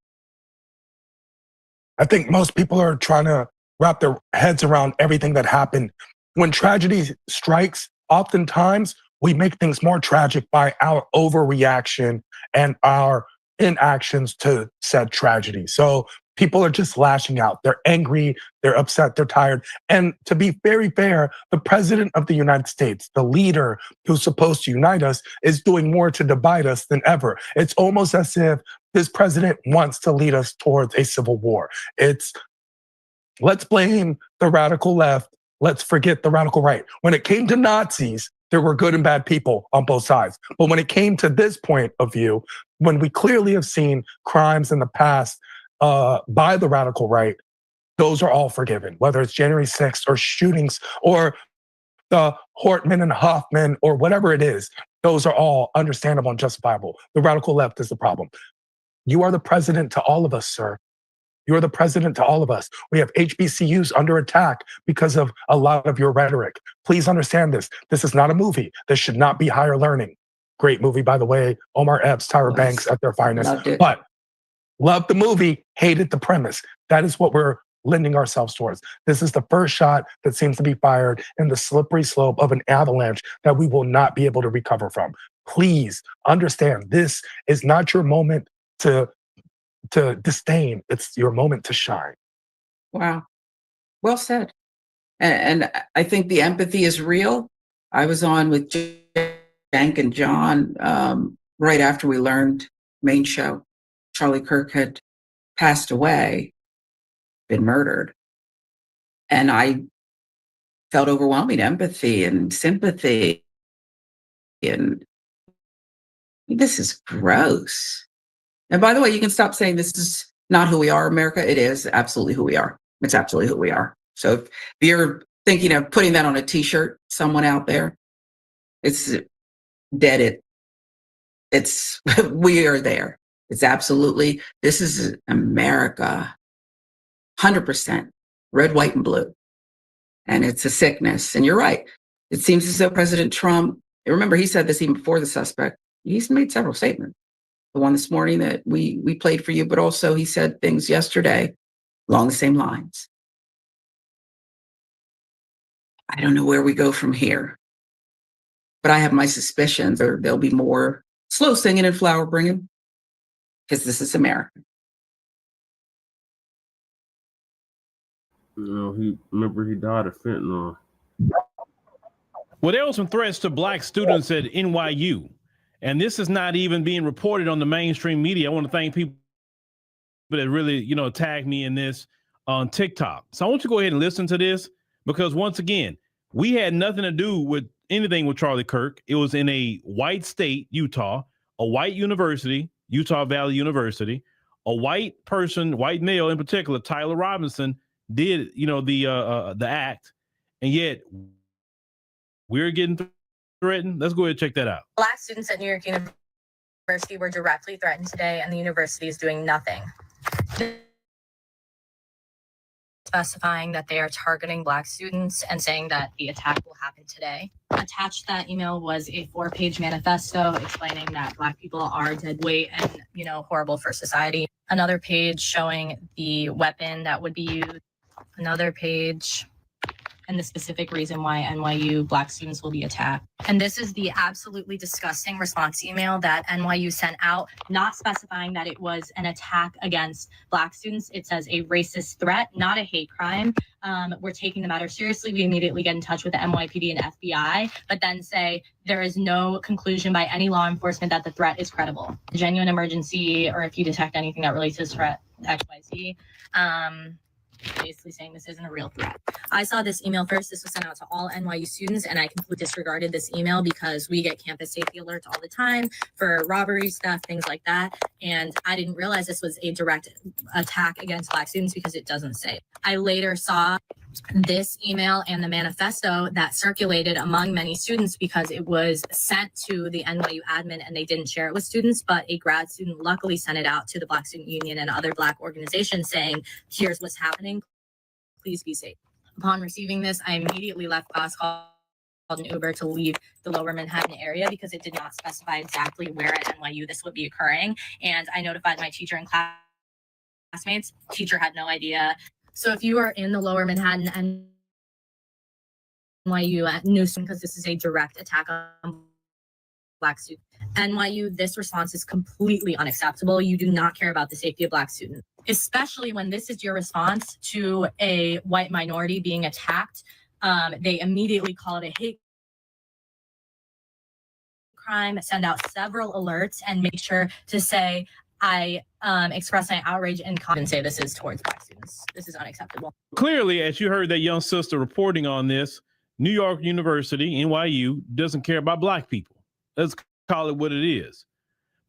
I think most people are trying to wrap their heads around everything that happened. When tragedy strikes, oftentimes we make things more tragic by our overreaction and our inactions to said tragedy. So people are just lashing out. They're angry, they're upset, they're tired. And to be very fair, the president of the United States, the leader who's supposed to unite us, is doing more to divide us than ever. It's almost as if this president wants to lead us towards a civil war. It's, let's blame the radical left, let's forget the radical right. When it came to Nazis, there were good and bad people on both sides. But when it came to this point of view, when we clearly have seen crimes in the past by the radical right, those are all forgiven, whether it's January 6th or shootings or the Hortman and Hoffman or whatever it is, those are all understandable and justifiable. The radical left is the problem. You are the president to all of us, sir. You are the president to all of us. We have HBCUs under attack because of a lot of your rhetoric. Please understand this. This is not a movie. This should not be higher learning. Great movie, by the way. Omar Epps, Tyra Banks at their finest. But loved the movie, hated the premise. That is what we're lending ourselves towards. This is the first shot that seems to be fired in the slippery slope of an avalanche that we will not be able to recover from. Please understand, this is not your moment to disdain. It's your moment to shine. Wow. Well said. And I think the empathy is real. I was on with Jank and John right after we learned main show. Charlie Kirk had passed away, been murdered. And I felt overwhelming empathy and sympathy. And this is gross. And by the way, you can stop saying this is not who we are, America. It is absolutely who we are. It's absolutely who we are. So if you're thinking of putting that on a t-shirt, someone out there, it's dead. It's, we are there. It's absolutely, this is America, 100%, red, white, and blue. And it's a sickness. And you're right. It seems as though President Trump, remember he said this even before the suspect, he's made several statements. The one this morning that we played for you, but also he said things yesterday along the same lines. I don't know where we go from here, but I have my suspicions or there'll be more slow singing and flower bringing because this is America. You know, he died of fentanyl. Well, there were some threats to Black students at NYU. And this is not even being reported on the mainstream media. I want to thank people that really, tagged me in this on TikTok. So I want you to go ahead and listen to this because once again, we had nothing to do with anything with Charlie Kirk. It was in a white state, Utah, a white university, Utah Valley University, a white person, white male in particular, Tyler Robinson did, the act. And yet we're getting threatened. Let's go ahead and check that out. Black students at New York University were directly threatened today, and the university is doing nothing. Specifying that they are targeting Black students and saying that the attack will happen today. Attached to that email was a 4-page manifesto explaining that Black people are dead weight and, horrible for society. Another page showing the weapon that would be used. Another page and the specific reason why NYU Black students will be attacked. And this is the absolutely disgusting response email that NYU sent out, not specifying that it was an attack against Black students. It says a racist threat, not a hate crime. We're taking the matter seriously. We immediately get in touch with the NYPD and FBI, but then say there is no conclusion by any law enforcement that the threat is credible. A genuine emergency, or if you detect anything that relates to this threat, XYZ. Basically saying this isn't a real threat. I saw this email first. This was sent out to all NYU students, and I completely disregarded this email because we get campus safety alerts all the time for robbery stuff, things like that. And I didn't realize this was a direct attack against Black students because it doesn't say. I later saw this email and the manifesto that circulated among many students because it was sent to the NYU admin and they didn't share it with students, but a grad student luckily sent it out to the Black Student Union and other Black organizations saying, here's what's happening, please be safe. Upon receiving this, I immediately left class, called an Uber to leave the lower Manhattan area because it did not specify exactly where at NYU this would be occurring. And I notified my teacher and classmates. Teacher had no idea. So if you are in the lower Manhattan NYU at Newsom, because this is a direct attack on Black students, NYU, this response is completely unacceptable. You do not care about the safety of Black students, especially when this is your response to a white minority being attacked. They immediately call it a hate crime, send out several alerts, and make sure to say, I express my outrage and say this is towards Black students. This is unacceptable. Clearly, as you heard that young sister reporting on this, New York University, NYU, doesn't care about Black people. Let's call it what it is.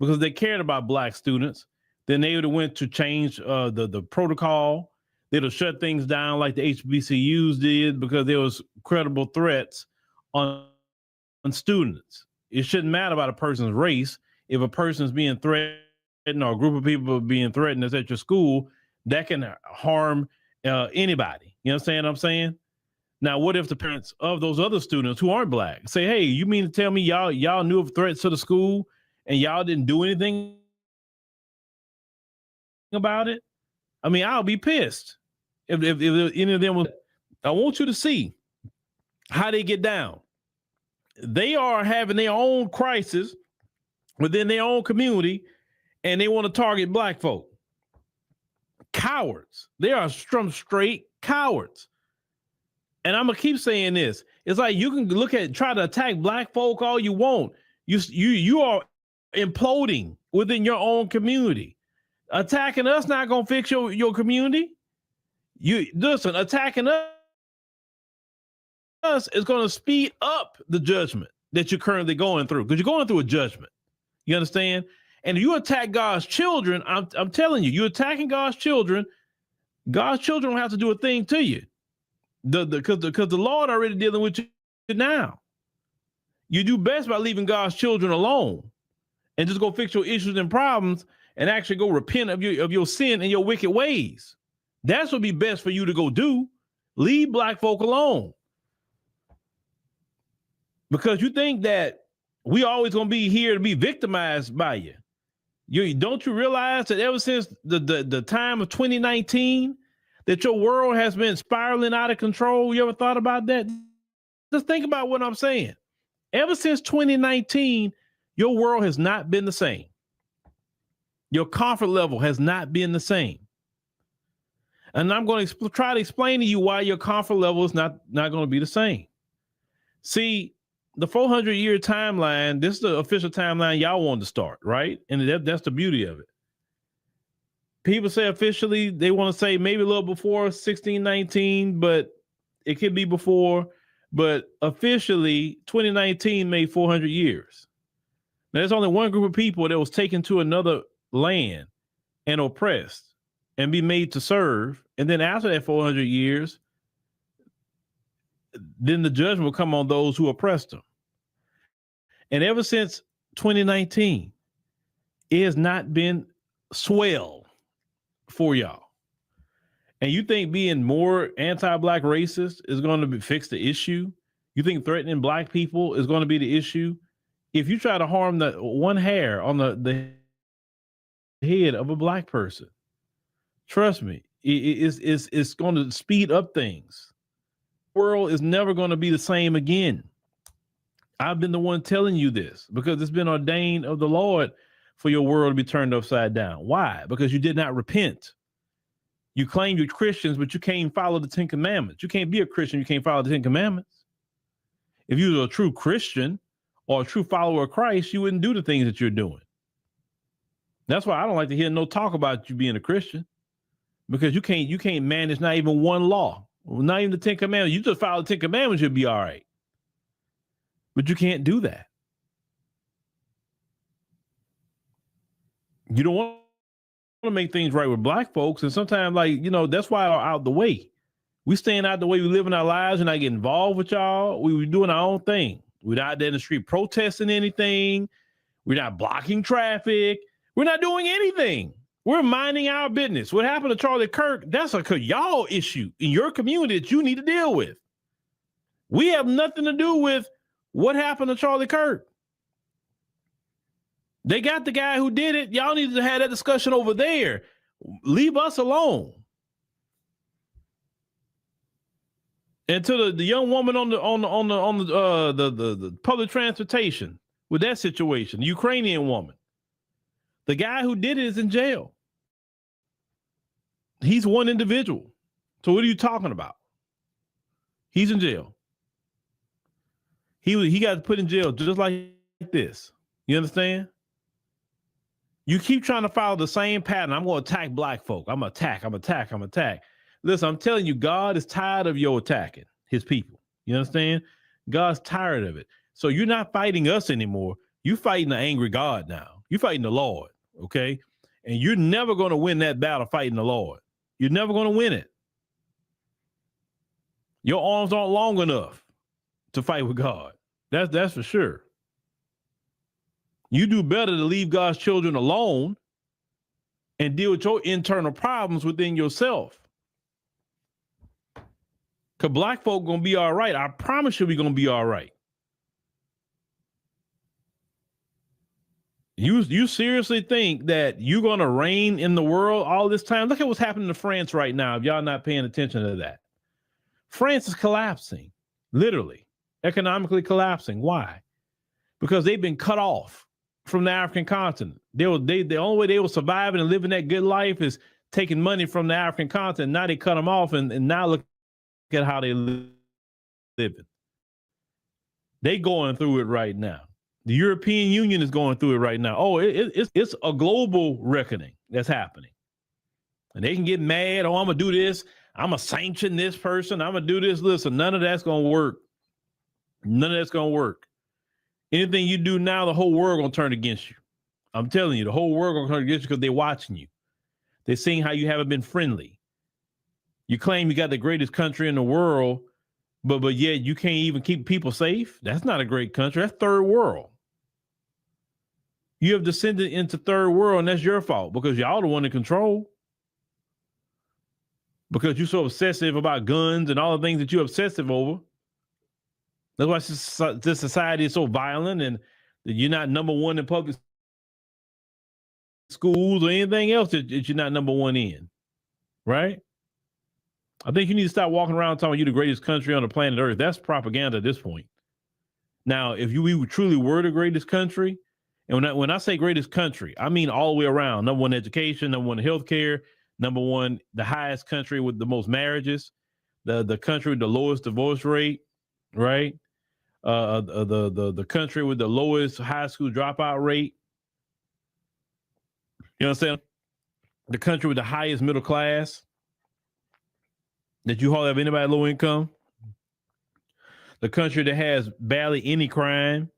Because they cared about Black students, then they would have went to change the protocol. They'd have shut things down like the HBCUs did because there was credible threats on students. It shouldn't matter about a person's race. If a person's being threatened or a group of people are being threatened that's at your school, that can harm anybody. You understand what I'm saying? Now, what if the parents of those other students who aren't Black say, hey, you mean to tell me y'all knew of threats to the school and y'all didn't do anything about it? I mean, I'll be pissed if any of them was. I want you to see how they get down. They are having their own crisis within their own community, and they want to target Black folk. Cowards. They are some straight cowards. And I'm gonna keep saying this. It's like you can try to attack Black folk all you want. You are imploding within your own community. Attacking us not gonna fix your community. You listen, attacking us is gonna speed up the judgment that you're currently going through, because you're going through a judgment. You understand? And if you attack God's children, I'm telling you, you're attacking God's children don't have to do a thing to you. Because the Lord already dealing with you now. You do best by leaving God's children alone and just go fix your issues and problems and actually go repent of your sin and your wicked ways. That's what be best for you to go do. Leave Black folk alone. Because you think that we always gonna be here to be victimized by you. Don't you realize that ever since the time of 2019, that your world has been spiraling out of control? You ever thought about that? Just think about what I'm saying. Ever since 2019, your world has not been the same. Your comfort level has not been the same. And I'm going to try to explain to you why your comfort level is not going to be the same. See, the 400-year timeline, this is the official timeline y'all wanted to start, right? And that's the beauty of it. People say officially they want to say maybe a little before 1619, but it could be before. But officially, 2019 made 400 years. Now, there's only one group of people that was taken to another land and oppressed and be made to serve. And then after that 400 years, then the judgment will come on those who oppressed them. And ever since 2019, it has not been swell for y'all. And you think being more anti-Black racist is going to fix the issue? You think threatening Black people is going to be the issue? If you try to harm the one hair on the head of a Black person, trust me, it's going to speed up things. world is never going to be the same again. I've been the one telling you this because it's been ordained of the Lord for your world to be turned upside down. Why? Because you did not repent. You claim you're Christians, but you can't follow the 10 Commandments. You can't be a Christian. You can't follow the 10 Commandments. If you were a true Christian or a true follower of Christ, you wouldn't do the things that you're doing. That's why I don't like to hear no talk about you being a Christian, because you can't manage not even one law, not even the 10 Commandments. You just follow the 10 Commandments, you'll be all right. But you can't do that. You don't want to make things right with black folks. And sometimes, that's why we're out the way. We staying out the way. We living our lives and not getting involved with y'all. We doing our own thing. We're not out there in the street protesting anything. We're not blocking traffic. We're not doing anything. We're minding our business. What happened to Charlie Kirk, that's a y'all issue in your community that you need to deal with. We have nothing to do with what happened to Charlie Kirk. They got the guy who did it. Y'all need to have that discussion over there. Leave us alone. And to the young woman on the public transportation with that situation, the Ukrainian woman, the guy who did it is in jail. He's one individual. So what are you talking about? He's in jail. He got put in jail just like this. You understand? You keep trying to follow the same pattern. I'm going to attack black folk. I'm going to attack. Listen, I'm telling you, God is tired of your attacking his people. You understand? God's tired of it. So you're not fighting us anymore. You're fighting the angry God now. You're fighting the Lord, okay? And you're never going to win that battle fighting the Lord. You're never going to win it. Your arms aren't long enough to fight with God. That's for sure. You do better to leave God's children alone and deal with your internal problems within yourself. Because black folk going to be all right. I promise you we're going to be all right. You seriously think that you're going to reign in the world all this time? Look at what's happening to France right now, if y'all not paying attention to that. France is collapsing, literally, economically collapsing. Why? Because they've been cut off from the African continent. The only way they were surviving and living that good life is taking money from the African continent. Now they cut them off, and now look at how they living. They going through it right now. The European Union is going through it right now. Oh, it's a global reckoning that's happening. And they can get mad. Oh, I'm going to do this. I'm going to sanction this person. I'm going to do this. Listen, none of that's going to work. None of that's going to work. Anything you do now, the whole world going to turn against you. I'm telling you, the whole world going to turn against you because they're watching you. They're seeing how you haven't been friendly. You claim you got the greatest country in the world, but yet you can't even keep people safe. That's not a great country. That's third world. You have descended into third world, and that's your fault because y'all the one in control. Because you're so obsessive about guns and all the things that you're obsessive over. That's why this society is so violent, and you're not number one in public schools or anything else that you're not number one in, right? I think you need to stop walking around talking you're the greatest country on the planet Earth. That's propaganda at this point. Now, if we truly were the greatest country, and when I say greatest country, I mean all the way around. Number one education, number one healthcare, number one the highest country with the most marriages, the country with the lowest divorce rate, right? The country with the lowest high school dropout rate. You know what I'm saying? The country with the highest middle class. That you hardly have anybody low income. The country that has barely any crime.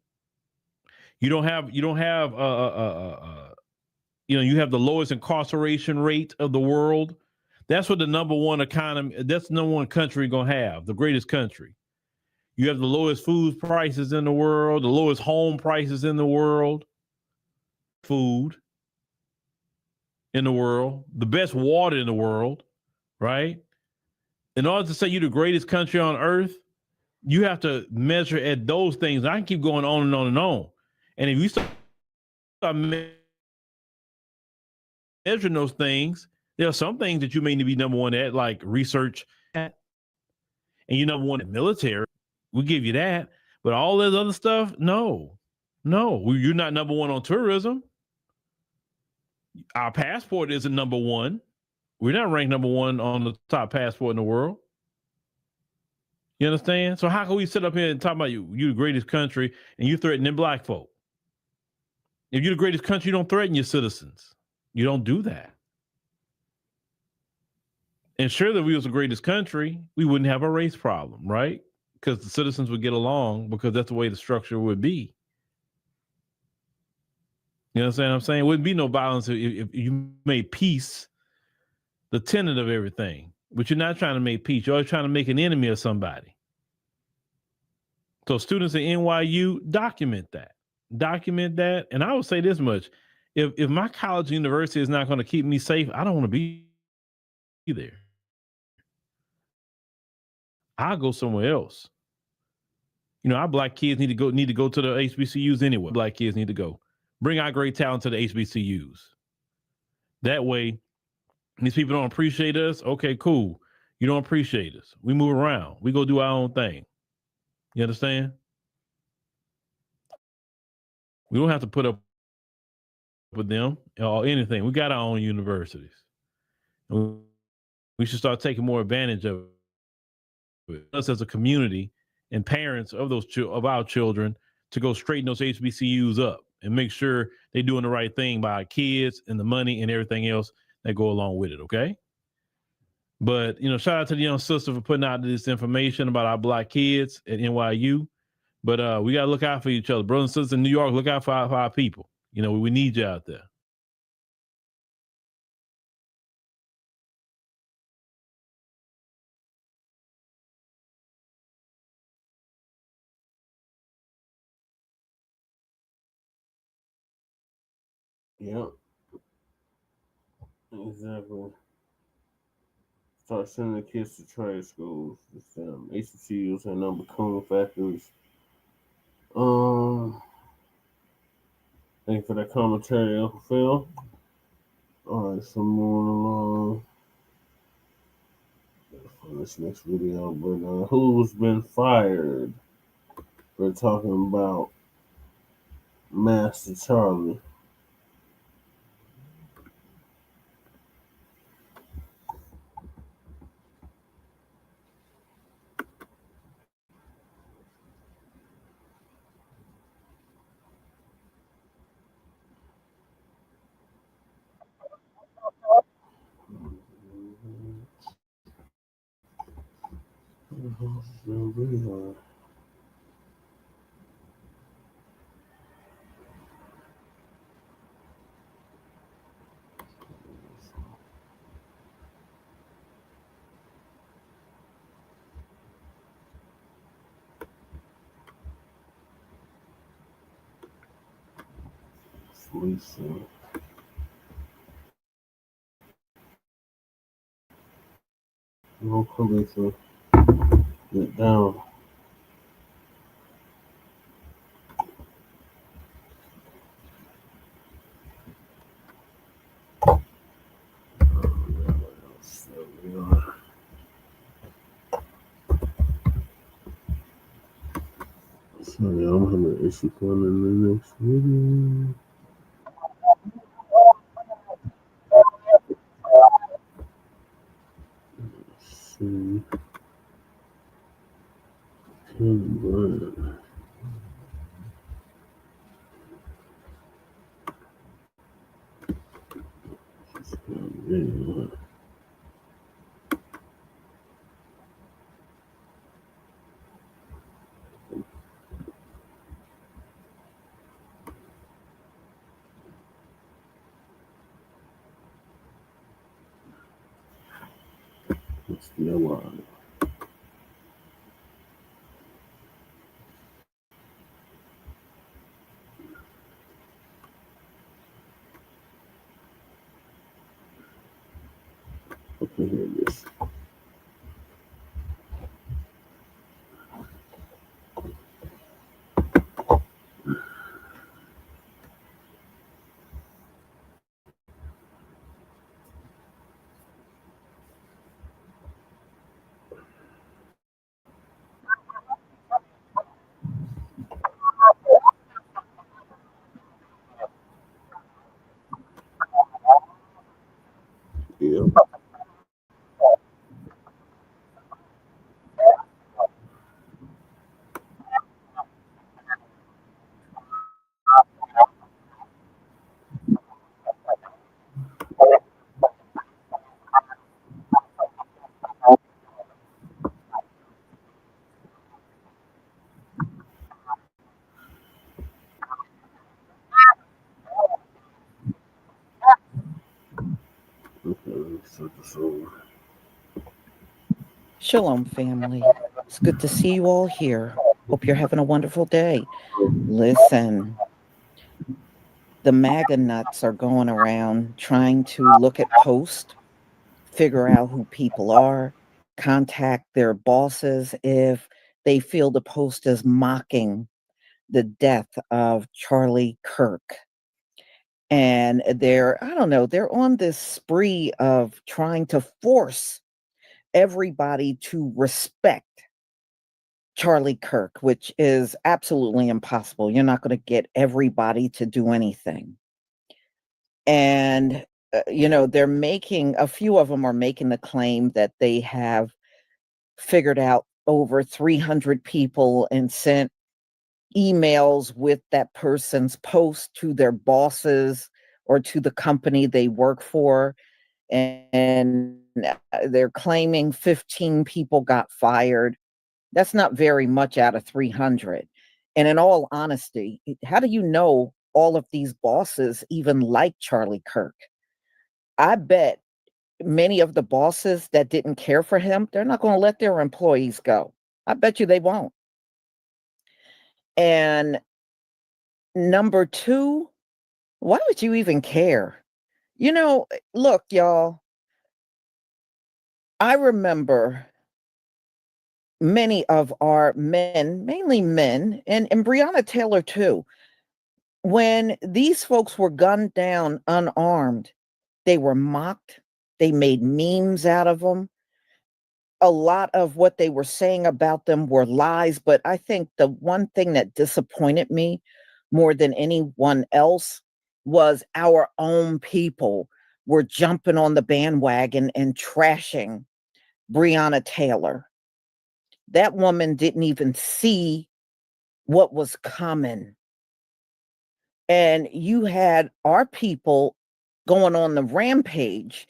You have the lowest incarceration rate of the world. That's what the number one economy, that's the number one country gonna have, the greatest country. You have the lowest food prices in the world, the lowest home prices in the world, food in the world, the best water in the world, right? In order to say you're the greatest country on earth, you have to measure at those things. I can keep going on and on and on. And if you start measuring those things, there are some things that you may need to be number one at, like research. And and you're number one in military. We give you that, but all this other stuff, no. You're not number one on tourism. Our passport isn't number one. We're not ranked number one on the top passport in the world. You understand? So how can we sit up here and talk about you the greatest country and you threatening black folk? If you're the greatest country, you don't threaten your citizens. You don't do that. And sure, that we was the greatest country, we wouldn't have a race problem, right? Because the citizens would get along because that's the way the structure would be. You understand what I'm saying? It wouldn't be no violence if you made peace the tenet of everything. But you're not trying to make peace. You're always trying to make an enemy of somebody. So students at NYU, document that. And I would say this much. If my college or university is not going to keep me safe, I don't want to be there. I'll go somewhere else. You know, our black kids need to go to the HBCUs anyway. Black kids need to go. Bring our great talent to the HBCUs. That way, these people don't appreciate us. Okay, cool. You don't appreciate us. We move around. We go do our own thing. You understand? We don't have to put up with them or anything. We got our own universities. And we should start taking more advantage of it. Us as a community and parents of of our children to go straighten those HBCUs up and make sure they're doing the right thing by our kids and the money and everything else that go along with it, okay? But, you know, shout out to the young sister for putting out this information about our black kids at NYU. But we got to look out for each other. Brothers and sisters in New York, look out for our people. You know, we need you out there. Yep. Exactly. Start sending the kids to trade schools. HBCUs and number coon factories. Thank you for that commentary, Uncle Phil. All right, so moving along for this next video. But who's been fired for talking about Master Charlie? Lisa. No, Lisa. Get down. Sorry, I'm having an issue going in the next video. Let's see. Right. Video. Let's be alive. Okay, here it is. you. Shalom, family. It's good to see you all here. Hope you're having a wonderful day. Listen, the MAGA nuts are going around trying to look at posts, figure out who people are, contact their bosses if they feel the post is mocking the death of Charlie Kirk. And I don't know, they're on this spree of trying to force everybody to respect Charlie Kirk, which is absolutely impossible. You're not going to get everybody to do anything. And, they're making, a few of them are making the claim that they have figured out over 300 people and sent emails with that person's post to their bosses or to the company they work for. And they're claiming 15 people got fired. That's not very much out of 300. And in all honesty, how do you know all of these bosses even like Charlie Kirk? I bet many of the bosses that didn't care for him, they're not going to let their employees go. I bet you they won't. And number two, why would you even care? Look, y'all, I remember many of our men, mainly men, and Breonna Taylor too, when these folks were gunned down unarmed, they were mocked. They made memes out of them. A lot of what they were saying about them were lies, but I think the one thing that disappointed me more than anyone else was our own people were jumping on the bandwagon and trashing Breonna Taylor. That woman didn't even see what was coming. And you had our people going on the rampage,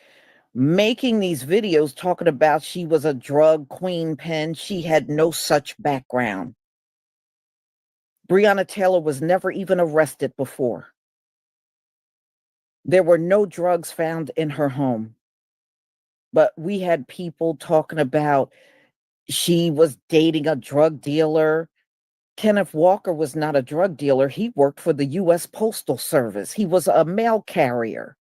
making these videos talking about she was a drug queen pen. She had no such background. Breonna Taylor was never even arrested before. There were no drugs found in her home. But we had people talking about she was dating a drug dealer. Kenneth Walker was not a drug dealer. He worked for the U.S. Postal Service. He was a mail carrier.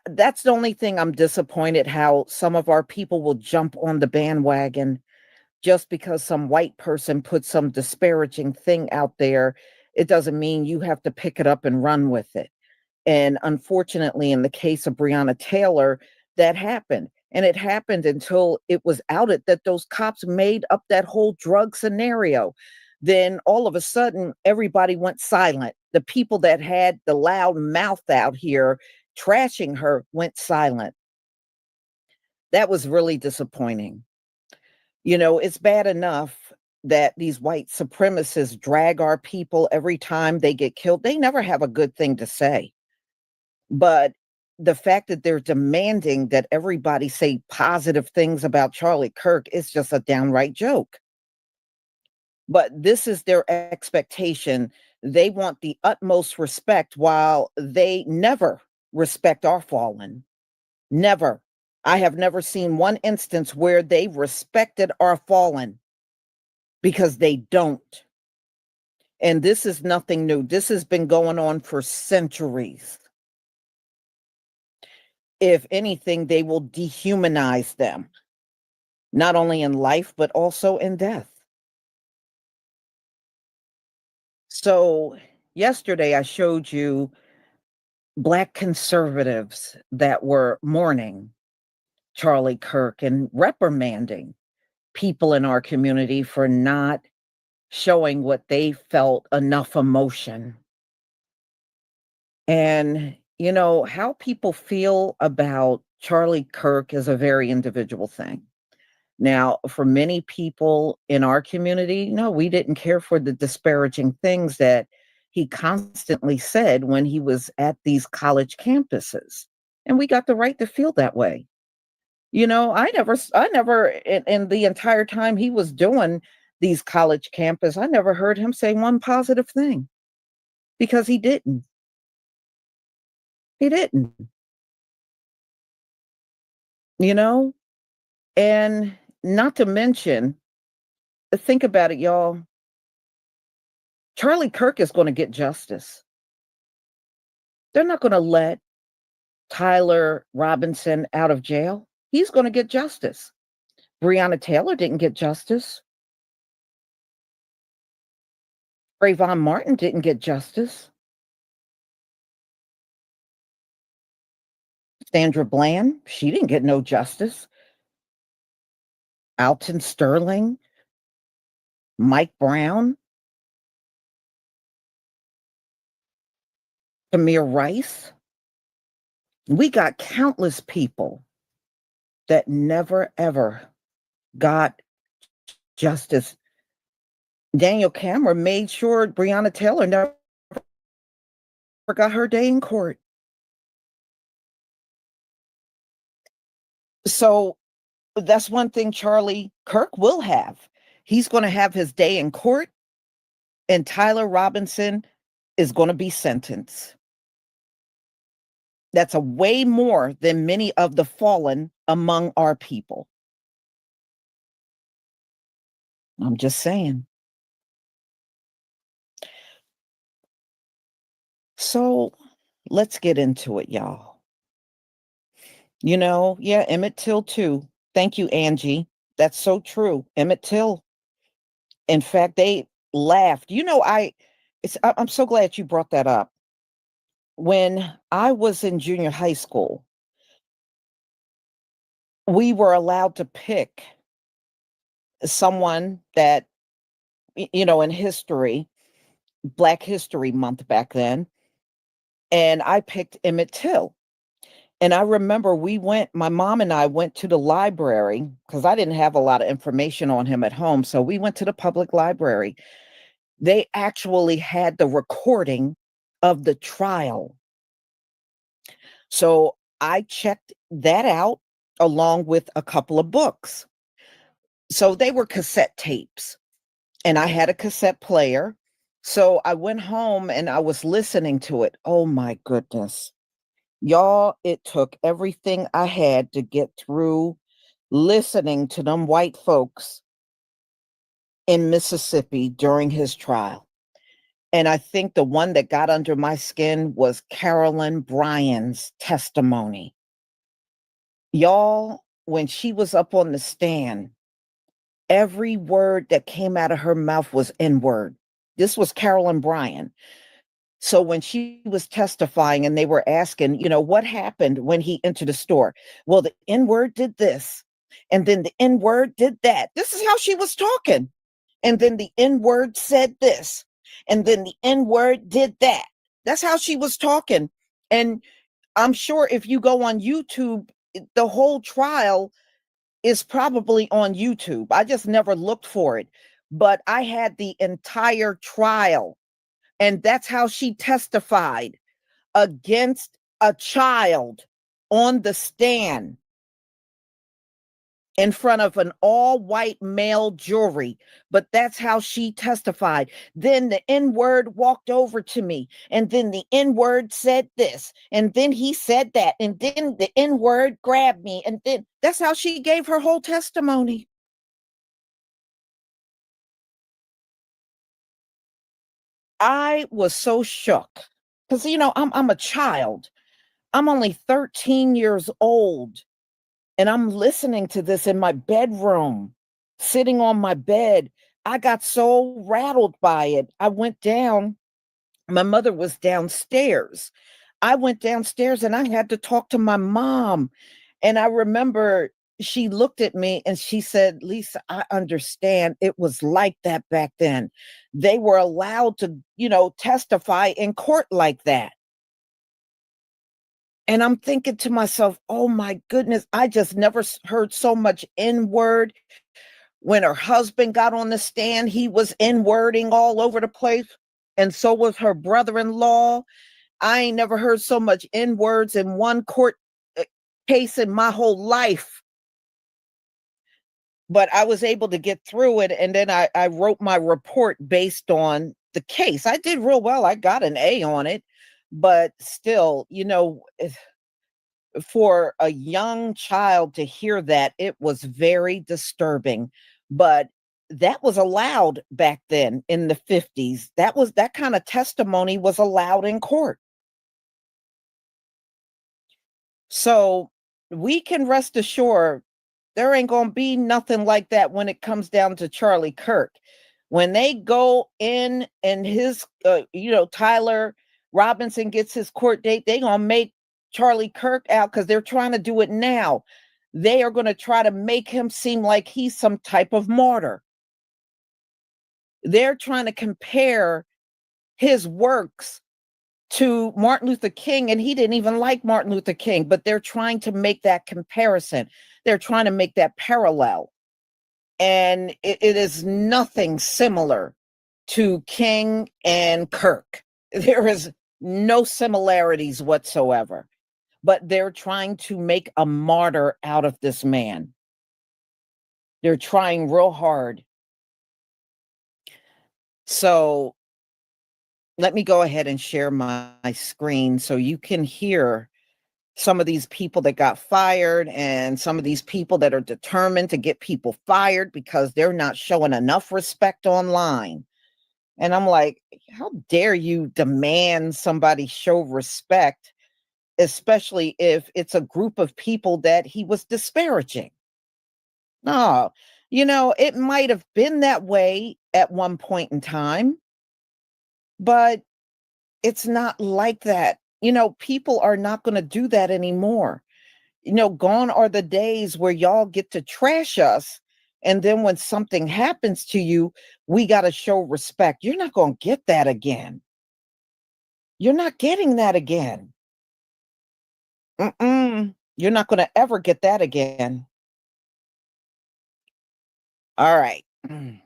That's the only thing I'm disappointed how some of our people will jump on the bandwagon just because some white person put some disparaging thing out there. It doesn't mean you have to pick it up and run with it. And unfortunately, in the case of Breonna Taylor, that happened. And it happened until it was outed that those cops made up that whole drug scenario. Then all of a sudden, everybody went silent. The people that had the loud mouth out here trashing her went silent. That was really disappointing. It's bad enough that these white supremacists drag our people every time they get killed. They never have a good thing to say. But the fact that they're demanding that everybody say positive things about Charlie Kirk is just a downright joke. But this is their expectation. They want the utmost respect while they never respect our fallen. Never. I have never seen one instance where they respected our fallen, because they don't. And this is nothing new. This has been going on for centuries. If anything, they will dehumanize them, not only in life, but also in death. So yesterday I showed you Black conservatives that were mourning Charlie Kirk and reprimanding people in our community for not showing what they felt enough emotion. And You know, how people feel about Charlie Kirk is a very individual thing. Now, for many people in our community, no, we didn't care for the disparaging things that he constantly said when he was at these college campuses. And we got the right to feel that way. You know, I never, in the entire time he was doing these college campus, I never heard him say one positive thing because he didn't. He didn't, you know? And not to mention, think about it, y'all. Charlie Kirk is going to get justice. They're not going to let Tyler Robinson out of jail. He's going to get justice. Breonna Taylor didn't get justice. Trayvon Martin didn't get justice. Sandra Bland, she didn't get no justice. Alton Sterling, Mike Brown, Tamir Rice. We got countless people that never, ever got justice. Daniel Cameron made sure Breonna Taylor never got her day in court. So that's one thing Charlie Kirk will have. He's going to have his day in court, and Tyler Robinson is going to be sentenced. That's a way more than many of the fallen among our people. I'm just saying. So let's get into it, y'all. You know, yeah, Emmett Till too. Thank you, Angie. That's so true. Emmett Till. In fact, they laughed. You know, I'm so glad you brought that up. When I was in junior high school, we were allowed to pick someone that, you know, in history, Black History Month back then, and I picked Emmett Till. And I remember my mom and I went to the library because I didn't have a lot of information on him at home. So we went to the public library. They actually had the recording of the trial. So I checked that out along with a couple of books. So they were cassette tapes, and I had a cassette player. So I went home and I was listening to it. Oh my goodness. Y'all, it took everything I had to get through listening to them white folks in Mississippi during his trial. And I think the one that got under my skin was Carolyn Bryan's testimony. Y'all, when she was up on the stand, every word that came out of her mouth was N-word. This was Carolyn Bryan. So when she was testifying and they were asking, you know, what happened when he entered the store? Well, the N-word did this, and then the N-word did that. This is how she was talking. And then the N-word said this, and then the N-word did that. That's how she was talking. And I'm sure if you go on YouTube, the whole trial is probably on YouTube. I just never looked for it, but I had the entire trial. And that's how she testified against a child on the stand in front of an all-white male jury. But that's how she testified. Then the N-word walked over to me, and then the N-word said this, and then he said that, and then the N-word grabbed me, and then that's how she gave her whole testimony. I was so shook because, you know, I'm a child. I'm only 13 years old, and I'm listening to this in my bedroom, sitting on my bed. I got so rattled by it. I went down. My mother was downstairs. I went downstairs and I had to talk to my mom. And I remember she looked at me and she said, Lisa, I understand it was like that back then. They were allowed to, you know, testify in court like that. And I'm thinking to myself, oh my goodness, I just never heard so much N-word. When her husband got on the stand, he was N-wording all over the place. And so was her brother-in-law. I ain't never heard so much N-words in one court case in my whole life. But I was able to get through it. And then I wrote my report based on the case. I did real well. I got an A on it. But still, you know, for a young child to hear that, it was very disturbing. But that was allowed back then in the 50s. That kind of testimony was allowed in court. So we can rest assured there ain't going to be nothing like that when it comes down to Charlie Kirk. When they go in and his, Tyler Robinson gets his court date, they going to make Charlie Kirk out because they're trying to do it now. They are going to try to make him seem like he's some type of martyr. They're trying to compare his works to Martin Luther King, and he didn't even like Martin Luther King, but they're trying to make that comparison. They're trying to make that parallel. And it is nothing similar to King and Kirk. There is no similarities whatsoever, but they're trying to make a martyr out of this man. They're trying real hard. So let me go ahead and share my screen so you can hear some of these people that got fired and some of these people that are determined to get people fired because they're not showing enough respect online. And I'm like, how dare you demand somebody show respect, especially if it's a group of people that he was disparaging? No, it might have been that way at one point in time, but it's not like that. People are not going to do that anymore. Gone are the days where y'all get to trash us. And then when something happens to you, we got to show respect. You're not going to get that again. You're not getting that again. You're not going to ever get that again. All right. Let's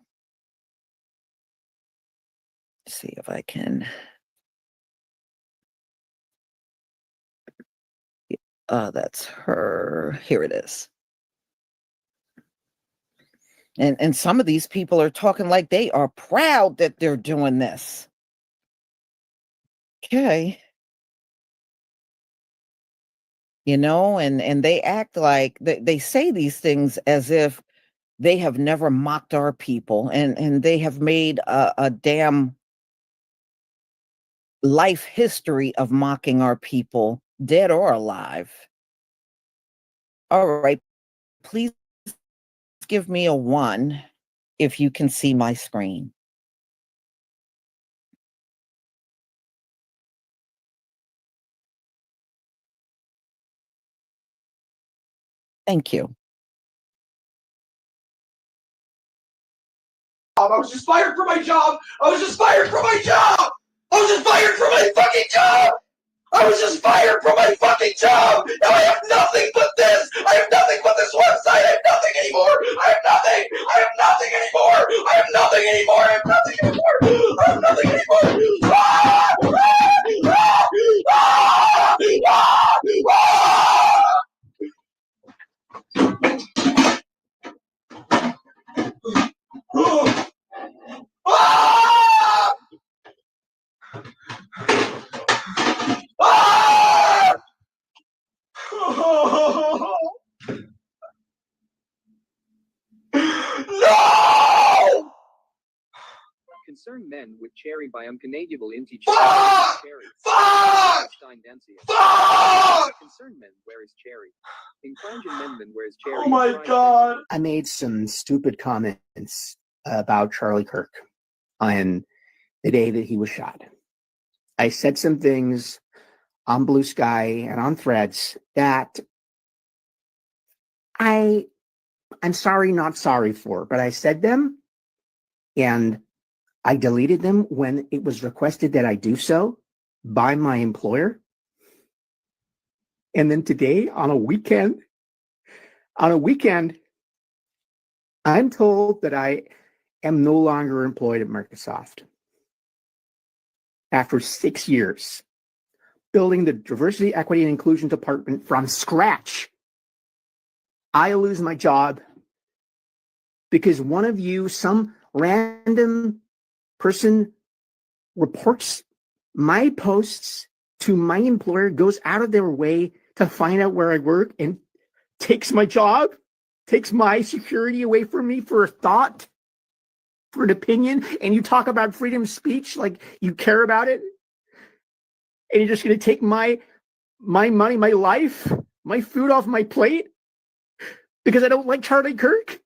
see if I can. That's her. Here it is. And some of these people are talking like they are proud that they're doing this. Okay. And they act like they say these things as if they have never mocked our people, and they have made a damn life history of mocking our people, dead or alive. All right, please give me a 1 if you can see my screen. Thank you. I was just fired from my job. I was just fired from my job. I was just fired from my fucking job. I was just fired from my fucking job. Now I have nothing but this. I have nothing but this website. I have nothing anymore. I have nothing. I have nothing anymore. I have nothing anymore. I have nothing anymore. I have nothing anymore. Ah! Ah! Ah! Ah! Ah! Ah! No! Concerned men with cherry by uncanadiable inti Fuck! Fuck! Fuck! Concerned men where is cherry? Inclusion men where is cherry? Oh my god. I made some stupid comments about Charlie Kirk on the day that he was shot. I said some things on Blue Sky and on Threads that I'm sorry, not sorry for, but I said them and I deleted them when it was requested that I do so by my employer. And then today on a weekend, I'm told that I am no longer employed at Microsoft. After 6 years, building the diversity, equity, and inclusion department from scratch, I lose my job because one of you, some random person, reports my posts to my employer, goes out of their way to find out where I work and takes my job, takes my security away from me for a thought, for an opinion. And you talk about freedom of speech like you care about it. And you're just going to take my money, my life, my food off my plate because I don't like Charlie Kirk?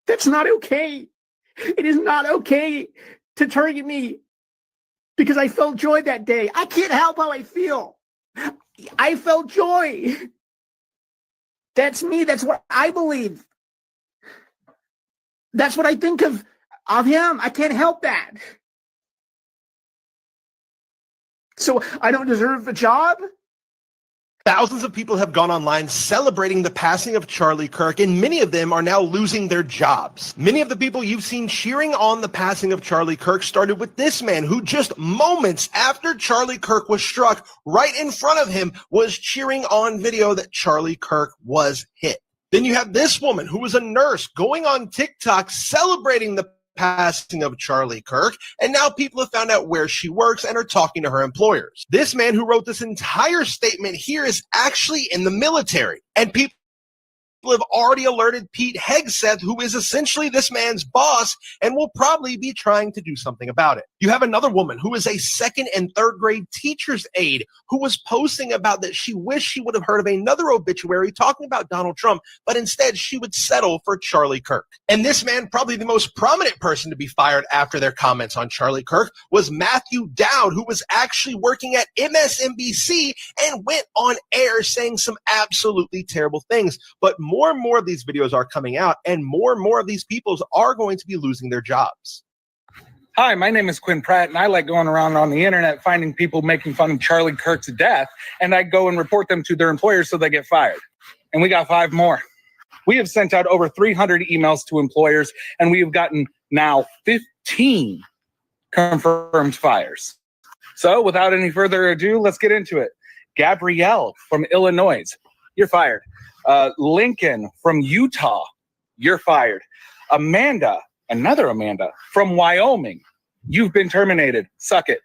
That's not okay. It is not okay to target me because I felt joy that day. I can't help how I feel. I felt joy. That's me. That's what I believe. That's what I think of him. I can't help that. So I don't deserve a job? Thousands of people have gone online celebrating the passing of Charlie Kirk, and many of them are now losing their jobs. Many of the people you've seen cheering on the passing of Charlie Kirk started with this man who just moments after Charlie Kirk was struck right in front of him was cheering on video that Charlie Kirk was hit. Then you have this woman who was a nurse going on TikTok celebrating the passing of Charlie Kirk, and now people have found out where she works and are talking to her employers. This man who wrote this entire statement here is actually in the military, and people have already alerted Pete Hegseth, who is essentially this man's boss, and will probably be trying to do something about it. You have another woman who is a 2nd and 3rd grade teacher's aide who was posting about that she wished she would have heard of another obituary talking about Donald Trump, but instead she would settle for Charlie Kirk. And this man, probably the most prominent person to be fired after their comments on Charlie Kirk, was Matthew Dowd, who was actually working at MSNBC and went on air saying some absolutely terrible things. But more and more of these videos are coming out, and more of these people are going to be losing their jobs. Hi, my name is Quinn Pratt, and I like going around on the internet finding people making fun of Charlie Kirk's death, and I go and report them to their employers so they get fired. And we got 5 more. We have sent out over 300 emails to employers, and we have gotten now 15 confirmed fires. So without any further ado, let's get into it. Gabrielle from Illinois, you're fired. Lincoln from Utah, you're fired. Amanda, another Amanda from Wyoming, you've been terminated. Suck it.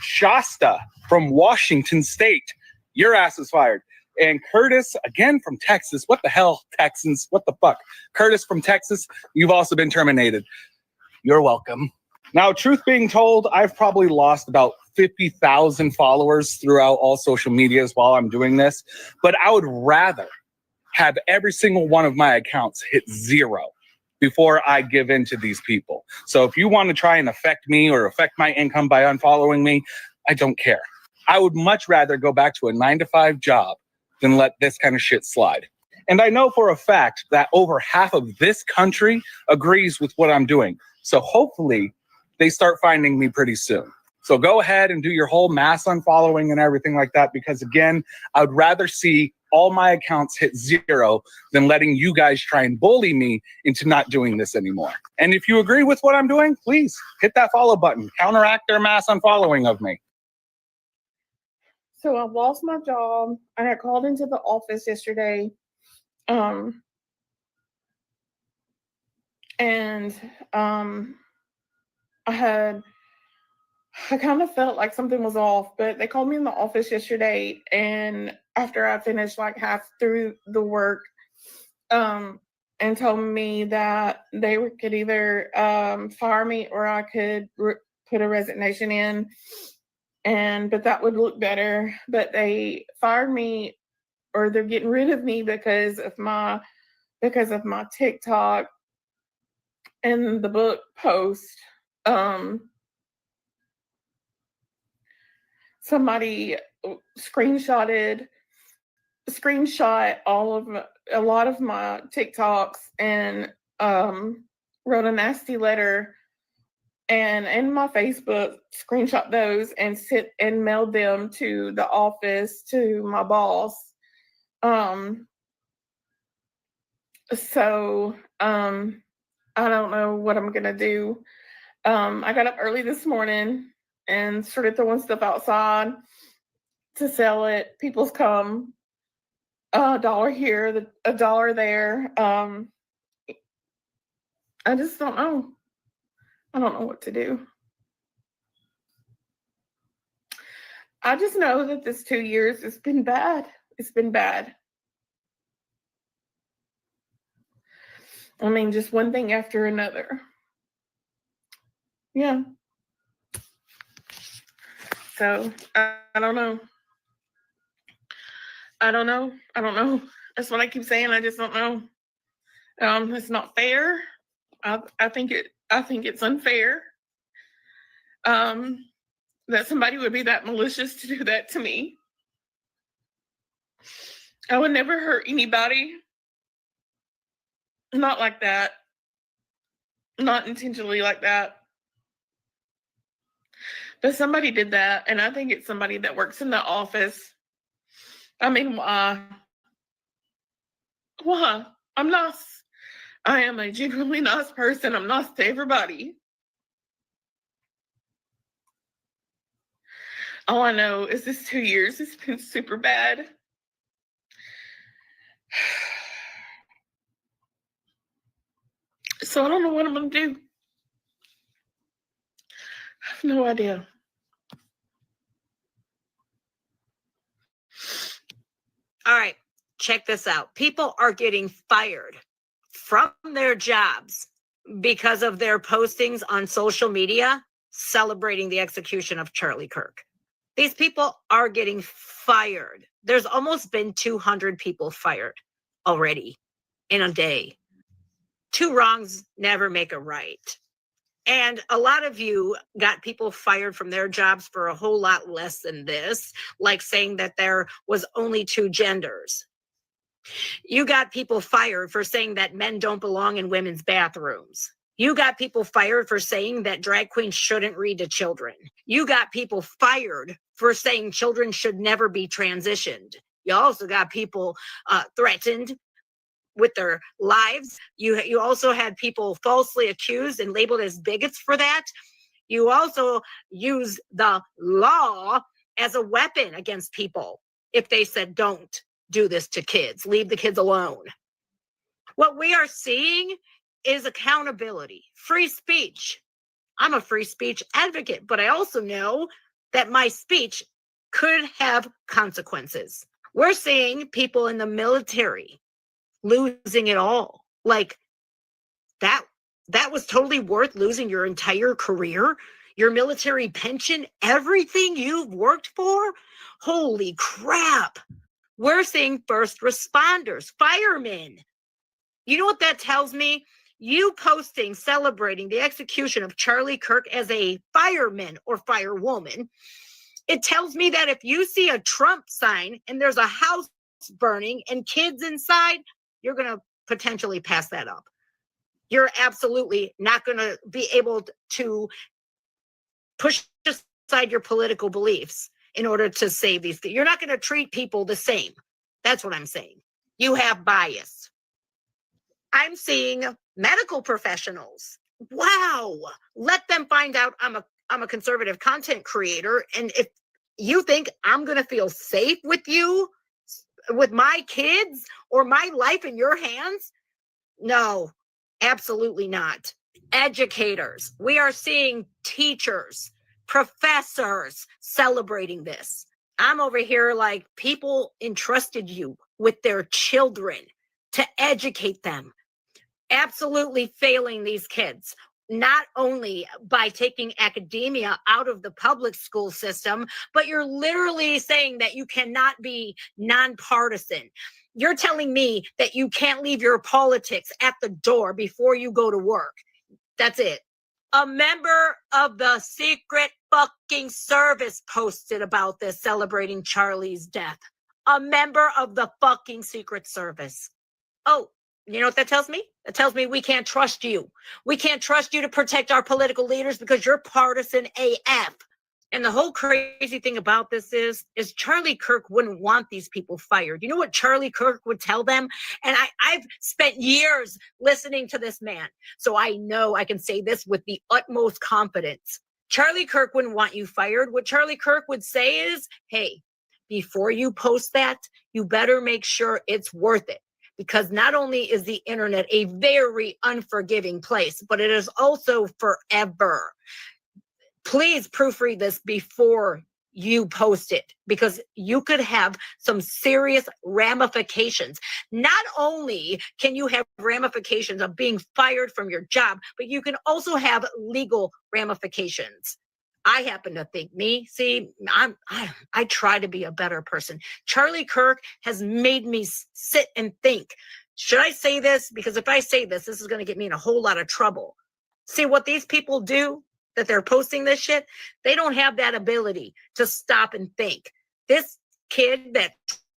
Shasta from Washington State, your ass is fired. And Curtis, again from Texas. What the hell, Texans? What the fuck? Curtis from Texas, you've also been terminated. You're welcome. Now, truth being told, I've probably lost about 50,000 followers throughout all social medias while I'm doing this, but I would rather have every single one of my accounts hit 0 before I give in to these people. So if you want to try and affect me or affect my income by unfollowing me, I don't care. I would much rather go back to a 9-to-5 job than let this kind of shit slide. And I know for a fact that over half of this country agrees with what I'm doing. So hopefully they start finding me pretty soon. So go ahead and do your whole mass unfollowing and everything like that, because again, I would rather see all my accounts hit 0 than letting you guys try and bully me into not doing this anymore. And if you agree with what I'm doing, please hit that follow button. Counteract their mass unfollowing of me. So I lost my job. I got called into the office yesterday. I kind of felt like something was off, but they called me in the office yesterday, and after I finished like half through the work, and told me that they could either fire me or I could put a resignation in, but that would look better. But they fired me, or they're getting rid of me because of my TikTok and the book post. Somebody screenshot a lot of my TikToks and wrote a nasty letter and in my Facebook, screenshot those and mailed them to the office to my boss. So I don't know what I'm gonna do. I got up early this morning and started throwing stuff outside to sell it. People's come, $1 here, $1 there. I just don't know. I don't know what to do. I just know that this 2 years has been bad. It's been bad. I mean, just one thing after another. Yeah. So I don't know. I don't know. That's what I keep saying. I just don't know. It's not fair. I think it's unfair. That somebody would be that malicious to do that to me. I would never hurt anybody. Not like that. Not intentionally like that. But somebody did that, and I think it's somebody that works in the office. I mean, why? Why? I'm nice. I am a genuinely nice person. I'm nice to everybody. All I know is this 2 years has been super bad. So I don't know what I'm going to do. I have no idea. All right, check this out. People are getting fired from their jobs because of their postings on social media celebrating the execution of Charlie Kirk. These people are getting fired. There's almost been 200 people fired already in a day. 2 wrongs never make a right. And a lot of you got people fired from their jobs for a whole lot less than this, like saying that there was only 2 genders. You got people fired for saying that men don't belong in women's bathrooms. You got people fired for saying that drag queens shouldn't read to children. You got people fired for saying children should never be transitioned. You also got people threatened with their lives. You also had people falsely accused and labeled as bigots for that. You also use the law as a weapon against people if they said, don't do this to kids, leave the kids alone. What we are seeing is accountability, free speech. I'm a free speech advocate, but I also know that my speech could have consequences. We're seeing people in the military losing it all. Like that was totally worth losing your entire career, your military pension, everything you've worked for. Holy crap. We're seeing first responders, firemen. You know what that tells me? You posting, celebrating the execution of Charlie Kirk as a fireman or firewoman. It tells me that if you see a Trump sign and there's a house burning and kids inside, you're going to potentially pass that up. You're absolutely not going to be able to push aside your political beliefs in order to save these things. You're not going to treat people the same. That's what I'm saying. You have bias. I'm seeing medical professionals. Wow. Let them find out I'm a conservative content creator. And if you think I'm going to feel safe with you, with my kids or my life in your hands? No, absolutely not. Educators. We are seeing teachers, professors celebrating this. I'm over here like people entrusted you with their children to educate them. Absolutely failing these kids, not only by taking academia out of the public school system, but you're literally saying that you cannot be nonpartisan. You're telling me that you can't leave your politics at the door before you go to work. That's it. A member of the Secret fucking Service posted about this, celebrating Charlie's death. A member of the fucking Secret Service. Oh, You know what that tells me? That tells me we can't trust you. We can't trust you to protect our political leaders because you're partisan AF. And the whole crazy thing about this is Charlie Kirk wouldn't want these people fired. You know what Charlie Kirk would tell them? And I've spent years listening to this man, so I know I can say this with the utmost confidence. Charlie Kirk wouldn't want you fired. What Charlie Kirk would say is, hey, before you post that, you better make sure it's worth it. Because not only is the internet a very unforgiving place, but it is also forever. Please proofread this before you post it, because you could have some serious ramifications. Not only can you have ramifications of being fired from your job, but you can also have legal ramifications. I happen to think I try to be a better person. Charlie Kirk has made me sit and think, should I say this? Because if I say this, this is going to get me in a whole lot of trouble. See what these people do, that they're posting this shit, they don't have that ability to stop and think. This kid, that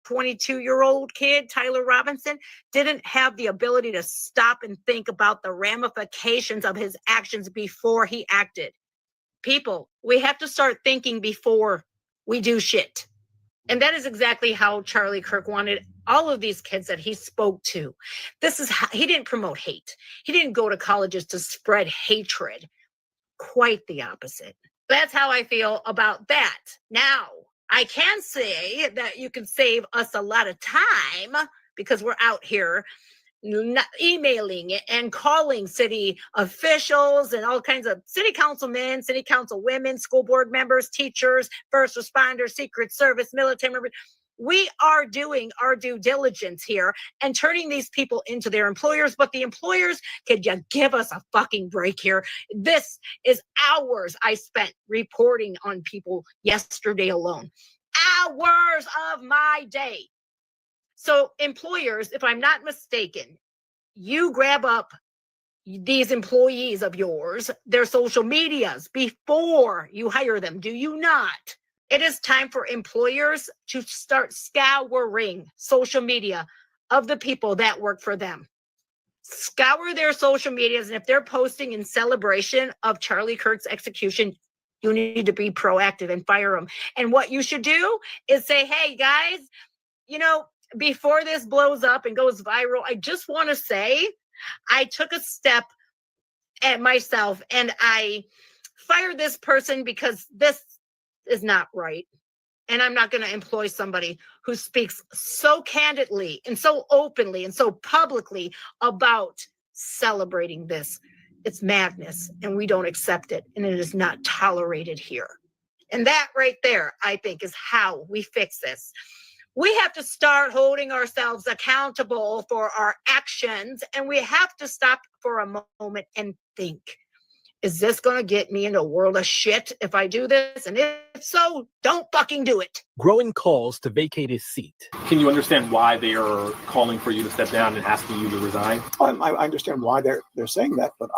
22-year-old kid, Tyler Robinson, didn't have the ability to stop and think about the ramifications of his actions before he acted. People, we have to start thinking before we do shit. And that is exactly how Charlie Kirk wanted all of these kids that he spoke to. This is how he didn't promote hate. He didn't go to colleges to spread hatred. Quite the opposite. That's how I feel about that. Now, I can say that you can save us a lot of time because we're out here emailing and calling city officials and all kinds of city councilmen, city council women, school board members, teachers, first responders, Secret Service, military members. We are doing our due diligence here and turning these people into their employers, but the employers, could you give us a fucking break here? This is hours I spent reporting on people yesterday alone. Hours of my day. So employers, if I'm not mistaken, you grab up these employees of yours, their social medias before you hire them, do you not? It is time for employers to start scouring social media of the people that work for them. Scour their social medias, and if they're posting in celebration of Charlie Kirk's execution, you need to be proactive and fire them. And what you should do is say, hey, guys, you know, before this blows up and goes viral, I just want to say I took a step at myself and I fired this person because this is not right. And I'm not going to employ somebody who speaks so candidly and so openly and so publicly about celebrating this. It's madness and we don't accept it. And it is not tolerated here. And that right there, I think, is how we fix this. We have to start holding ourselves accountable for our actions. And we have to stop for a moment and think, is this going to get me in a world of shit if I do this? And if so, don't fucking do it. Growing calls to vacate his seat. Can you understand why they are calling for you to step down and asking you to resign? I understand why they're saying that, but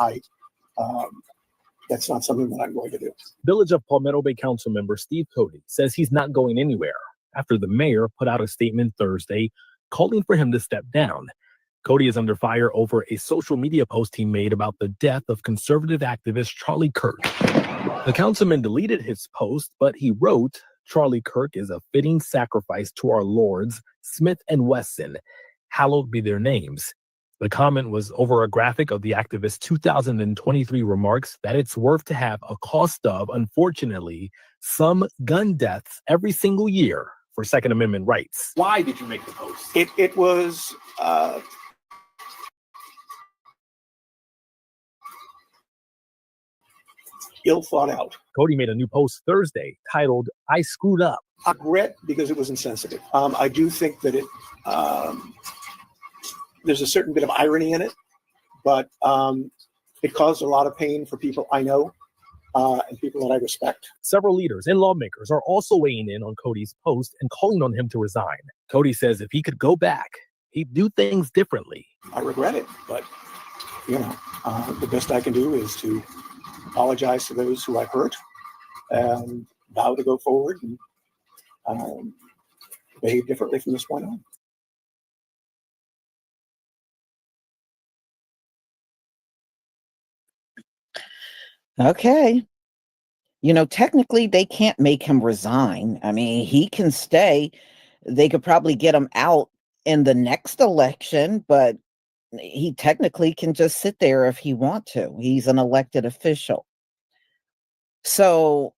that's not something that I'm going to do. Village of Palmetto Bay Council member Steve Cody says he's not going anywhere after the mayor put out a statement Thursday calling for him to step down. Cody is under fire over a social media post he made about the death of conservative activist Charlie Kirk. The councilman deleted his post, but he wrote, Charlie Kirk is a fitting sacrifice to our lords, Smith and Wesson. Hallowed be their names. The comment was over a graphic of the activist's 2023 remarks that it's worth to have a cost of, unfortunately, some gun deaths every single year for Second Amendment rights. Why did you make the post? It was ill thought out. Cody made a new post Thursday titled, I screwed up. I regret because it was insensitive. I do think that there's a certain bit of irony in it, but it caused a lot of pain for people I know and people that I respect. Several leaders and lawmakers are also weighing in on Cody's post and calling on him to resign. Cody says if he could go back, he'd do things differently. I regret it, but the best I can do is to apologize to those who I hurt and vow to go forward and behave differently from this point on. Okay. Technically, they can't make him resign. I mean, he can stay. They could probably get him out in the next election, but he technically can just sit there if he want to. He's an elected official. So,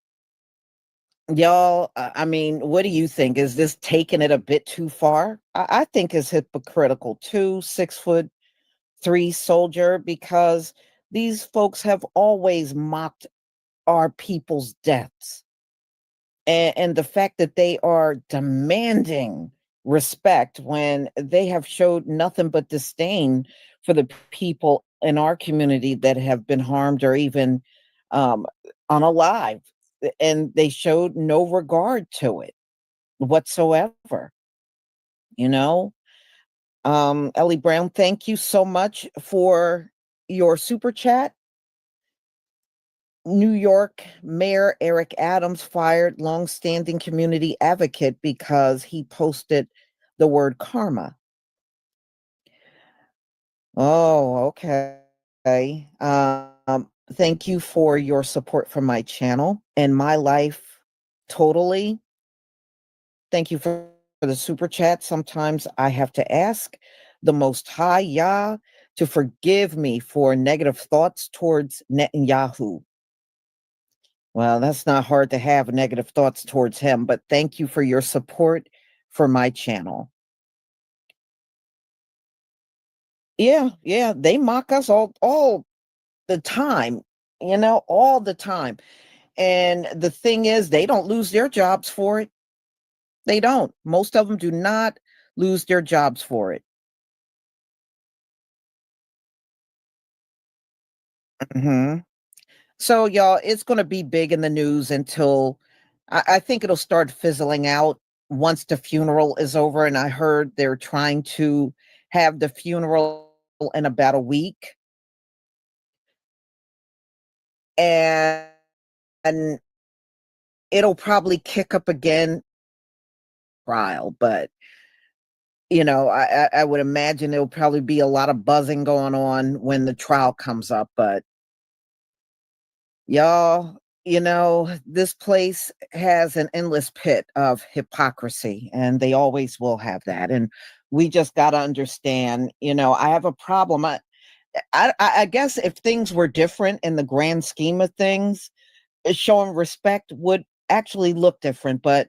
y'all, I mean, what do you think? Is this taking it a bit too far? I think it's hypocritical too, 6'3" soldier, because these folks have always mocked our people's deaths. And the fact that they are demanding respect when they have showed nothing but disdain for the people in our community that have been harmed or even um, unalive. And they showed no regard to it whatsoever. You know, Ellie Brown, thank you so much for your super chat. New York Mayor Eric Adams fired longstanding community advocate because he posted the word karma. Oh, okay. Thank you for your support for my channel and my life. Totally. Thank you for the super chat. Sometimes I have to ask the Most High Yah to forgive me for negative thoughts towards Netanyahu. Well, that's not hard to have negative thoughts towards him, but thank you for your support for my channel. Yeah, they mock us all the time, all the time. And the thing is, they don't lose their jobs for it. They don't. Most of them do not lose their jobs for it. Hmm. So, y'all, it's going to be big in the news until I think it'll start fizzling out once the funeral is over. And I heard they're trying to have the funeral in about a week. And it'll probably kick up again trial, but I would imagine there'll probably be a lot of buzzing going on when the trial comes up. But y'all, this place has an endless pit of hypocrisy, and they always will have that. And we just got to understand, I have a problem. I guess if things were different in the grand scheme of things, showing respect would actually look different. But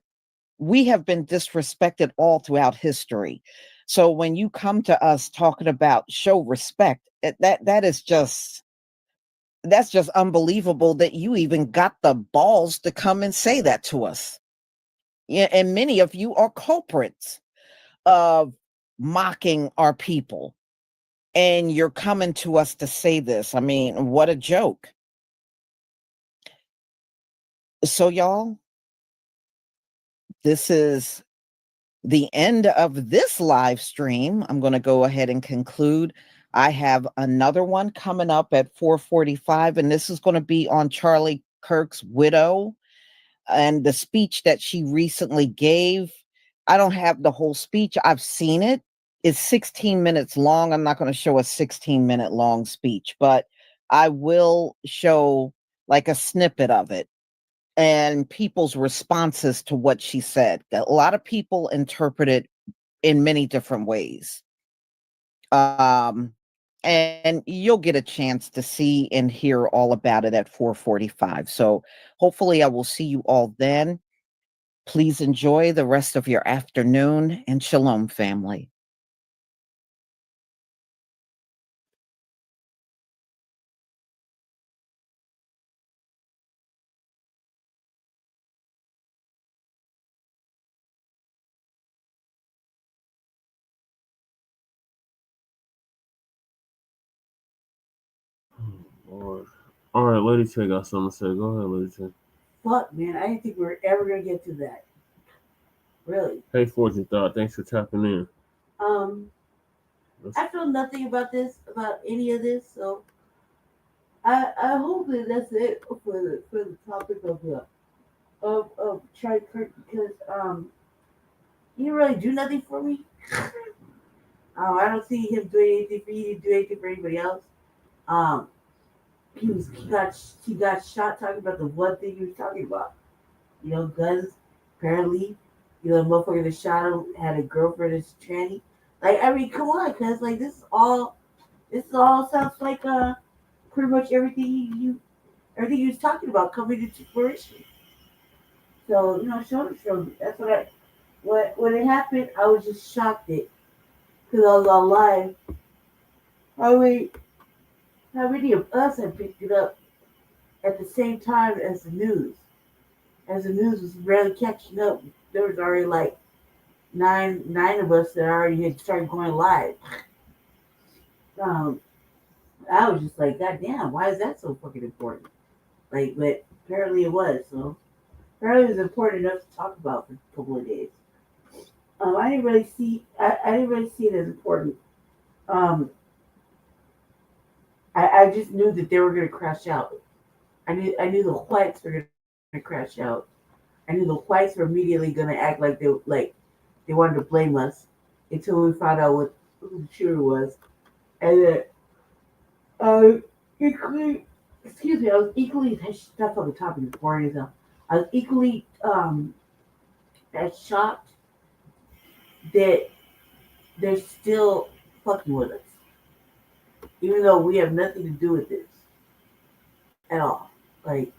we have been disrespected all throughout history. So when you come to us talking about show respect, that's just unbelievable that you even got the balls to come and say that to us. Yeah, and many of you are culprits of mocking our people. And you're coming to us to say this. I mean, what a joke. So, y'all, this is the end of this live stream. I'm going to go ahead and conclude. I have another one coming up at 4:45, and this is going to be on Charlie Kirk's widow and the speech that she recently gave. I don't have the whole speech. I've seen it. It's 16 minutes long. I'm not going to show a 16-minute long speech, but I will show like a snippet of it and people's responses to what she said. A lot of people interpret it in many different ways. And you'll get a chance to see and hear all about it at 4:45. So hopefully I will see you all then. Please enjoy the rest of your afternoon, and shalom, family. Lord. All right, Lady T got something to say. Go ahead, Lady T. Fuck, man, I didn't think we were ever gonna get to that. Really. Hey, Fortune Thought, thanks for tapping in. I feel nothing about any of this, so I hope that that's it for the topic of Charlie Kirk, because he didn't really do nothing for me. I don't see him doing anything for you. He didn't do anything for anybody else. he got shot talking about the one thing he was talking about. You know, guns. Apparently, you know, the motherfucker that shot him had a girlfriend that's tranny. Like, I mean, come on, cuz like this all sounds like pretty much everything he was talking about coming into fruition. So, you know, shoulder shrug. That's when it happened, I was just shocked it because I was online. How many of us had picked it up at the same time as the news? As the news was barely catching up, there was already like nine of us that already had started going live. Um, I was just like, God damn, why is that so fucking important? Like, but apparently it was. So apparently it was important enough to talk about for a couple of days. I didn't really see. I didn't really see it as important. I just knew that they were going to crash out. I knew the whites were going to crash out. I knew the whites were immediately going to act like they wanted to blame us until we found out who the shooter was, and then equally, excuse me, I was equally that's on the topic of boring as hell. I was equally as shocked that they're still fucking with us, even though we have nothing to do with this at all. Like,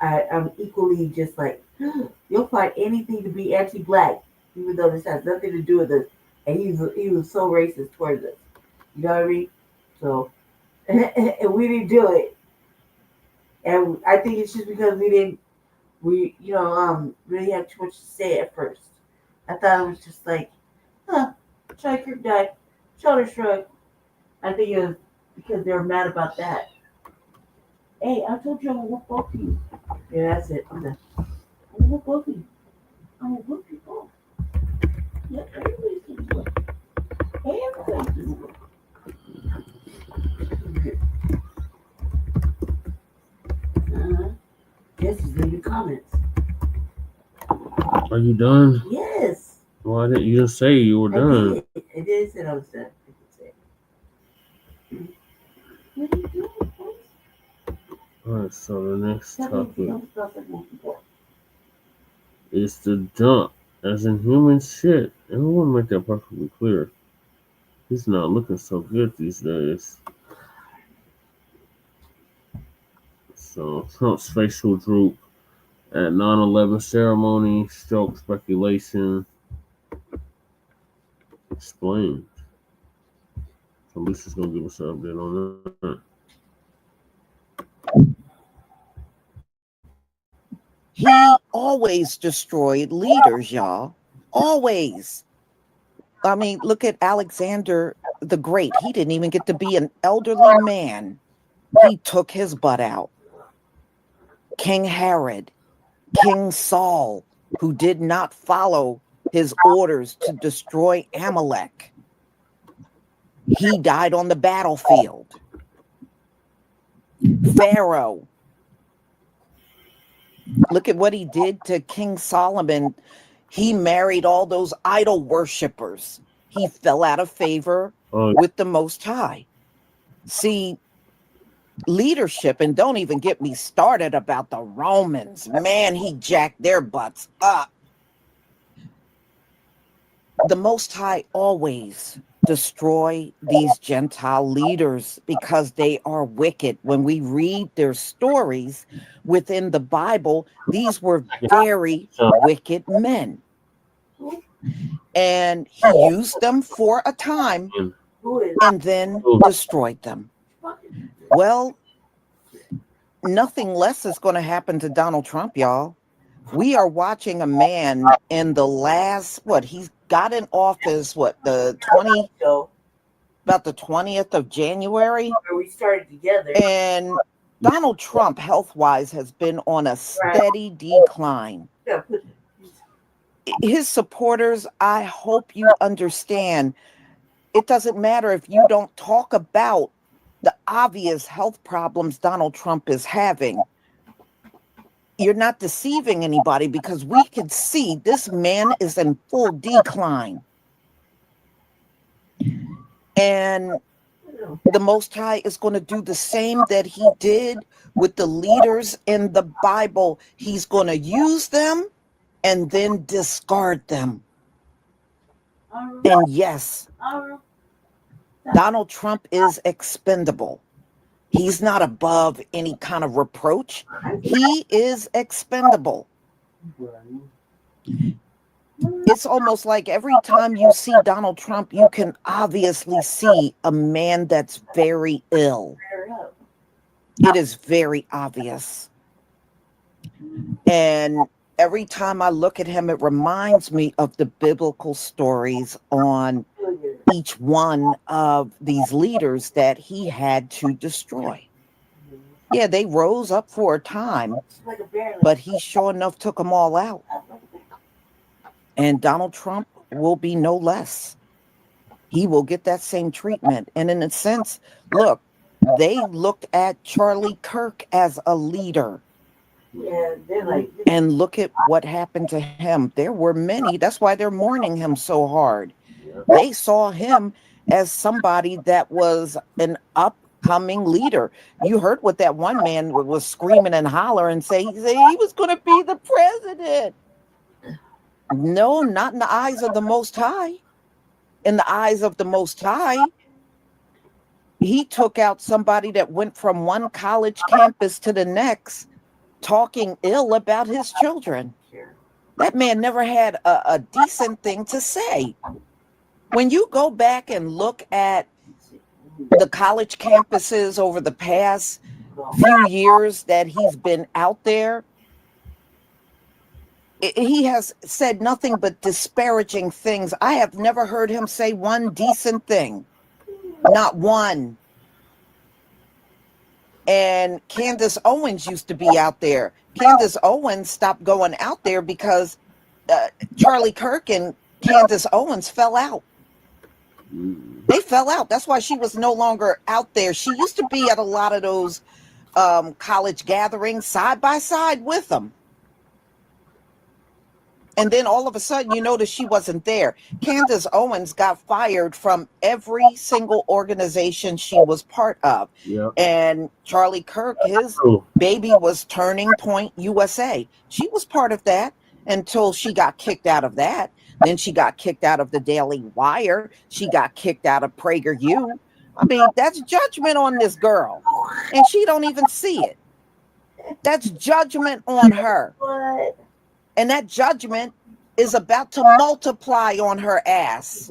I'm equally just like, you'll find anything to be anti-black, even though this has nothing to do with us. And he was so racist towards us. You know what I mean? So, and we didn't do it. And I think it's just because we really have too much to say at first. I thought it was just like, Charlie Kirk died, shoulder shrug. I think it was because they were mad about that. Hey, I told you I'm gonna whoop both of you. Yeah, that's it. I'm done. I'm gonna whoop both of you. I'm gonna whoop you both. Yeah, everybody's gonna do it. Everybody's gonna do it. Yes, just leave your comments. Are you done? Yes. Why didn't you just say you were done? I did say I was done. What are you doing? Alright, so the next topic is the dump, as in human shit. And I want to make that perfectly clear. He's not looking so good these days. So, Trump's facial droop at 9/11 ceremony, stroke speculation. Explained. So Lisa's going to give us an update on that. He always destroyed leaders, y'all. Always. I mean, look at Alexander the Great. He didn't even get to be an elderly man. He took his butt out. King Herod, King Saul, who did not follow his orders to destroy Amalek. He died on the battlefield. Pharaoh. Look at what he did to King Solomon. He married all those idol worshipers. He fell out of favor with the Most High. See, leadership, and don't even get me started about the Romans. Man, he jacked their butts up. The Most High always destroy these Gentile leaders because they are wicked. When we read their stories within the Bible, these were very wicked men. And he used them for a time and then destroyed them. Well, nothing less is going to happen to Donald Trump, y'all. We are watching a man in the last, he's got in office, about the 20th of January. We started together. And Donald Trump, health-wise, has been on a steady decline. His supporters, I hope you understand, it doesn't matter if you don't talk about the obvious health problems Donald Trump is having. You're not deceiving anybody because we can see this man is in full decline. And The Most High is going to do the same that he did with the leaders in the Bible. He's going to use them and then discard them. And yes, Donald Trump is expendable. He's not above any kind of reproach. He is expendable. It's almost like every time you see Donald Trump, you can obviously see a man that's very ill. It is very obvious. And every time I look at him, it reminds me of the biblical stories on each one of these leaders that he had to destroy. Yeah, they rose up for a time, but he sure enough took them all out. And Donald Trump will be no less. He will get that same treatment. And in a sense, look, they looked at Charlie Kirk as a leader. Yeah, they're like, And look at what happened to him. There were many. That's why they're mourning him so hard. They saw him as somebody that was an upcoming leader. You heard what that one man was screaming and hollering and say he was going to be the president. No, not in the eyes of the Most High. In the eyes of the Most High, he took out somebody that went from one college campus to the next, talking ill about his children. That man never had a decent thing to say. When you go back and look at the college campuses over the past few years that he's been out there, he has said nothing but disparaging things. I have never heard him say one decent thing. Not one. And Candace Owens used to be out there. Candace Owens stopped going out there because Charlie Kirk and Candace Owens fell out. They fell out. That's why she was no longer out there. She used to be at a lot of those college gatherings side by side with them. And then all of a sudden, you notice she wasn't there. Candace Owens got fired from every single organization she was part of. Yeah. And Charlie Kirk, his baby was Turning Point USA. She was part of that until she got kicked out of that. Then she got kicked out of the Daily Wire. She got kicked out of PragerU. I mean, that's judgment on this girl. And she don't even see it. That's judgment on her. And that judgment is about to multiply on her ass.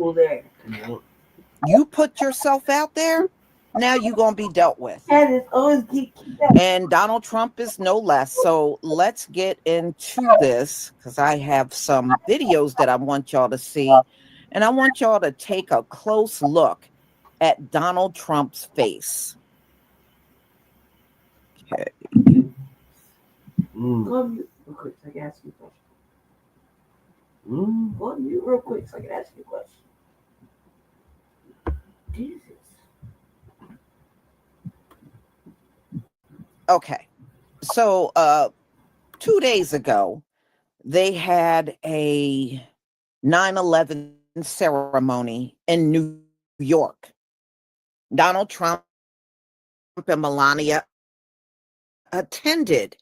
You put yourself out there, now you're going to be dealt with. And Donald Trump is no less. So let's get into this because I have some videos that I want y'all to see. And I want y'all to take a close look at Donald Trump's face. Okay. Real quick, so I can ask you a question. Go on mute real quick so I can ask you a question. Jesus. Okay. So 2 days ago, they had a 9/11 ceremony in New York. Donald Trump and Melania attended.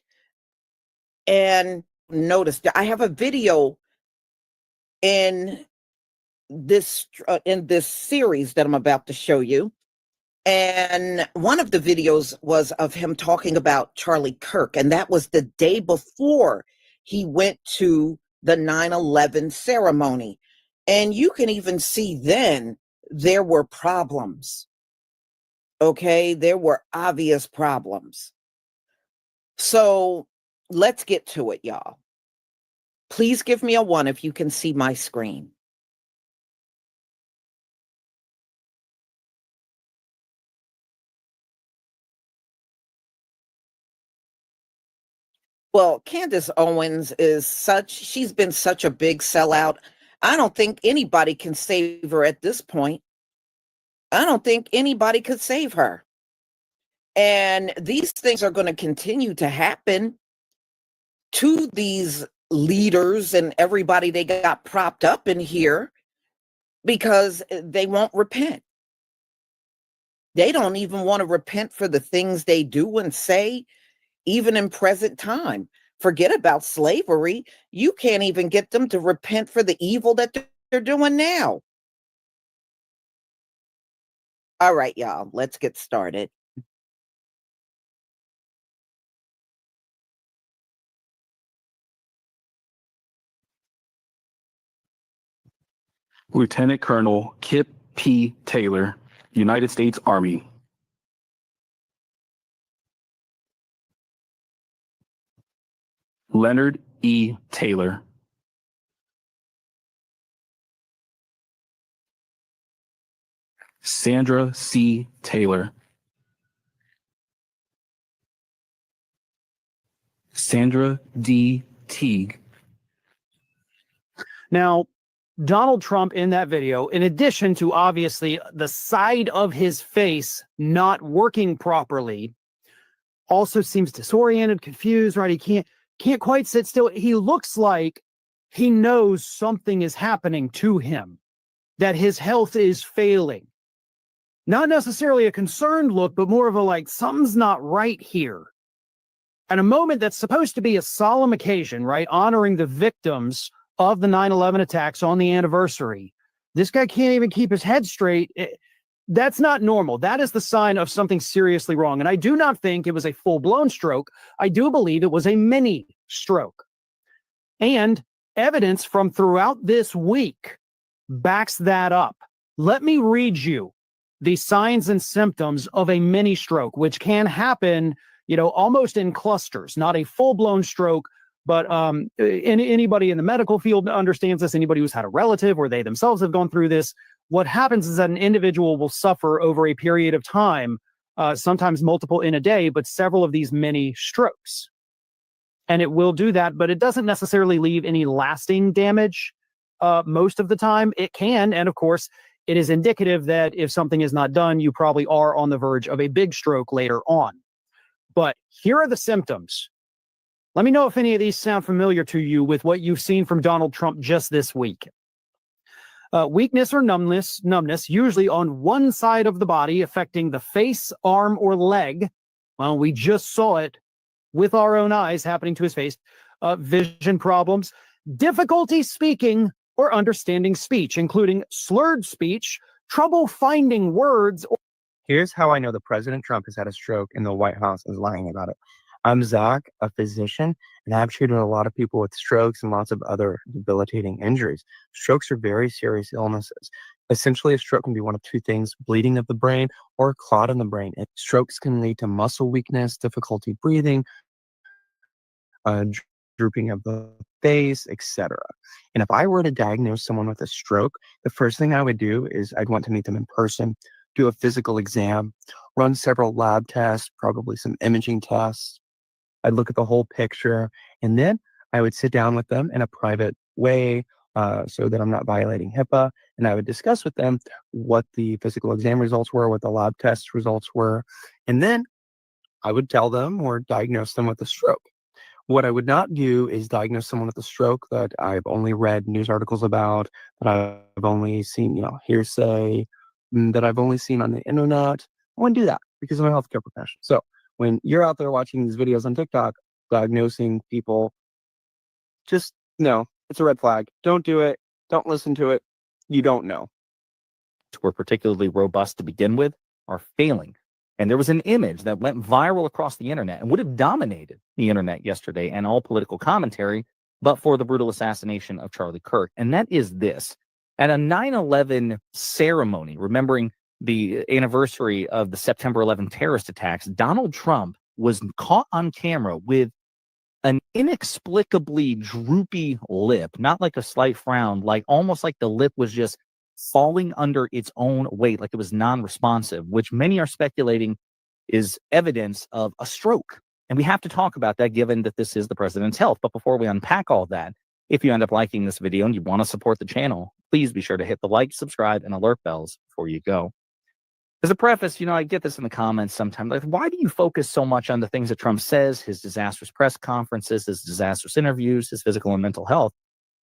And notice that I have a video in this series that I'm about to show you. And one of the videos was of him talking about Charlie Kirk. And that was the day before he went to the 9/11 ceremony. And you can even see then there were problems. Okay, there were obvious problems. So let's get to it, y'all. Please give me a 1 if you can see my screen. Well, Candace Owens she's been such a big sellout. I don't think anybody can save her at this point. I don't think anybody could save her. And these things are going to continue to happen to these leaders and everybody they got propped up in here because they won't repent. They don't even want to repent for the things they do and say, even in present time. Forget about slavery. You can't even get them to repent for the evil that they're doing now. All right, y'all, let's get started. Lieutenant Colonel Kip P. Taylor, United States Army. Leonard E. Taylor. Sandra C. Taylor. Sandra D. Teague. Now, Donald Trump in that video, in addition to obviously the side of his face not working properly, also seems disoriented, confused, right? He can't quite sit still. He looks like he knows something is happening to him, that his health is failing. Not necessarily a concerned look, but more of a like, something's not right here. At a moment that's supposed to be a solemn occasion, right? Honoring the victims of the 9/11 attacks on the anniversary. This guy can't even keep his head straight. That's not normal. That is the sign of something seriously wrong. And I do not think it was a full-blown stroke. I do believe it was a mini stroke. And evidence from throughout this week backs that up. Let me read you the signs and symptoms of a mini stroke, which can happen, almost in clusters, not a full-blown stroke, but anybody in the medical field understands this. Anybody who's had a relative or they themselves have gone through this, what happens is that an individual will suffer over a period of time, sometimes multiple in a day, but several of these mini strokes. And it will do that, but it doesn't necessarily leave any lasting damage most of the time. It can, and of course, it is indicative that if something is not done, you probably are on the verge of a big stroke later on. But here are the symptoms. Let me know if any of these sound familiar to you with what you've seen from Donald Trump just this week. Weakness or numbness, usually on one side of the body, affecting the face, arm, or leg. Well, we just saw it with our own eyes happening to his face. Vision problems, difficulty speaking or understanding speech, including slurred speech, trouble finding words. Here's how I know that President Trump has had a stroke and the White House is lying about it. I'm Zach, a physician, and I've treated a lot of people with strokes and lots of other debilitating injuries. Strokes are very serious illnesses. Essentially, a stroke can be one of two things: bleeding of the brain or a clot in the brain. And strokes can lead to muscle weakness, difficulty breathing, drooping of the face, etc. And if I were to diagnose someone with a stroke, the first thing I would do is I'd want to meet them in person, do a physical exam, run several lab tests, probably some imaging tests. I'd look at the whole picture, and then I would sit down with them in a private way so that I'm not violating HIPAA, and I would discuss with them what the physical exam results were, what the lab test results were, and then I would tell them or diagnose them with a stroke. What I would not do is diagnose someone with a stroke that I've only read news articles about, that I've only seen, hearsay, that I've only seen on the internet. I wouldn't do that because I'm a healthcare professional. So when you're out there watching these videos on TikTok, diagnosing people, just know it's a red flag. Don't do it. Don't listen to it. You don't know. Were particularly robust to begin with are failing. And there was an image that went viral across the internet and would have dominated the internet yesterday and all political commentary, but for the brutal assassination of Charlie Kirk. And that is this. At a 9/11 ceremony, remembering the anniversary of the September 11 terrorist attacks, Donald Trump was caught on camera with an inexplicably droopy lip, not like a slight frown, like almost like the lip was just falling under its own weight, like it was non-responsive, which many are speculating is evidence of a stroke. And we have to talk about that given that this is the president's health. But before we unpack all that, if you end up liking this video and you want to support the channel, please be sure to hit the like, subscribe, and alert bells before you go. As a preface, I get this in the comments sometimes, like, why do you focus so much on the things that Trump says, his disastrous press conferences, his disastrous interviews, his physical and mental health?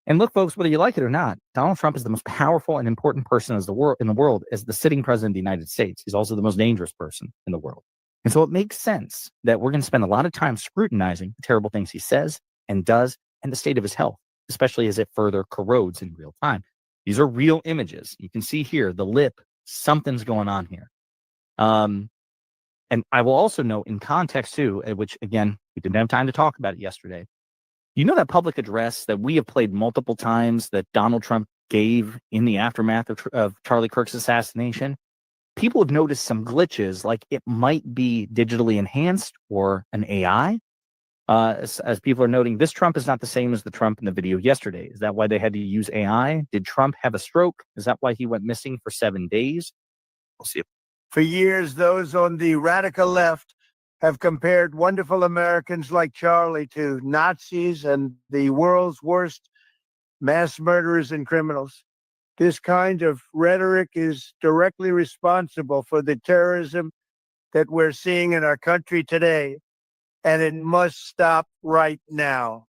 And look, folks, whether you like it or not, Donald Trump is the most powerful and important person in the world as the sitting president of the United States. He's also the most dangerous person in the world. And so it makes sense that we're going to spend a lot of time scrutinizing the terrible things he says and does and the state of his health, especially as it further corrodes in real time. These are real images. You can see here, the lip, something's going on here. And I will also note in context too, which again, we didn't have time to talk about it yesterday. You know that public address that we have played multiple times that Donald Trump gave in the aftermath of Charlie Kirk's assassination? People have noticed some glitches, like it might be digitally enhanced or an AI. As people are noting, this Trump is not the same as the Trump in the video yesterday. Is that why they had to use AI? Did Trump have a stroke? Is that why he went missing for 7 days? We'll see. For years, those on the radical left have compared wonderful Americans like Charlie to Nazis and the world's worst mass murderers and criminals. This kind of rhetoric is directly responsible for the terrorism that we're seeing in our country today, and it must stop right now.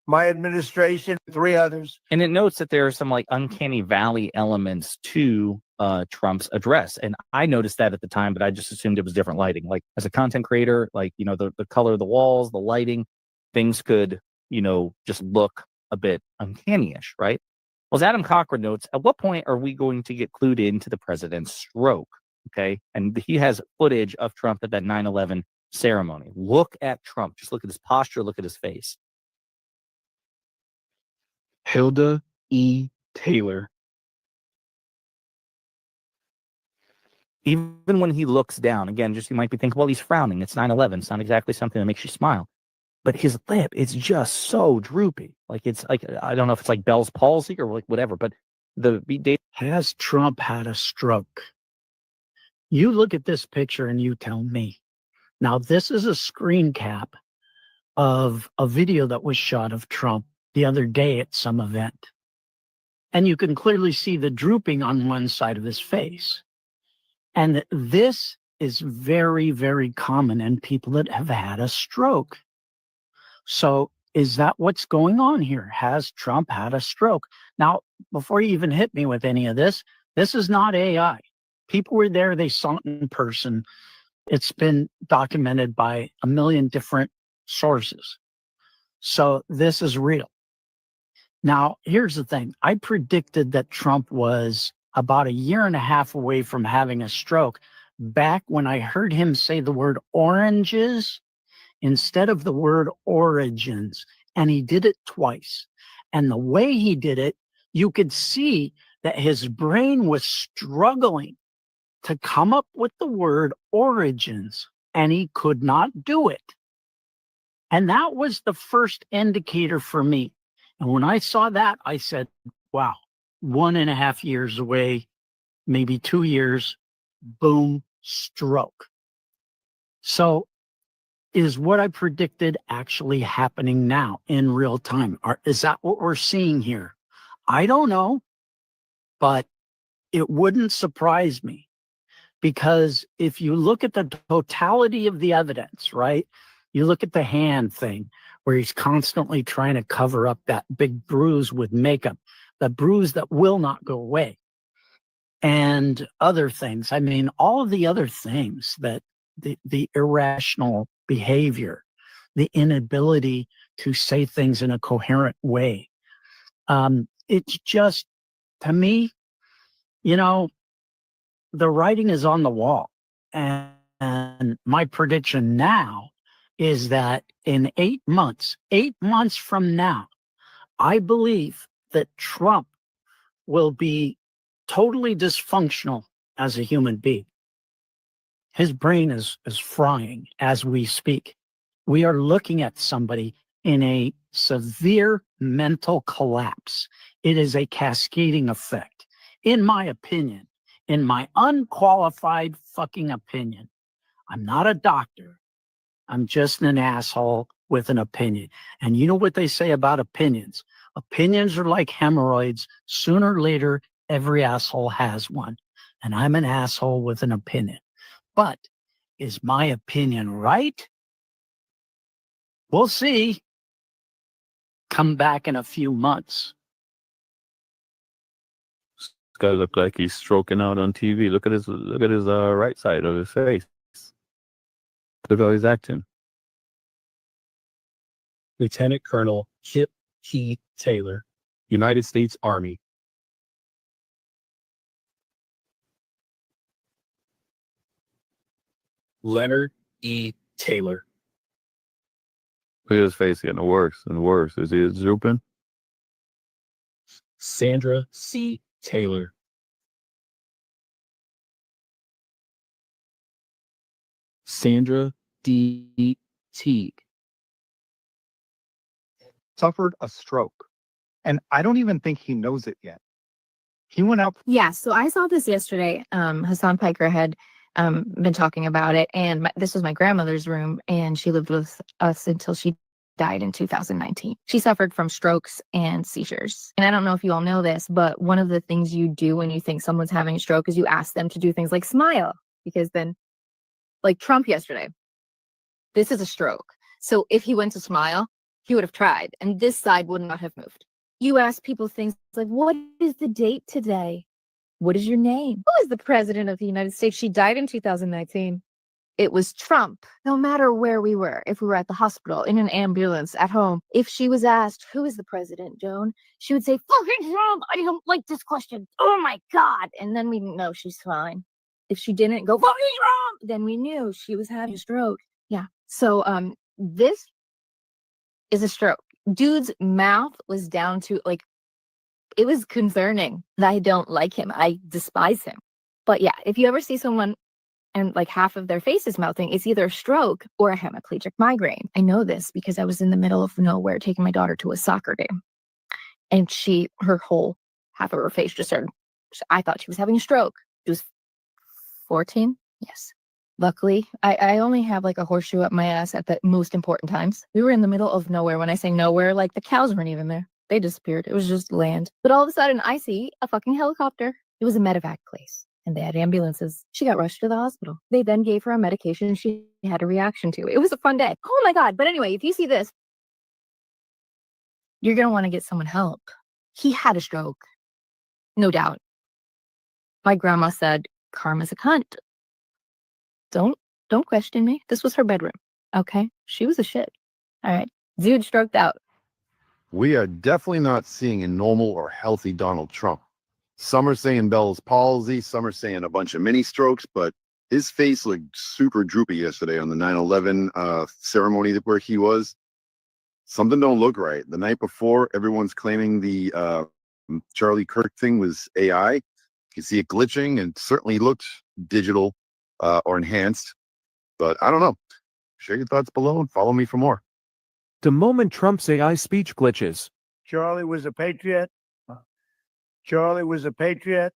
My administration, 3 others. And it notes that there are some like uncanny valley elements to Trump's address. And I noticed that at the time, but I just assumed it was different lighting. Like as a content creator, like, you know, the color of the walls, the lighting, things could, you know, just look a bit uncanny-ish, right? Well, as Adam Cochran notes, at what point are we going to get clued into the president's stroke? Okay. And he has footage of Trump at that 9/11 ceremony. Look at Trump. Just look at his posture. Look at his face. Hilda E. Taylor. Even when he looks down, again, just you might be thinking, well, he's frowning. It's 9/11. It's not exactly something that makes you smile. But his lip, it's just so droopy. Like it's like, I don't know if it's like Bell's palsy or like whatever, but has Trump had a stroke? You look at this picture and you tell me. Now, this is a screen cap of a video that was shot of Trump the other day at some event. And you can clearly see the drooping on one side of his face. And this is very, very common in people that have had a stroke. So is that what's going on here? Has Trump had a stroke? Now, before you even hit me with any of this is not AI. People were there, they saw it in person. It's been documented by a million different sources. So this is real. Now, here's the thing. I predicted that Trump was about 1.5 years away from having a stroke back when I heard him say the word oranges instead of the word origins. And he did it twice. And the way he did it, you could see that his brain was struggling to come up with the word origins, and he could not do it. And that was the first indicator for me. And when I saw that, I said, wow, 1.5 years away, maybe 2 years, boom, stroke. So is what I predicted actually happening now in real time? Is that what we're seeing here? I don't know, but it wouldn't surprise me. Because if you look at the totality of the evidence, right? You look at the hand thing where he's constantly trying to cover up that big bruise with makeup, the bruise that will not go away. And other things. I mean, all of the other things that the irrational behavior, the inability to say things in a coherent way. It's just, to me, you know, the writing is on the wall. And my prediction now is that in 8 months from now, I believe that Trump will be totally dysfunctional as a human being. His brain is frying as we speak. We are looking at somebody in a severe mental collapse. It is a cascading effect, in my opinion. In my unqualified fucking opinion. I'm not a doctor. I'm just an asshole with an opinion. And you know what they say about opinions? Opinions are like hemorrhoids. Sooner or later, every asshole has one. And I'm an asshole with an opinion. But is my opinion right? We'll see. come back in a few months. This guy look like he's stroking out on TV. Look at his right side of his face. Look how he's acting. Lieutenant Colonel Kip P. Taylor, United States Army. Leonard E. Taylor. Look at his face getting worse and worse. Is he drooping? Sandra C. Taylor. Sandra D. Teague. Suffered a stroke, and I don't even think he knows it yet. He went out. Yeah, so I saw this yesterday. Hassan Piker had been talking about it, and this was my grandmother's room, and she lived with us until she died in 2019. She suffered from strokes and seizures. And I don't know if you all know this, but one of the things you do when you think someone's having a stroke is you ask them to do things like smile, because then, like Trump yesterday, this is a stroke. So if he went to smile, he would have tried, and this side would not have moved. You ask people things like, what is the date today? What is your name? Who is the president of the United States? She died in 2019. It was Trump. No matter where we were, if we were at the hospital, in an ambulance, at home, if she was asked, who is the president, Joan? She would say, fucking Trump. I don't like this question. Oh my God. And then we know she's fine. If she didn't go, fucking Trump, then we knew she was having a stroke. Yeah. So this is a stroke. Dude's mouth was down to, like, it was concerning. I don't like him. I despise him. But yeah, if you ever see someone and like half of their face is melting, it's either a stroke or a hemiplegic migraine. I know this because I was in the middle of nowhere taking my daughter to a soccer game. And her whole half of her face just started, I thought she was having a stroke. She was 14. Yes. Luckily, I only have like a horseshoe up my ass at the most important times. We were in the middle of nowhere. When I say nowhere, like the cows weren't even there. They disappeared. It was just land. But all of a sudden, I see a fucking helicopter. It was a medevac place, and they had ambulances. She got rushed to the hospital. They then gave her a medication she had a reaction to. It was a fun day. Oh my God. But anyway, if you see this, you're going to want to get someone help. He had a stroke. No doubt. My grandma said, karma's a cunt. Don't question me. This was her bedroom. Okay? She was a shit. All right. Dude stroked out. We are definitely not seeing a normal or healthy Donald Trump. Some are saying Bell's palsy, some are saying a bunch of mini strokes, but his face looked super droopy yesterday on the 9/11 ceremony where he was. Something don't look right. The night before, everyone's claiming the Charlie Kirk thing was AI. You can see it glitching, and certainly looked digital or enhanced. But I don't know. Share your thoughts below and follow me for more. The moment Trump's AI speech glitches. Charlie was a patriot. Charlie was a patriot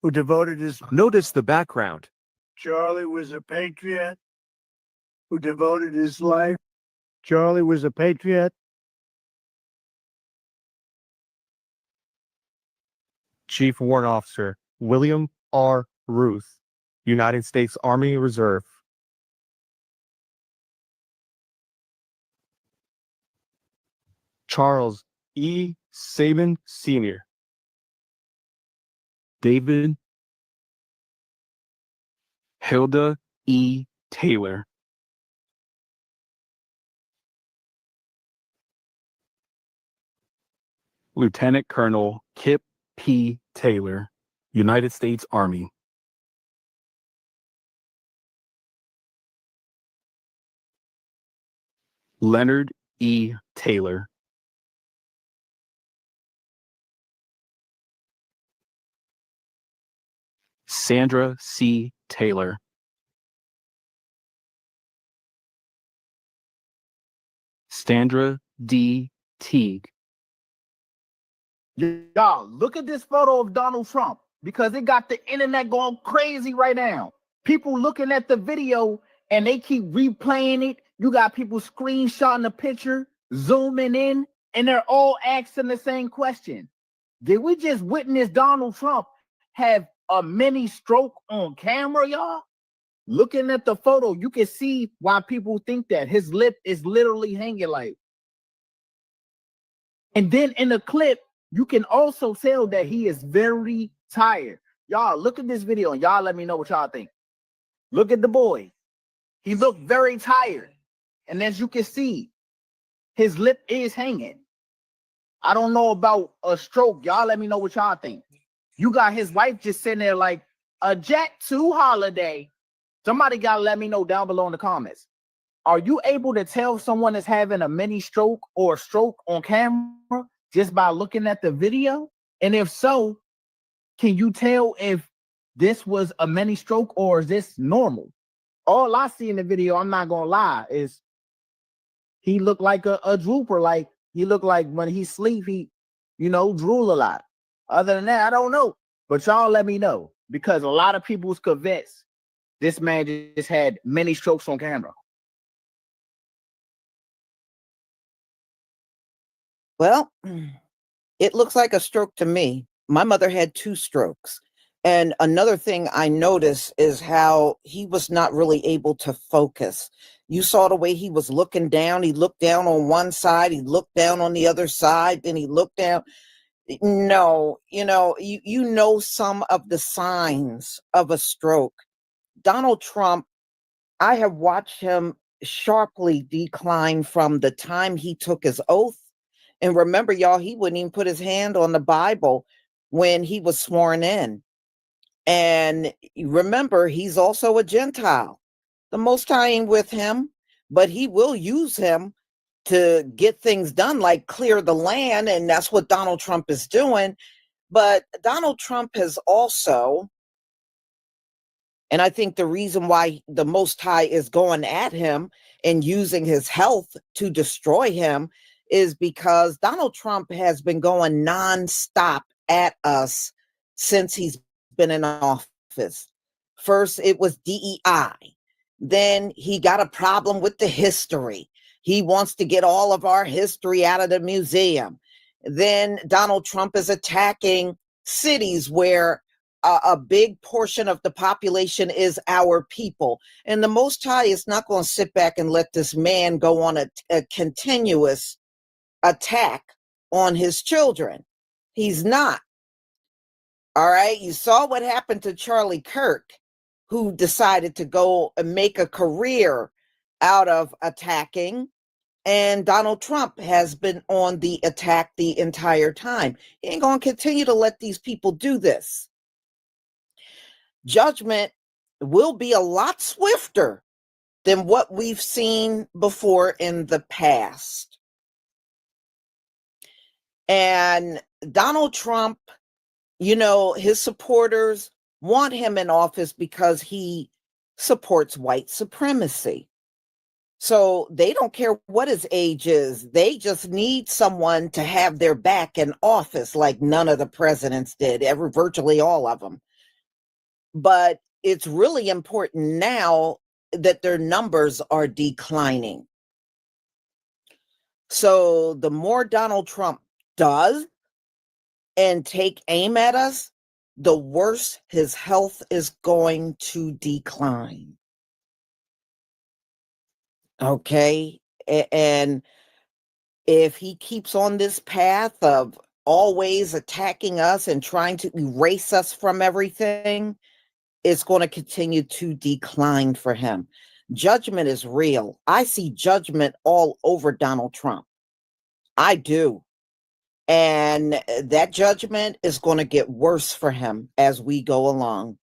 who devoted his... Notice the background. Charlie was a patriot who devoted his life. Charlie was a patriot. Chief Warrant Officer William R. Ruth, United States Army Reserve. Charles E. Sabin Sr. David Hilda E. Taylor. Lieutenant Colonel Kip P. Taylor, United States Army. Leonard E. Taylor. Sandra C. Taylor. Sandra D. Teague. Y'all, look at this photo of Donald Trump because it got the internet going crazy right now. People looking at the video and they keep replaying it. You got people screenshotting the picture, zooming in, and they're all asking the same question. Did we just witness Donald Trump have a mini stroke on camera, y'all? Looking at the photo, you can see why people think that. His lip is literally hanging like. And then in the clip, you can also tell that he is very tired. Y'all look at this video and y'all let me know what y'all think. Look at the boy. He looked very tired. And as you can see, his lip is hanging. I don't know about a stroke. Y'all let me know what y'all think. You got his wife just sitting there like a jet to holiday. Somebody got to let me know down below in the comments. Are you able to tell someone is having a mini stroke or a stroke on camera just by looking at the video? And if so, can you tell if this was a mini stroke or is this normal? All I see in the video, I'm not going to lie, is he looked like a drooper. Like he looked like when he sleep, he, drool a lot. Other than that, I don't know. But y'all let me know, because a lot of people's convinced this man just had many strokes on camera. Well, it looks like a stroke to me. My mother had 2 strokes. And another thing I noticed is how he was not really able to focus. You saw the way he was looking down. He looked down on one side, he looked down on the other side, then he looked down. No, you know some of the signs of a stroke. Donald Trump, I have watched him sharply decline from the time he took his oath. And remember, y'all, he wouldn't even put his hand on the Bible when he was sworn in. And remember, he's also a Gentile. The Most High ain't with him, but he will use him to get things done, like clear the land. And that's what Donald Trump is doing. But Donald Trump has also, and I think the reason why the Most High is going at him and using his health to destroy him is because Donald Trump has been going nonstop at us since he's been in office. First, it was DEI. Then he got a problem with the history. He wants to get all of our history out of the museum. Then Donald Trump is attacking cities where a big portion of the population is our people. And the Most High is not going to sit back and let this man go on a continuous attack on his children. He's not. All right. You saw what happened to Charlie Kirk, who decided to go and make a career out of attacking. And Donald Trump has been on the attack the entire time. He ain't going to continue to let these people do this. Judgment will be a lot swifter than what we've seen before in the past. And Donald Trump, his supporters want him in office because he supports white supremacy. So they don't care what his age is. They just need someone to have their back in office, like none of the presidents did, virtually all of them. But it's really important now that their numbers are declining. So the more Donald Trump does and take aim at us, the worse his health is going to decline. Okay. And if he keeps on this path of always attacking us and trying to erase us from everything, it's going to continue to decline for him. Judgment is real. I see judgment all over Donald Trump. I do. And that judgment is going to get worse for him as we go along.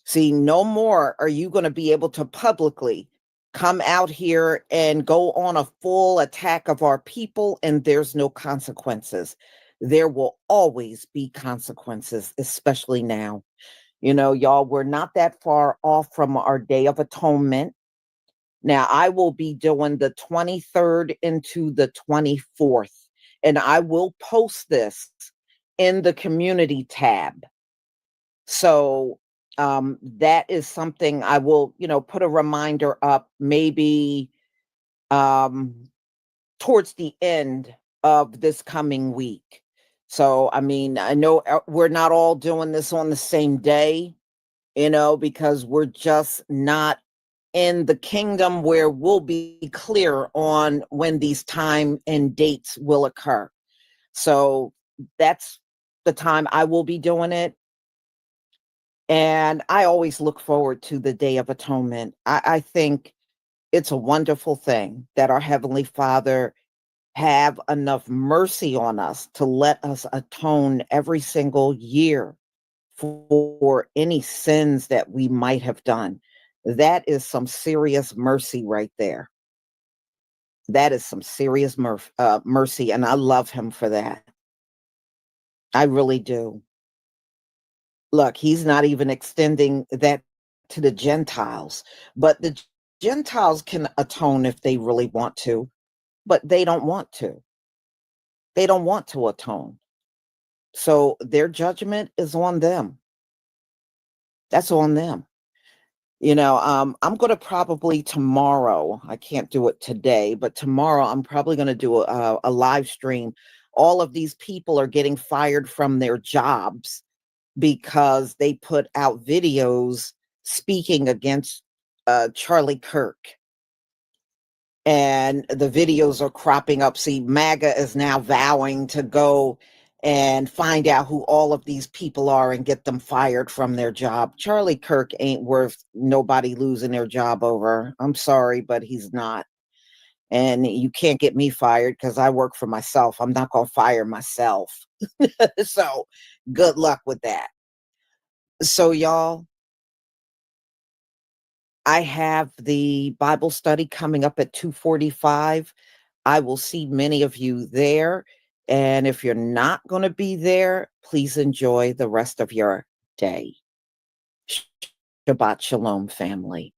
See, no more are you going to be able to publicly come out here and go on a full attack of our people, and there's no consequences. There will always be consequences, especially now. Y'all, we're not that far off from our Day of Atonement. Now, I will be doing the 23rd into the 24th, and I will post this in the community tab. So that is something I will, put a reminder up maybe towards the end of this coming week. So, I know we're not all doing this on the same day, because we're just not in the kingdom where we'll be clear on when these time and dates will occur. So that's the time I will be doing it. And I always look forward to the Day of Atonement. I think it's a wonderful thing that our Heavenly Father have enough mercy on us to let us atone every single year for any sins that we might have done. That is some serious mercy right there. That is some serious mercy, and I love him for that. I really do. Look, he's not even extending that to the Gentiles, but the Gentiles can atone if they really want to, but they don't want to. They don't want to atone. So their judgment is on them. That's on them. I'm going to probably tomorrow, I can't do it today, but tomorrow I'm probably going to do a live stream. All of these people are getting fired from their jobs because they put out videos speaking against Charlie Kirk. And the videos are cropping up. See, MAGA is now vowing to go and find out who all of these people are and get them fired from their job. Charlie Kirk ain't worth nobody losing their job over. I'm sorry, but he's not. And you can't get me fired because I work for myself. I'm not going to fire myself. So good luck with that. So y'all, I have the Bible study coming up at 2:45. I will see many of you there. And if you're not going to be there, please enjoy the rest of your day. Shabbat Shalom, family.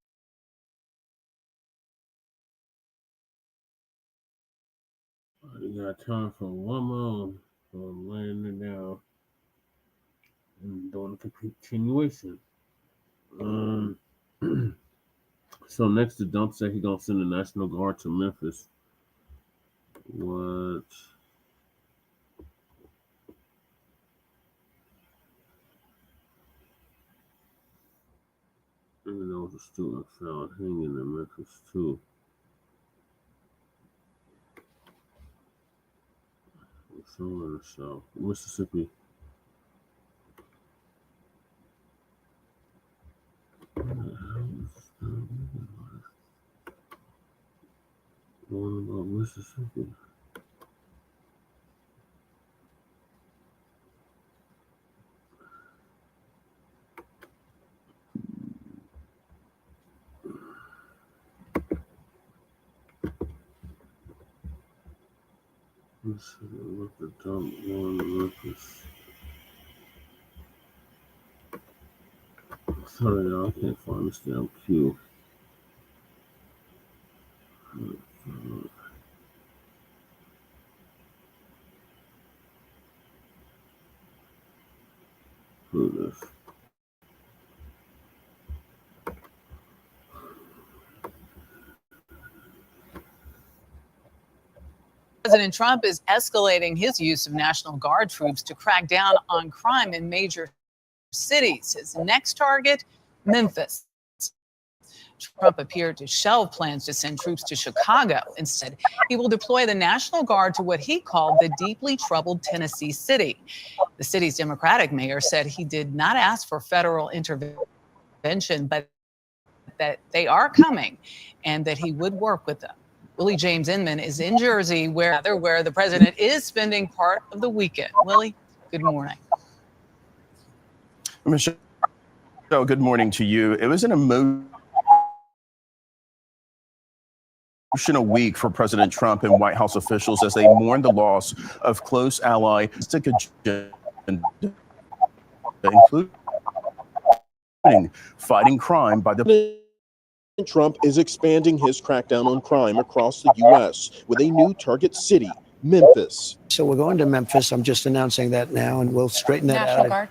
You got time for one more. So I'm laying it down and doing a continuation. So next, the dump said he gonna send the National Guard to Memphis. What? Even though the student found hanging in Memphis too. Somewhere in the South, Mississippi. What about Mississippi? Let's see what the dump going to Memphis. Sorry, y'all, I can't find this damn queue. Who this? President Trump is escalating his use of National Guard troops to crack down on crime in major cities. His next target, Memphis. Trump appeared to shelve plans to send troops to Chicago. Instead, he will deploy the National Guard to what he called the deeply troubled Tennessee city. The city's Democratic mayor said he did not ask for federal intervention, but that they are coming and that he would work with them. Willie James Inman is in Jersey, where the president is spending part of the weekend. Willie, good morning. Michelle, good morning to you. It was an emotional week for President Trump and White House officials as they mourned the loss of close ally, including fighting crime by the Trump is expanding his crackdown on crime across the U.S. with a new target city, Memphis. So we're going to Memphis. I'm just announcing that now, and we'll straighten that National out. Guard.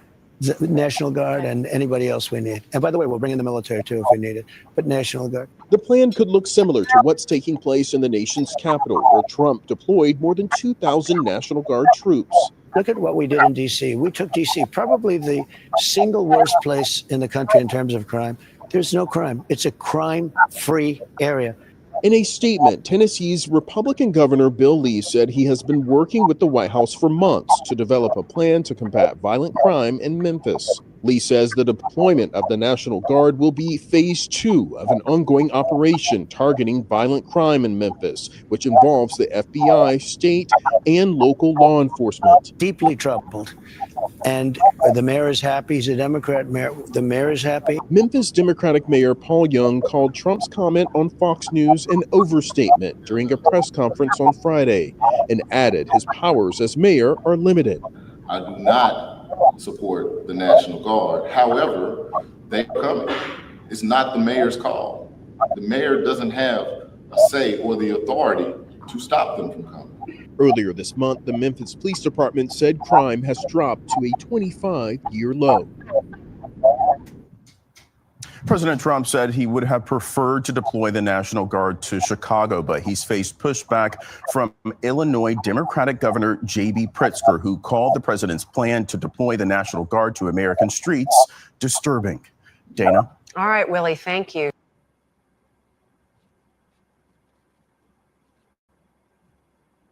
National Guard and anybody else we need. And by the way, we'll bring in the military too if we need it, but National Guard. The plan could look similar to what's taking place in the nation's capital, where Trump deployed more than 2,000 National Guard troops. Look at what we did in D.C. We took D.C., probably the single worst place in the country in terms of crime. There's no crime. It's a crime-free area. In a statement, Tennessee's Republican Governor Bill Lee said he has been working with the White House for months to develop a plan to combat violent crime in Memphis. Lee says the deployment of the National Guard will be phase 2 of an ongoing operation targeting violent crime in Memphis, which involves the FBI, state, and local law enforcement. Deeply troubled. And the mayor is happy. He's a Democrat mayor. The mayor is happy. Memphis Democratic Mayor Paul Young called Trump's comment on Fox News an overstatement during a press conference on Friday and added his powers as mayor are limited. I do not support the National Guard. However, they're coming. It's not the mayor's call. The mayor doesn't have a say or the authority to stop them from coming. Earlier this month, the Memphis Police Department said crime has dropped to a 25-year low. President Trump said he would have preferred to deploy the National Guard to Chicago, but he's faced pushback from Illinois Democratic Governor J.B. Pritzker, who called the president's plan to deploy the National Guard to American streets disturbing. Dana? All right, Willie, thank you.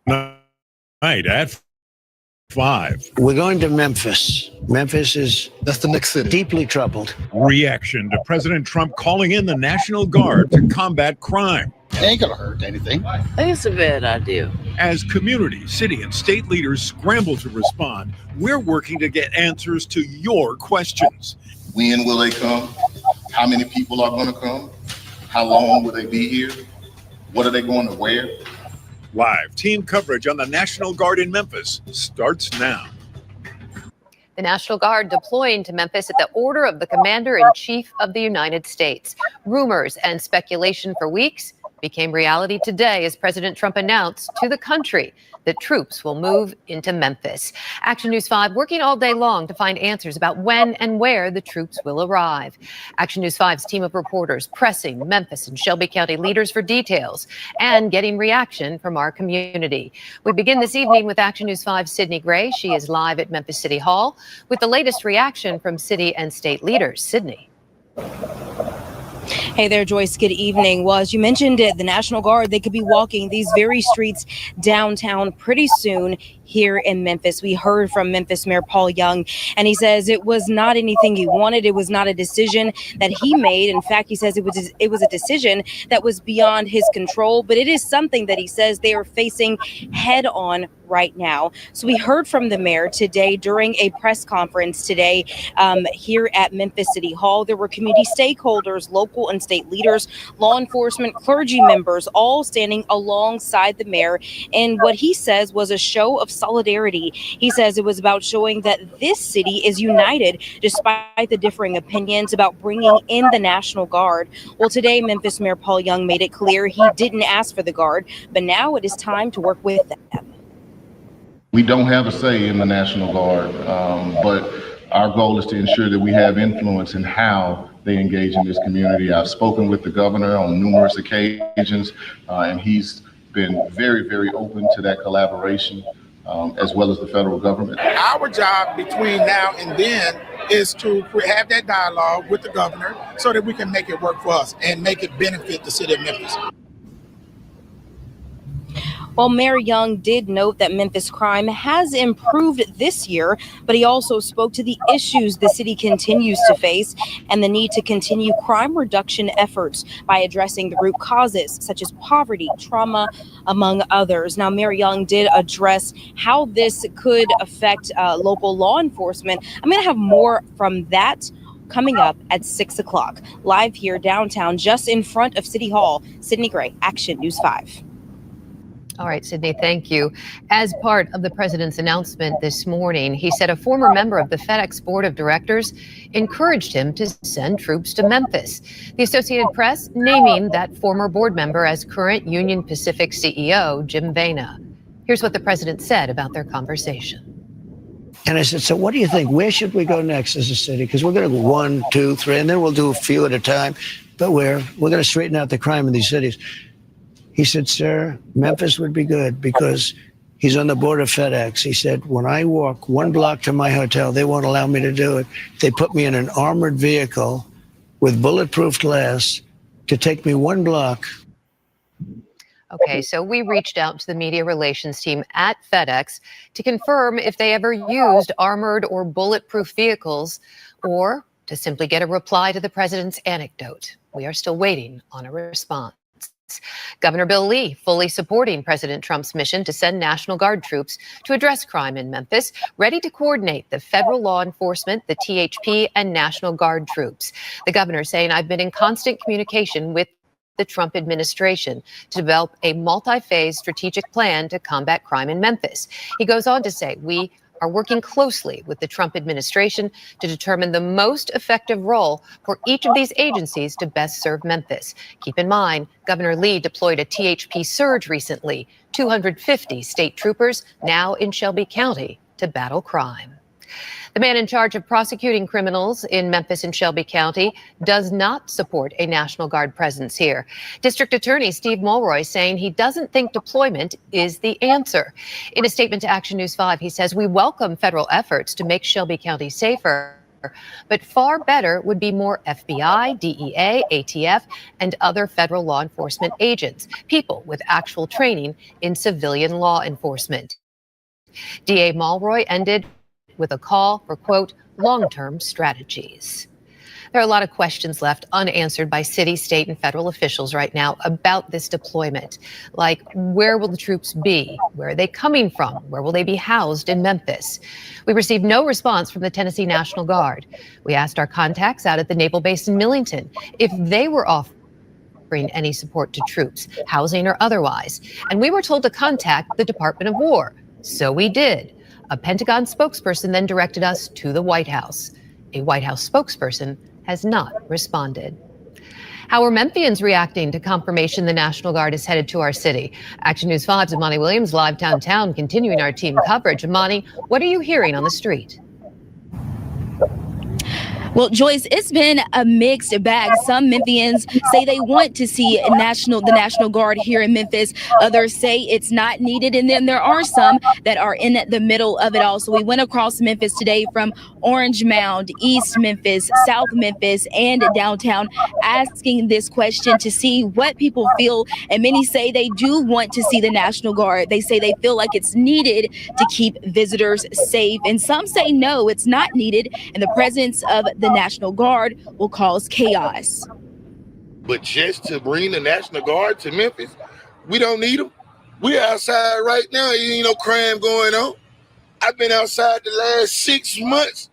Night at 5. We're going to Memphis. Memphis is That's the next city. Deeply troubled. Reaction to President Trump calling in the National Guard to combat crime. It ain't gonna hurt anything. I think it's a bad idea. As community, city, and state leaders scramble to respond, we're working to get answers to your questions. When will they come? How many people are going to come? How long will they be here? What are they going to wear? Live team coverage on the National Guard in Memphis starts now. The National Guard deploying to Memphis at the order of the Commander-in-Chief of the United States. Rumors and speculation for weeks became reality today as President Trump announced to the country that troops will move into Memphis. Action News 5 working all day long to find answers about when and where the troops will arrive. Action News 5's team of reporters pressing Memphis and Shelby County leaders for details and getting reaction from our community. We begin this evening with Action News 5's Sydney Gray. She is live at Memphis City Hall with the latest reaction from city and state leaders. Sydney. Hey there, Joyce. Good evening. Well, as you mentioned, the National Guard, they could be walking these very streets downtown pretty soon here in Memphis. We heard from Memphis Mayor Paul Young, and he says it was not anything he wanted. It was not a decision that he made. In fact, he says it was a decision that was beyond his control, but it is something that he says they are facing head on right now. So we heard from the mayor today during a press conference today here at Memphis City Hall. There were community stakeholders, local and state leaders, law enforcement, clergy members, all standing alongside the mayor in what he says was a show of solidarity. He says it was about showing that this city is united despite the differing opinions about bringing in the National Guard. Well, today, Memphis Mayor Paul Young made it clear he didn't ask for the Guard, but now it is time to work with them. We don't have a say in the National Guard, but our goal is to ensure that we have influence in how they engage in this community. I've spoken with the governor on numerous occasions, and he's been very, very open to that collaboration, as well as the federal government. Our job between now and then is to have that dialogue with the governor so that we can make it work for us and make it benefit the city of Memphis. Well, Mayor Young did note that Memphis crime has improved this year, but he also spoke to the issues the city continues to face and the need to continue crime reduction efforts by addressing the root causes, such as poverty, trauma, among others. Now, Mayor Young did address how this could affect local law enforcement. I'm going to have more from that coming up at 6 o'clock. Live here downtown, just in front of City Hall. Sydney Gray, Action News 5. All right, Sydney, thank you. As part of the president's announcement this morning, he said a former member of the FedEx board of directors encouraged him to send troops to Memphis. The Associated Press naming that former board member as current Union Pacific CEO, Jim Vena. Here's what the president said about their conversation. And I said, so what do you think? Where should we go next as a city? Because we're going to go 1, 2, 3, and then we'll do a few at a time. But we're going to straighten out the crime in these cities. He said, sir, Memphis would be good because he's on the board of FedEx. He said, when I walk 1 block to my hotel, they won't allow me to do it. They put me in an armored vehicle with bulletproof glass to take me 1 block. Okay, so we reached out to the media relations team at FedEx to confirm if they ever used armored or bulletproof vehicles, or to simply get a reply to the president's anecdote. We are still waiting on a response. Governor Bill Lee fully supporting President Trump's mission to send National Guard troops to address crime in Memphis, ready to coordinate the federal law enforcement, the THP, and National Guard troops. The governor saying, I've been in constant communication with the Trump administration to develop a multi-phase strategic plan to combat crime in Memphis. He goes on to say, we are working closely with the Trump administration to determine the most effective role for each of these agencies to best serve Memphis. Keep in mind, Governor Lee deployed a THP surge recently, 250 state troopers now in Shelby County to battle crime. The man in charge of prosecuting criminals in Memphis and Shelby County does not support a National Guard presence here. District Attorney Steve Mulroy saying he doesn't think deployment is the answer. In a statement to Action News 5, he says, we welcome federal efforts to make Shelby County safer, but far better would be more FBI, DEA, ATF, and other federal law enforcement agents, people with actual training in civilian law enforcement. DA Mulroy ended with a call for, quote, long-term strategies. There are a lot of questions left unanswered by city, state, and federal officials right now about this deployment. Like, where will the troops be? Where are they coming from? Where will they be housed in Memphis? We received no response from the Tennessee National Guard. We asked our contacts out at the Naval Base in Millington if they were offering any support to troops, housing or otherwise. And we were told to contact the Department of War. So we did. A Pentagon spokesperson then directed us to the White House. A White House spokesperson has not responded. How are Memphians reacting to confirmation the National Guard is headed to our city? Action News 5's Imani Williams live downtown, continuing our team coverage. Imani, what are you hearing on the street? Well, Joyce, it's been a mixed bag. Some Memphians say they want to see the National Guard here in Memphis. Others say it's not needed. And then there are some that are in the middle of it all. So we went across Memphis today from Orange Mound, East Memphis, South Memphis, and downtown, asking this question to see what people feel. And many say they do want to see the National Guard. They say they feel like it's needed to keep visitors safe. And some say no, it's not needed. And the presence of the National Guard will cause chaos. But just to bring the National Guard to Memphis, we don't need them. We're outside right now. Ain't no crime going on. I've been outside the last 6 months.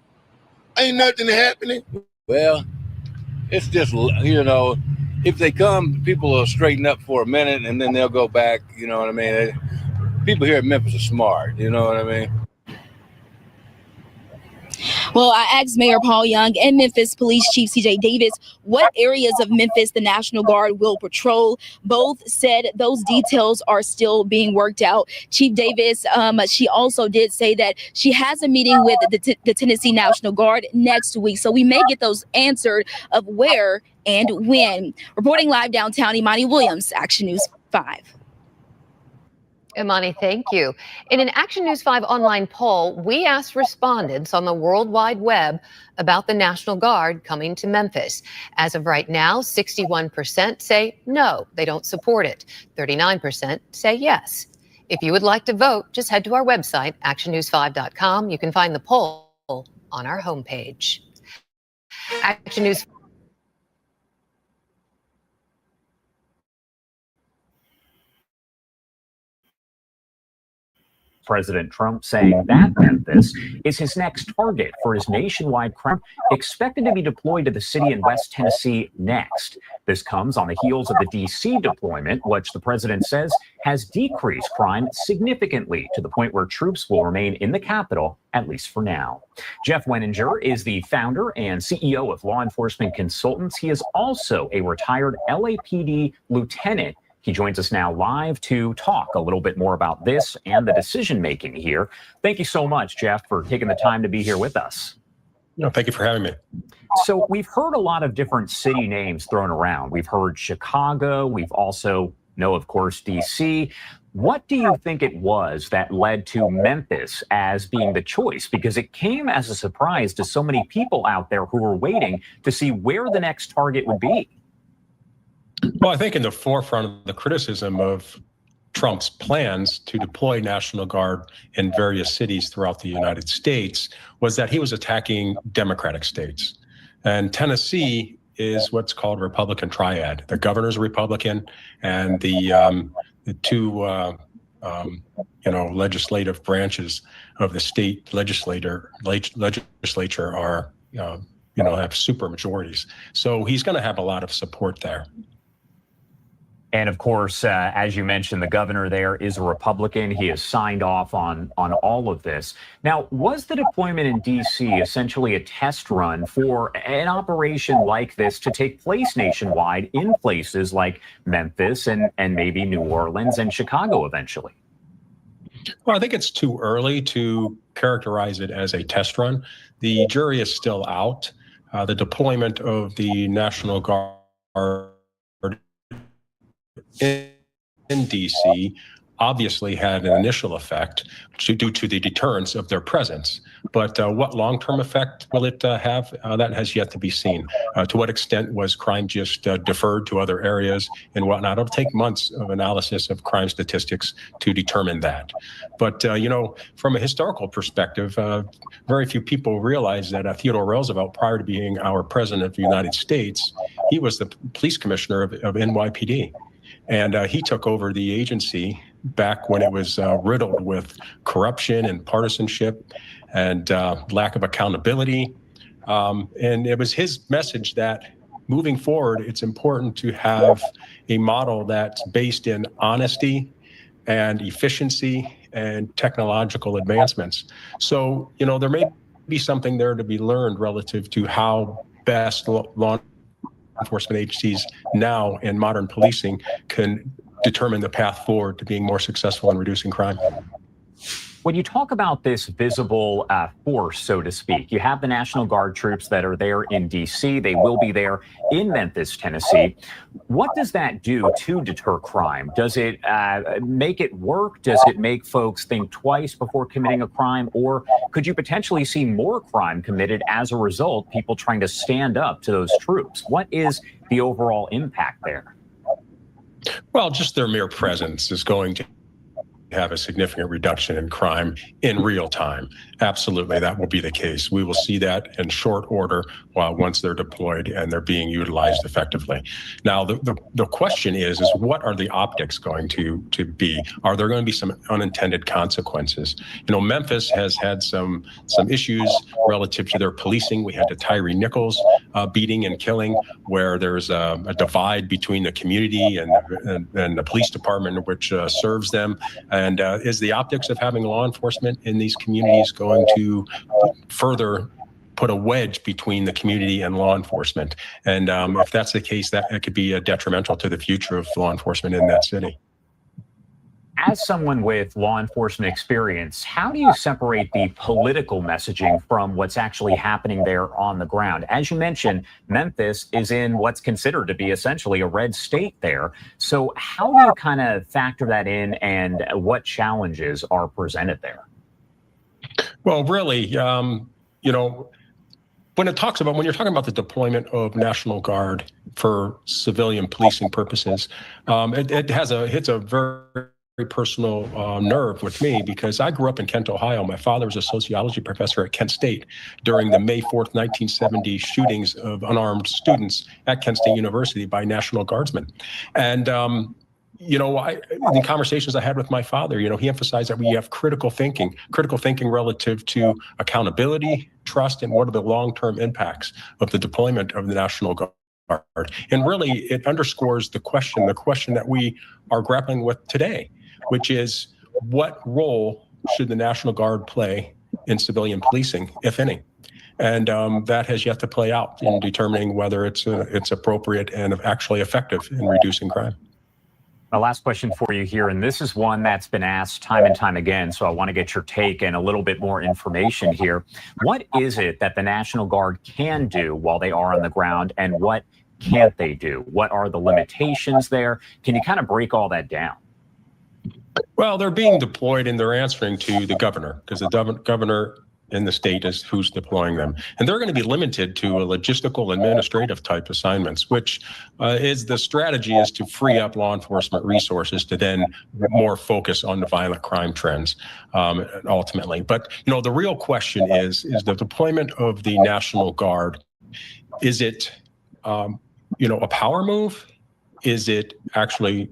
Ain't nothing happening. Well, it's just, if they come, people will straighten up for a minute and then they'll go back. You know what I mean? People here in Memphis are smart. You know what I mean? Well, I asked Mayor Paul Young and Memphis Police Chief C.J. Davis what areas of Memphis the National Guard will patrol. Both said those details are still being worked out. Chief Davis, she also did say that she has a meeting with the Tennessee National Guard next week. So we may get those answered of where and when. Reporting live downtown, Imani Williams, Action News 5. Imani, thank you. In an Action News 5 online poll, we asked respondents on the World Wide Web about the National Guard coming to Memphis. As of right now, 61% say no, they don't support it. 39% say yes. If you would like to vote, just head to our website, actionnews5.com. You can find the poll on our homepage. Action News. President Trump saying that Memphis is his next target for his nationwide crime, expected to be deployed to the city in West Tennessee next. This comes on the heels of the D.C. deployment, which the president says has decreased crime significantly to the point where troops will remain in the capital, at least for now. Jeff Wenninger is the founder and CEO of Law Enforcement Consultants. He is also a retired LAPD lieutenant. He joins us now live to talk a little bit more about this and the decision making here. Thank you so much, Jeff, for taking the time to be here with us. No, thank you for having me. So we've heard a lot of different city names thrown around. We've heard Chicago. We've also know, of course, D.C. What do you think it was that led to Memphis as being the choice? Because it came as a surprise to so many people out there who were waiting to see where the next target would be. Well, I think in the forefront of the criticism of Trump's plans to deploy National Guard in various cities throughout the United States was that he was attacking Democratic states. And Tennessee is what's called a Republican triad. The governor's a Republican, and the two legislative branches of the state legislature are have super majorities. So he's going to have a lot of support there. And of course, as you mentioned, the governor there is a Republican. He has signed off on all of this. Now, was the deployment in D.C. essentially a test run for an operation like this to take place nationwide in places like Memphis and maybe New Orleans and Chicago eventually? Well, I think it's too early to characterize it as a test run. The jury is still out. The deployment of the National Guard in D.C. obviously had an initial effect due to the deterrence of their presence. But what long-term effect will it have? That has yet to be seen. To what extent was crime just deferred to other areas and whatnot? It'll take months of analysis of crime statistics to determine that. But, from a historical perspective, very few people realize that Theodore Roosevelt, prior to being our president of the United States, he was the police commissioner of NYPD. And he took over the agency back when it was riddled with corruption and partisanship and lack of accountability. And it was his message that moving forward, it's important to have a model that's based in honesty and efficiency and technological advancements. So, there may be something there to be learned relative to how best law enforcement agencies now in modern policing can determine the path forward to being more successful in reducing crime. When you talk about this visible force, so to speak, you have the National Guard troops that are there in D.C. They will be there in Memphis, Tennessee. What does that do to deter crime? Does it make it work? Does it make folks think twice before committing a crime? Or could you potentially see more crime committed as a result, people trying to stand up to those troops? What is the overall impact there? Well, just their mere presence is going to have a significant reduction in crime in real time. Absolutely, that will be the case. We will see that in short order once they're deployed and they're being utilized effectively. Now, the question is what are the optics going to be? Are there going to be some unintended consequences? Memphis has had some issues relative to their policing. We had the Tyree Nichols beating and killing, where there's a divide between the community and the police department, which serves them. And is the optics of having law enforcement in these communities going to further put a wedge between the community and law enforcement? And if that's the case, that it could be detrimental to the future of law enforcement in that city. As someone with law enforcement experience, how do you separate the political messaging from what's actually happening there on the ground? As you mentioned, Memphis is in what's considered to be essentially a red state there. So how do you kind of factor that in, and what challenges are presented there? Well, really, when you're talking about the deployment of National Guard for civilian policing purposes, it hits a very personal nerve with me, because I grew up in Kent, Ohio. My father was a sociology professor at Kent State during the May 4th, 1970 shootings of unarmed students at Kent State University by National Guardsmen. And in conversations I had with my father, he emphasized that we have critical thinking relative to accountability, trust, and what are the long-term impacts of the deployment of the National Guard. And really, it underscores the question that we are grappling with today, which is, what role should the National Guard play in civilian policing, if any? And that has yet to play out in determining whether it's appropriate and actually effective in reducing crime. My last question for you here, and this is one that's been asked time and time again, so I want to get your take and a little bit more information here. What is it that the National Guard can do while they are on the ground, and what can't they do? What are the limitations there? Can you kind of break all that down? Well, they're being deployed and they're answering to the governor, because the governor in the state is who's deploying them. And they're going to be limited to a logistical administrative type assignments, which is the strategy is to free up law enforcement resources to then more focus on the violent crime trends ultimately. But, you know, the real question is the deployment of the National Guard, is it, you know, a power move? Is it actually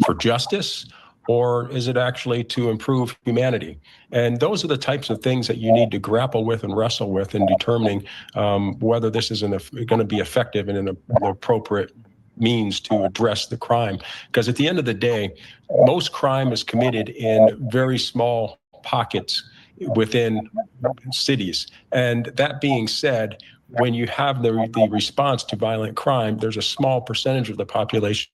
for justice? Or is it actually to improve humanity? And those are the types of things that you need to grapple with and wrestle with in determining whether this is going to be effective and an appropriate means to address the crime. Because at the end of the day, most crime is committed in very small pockets within cities. And that being said, when you have the response to violent crime, there's a small percentage of the population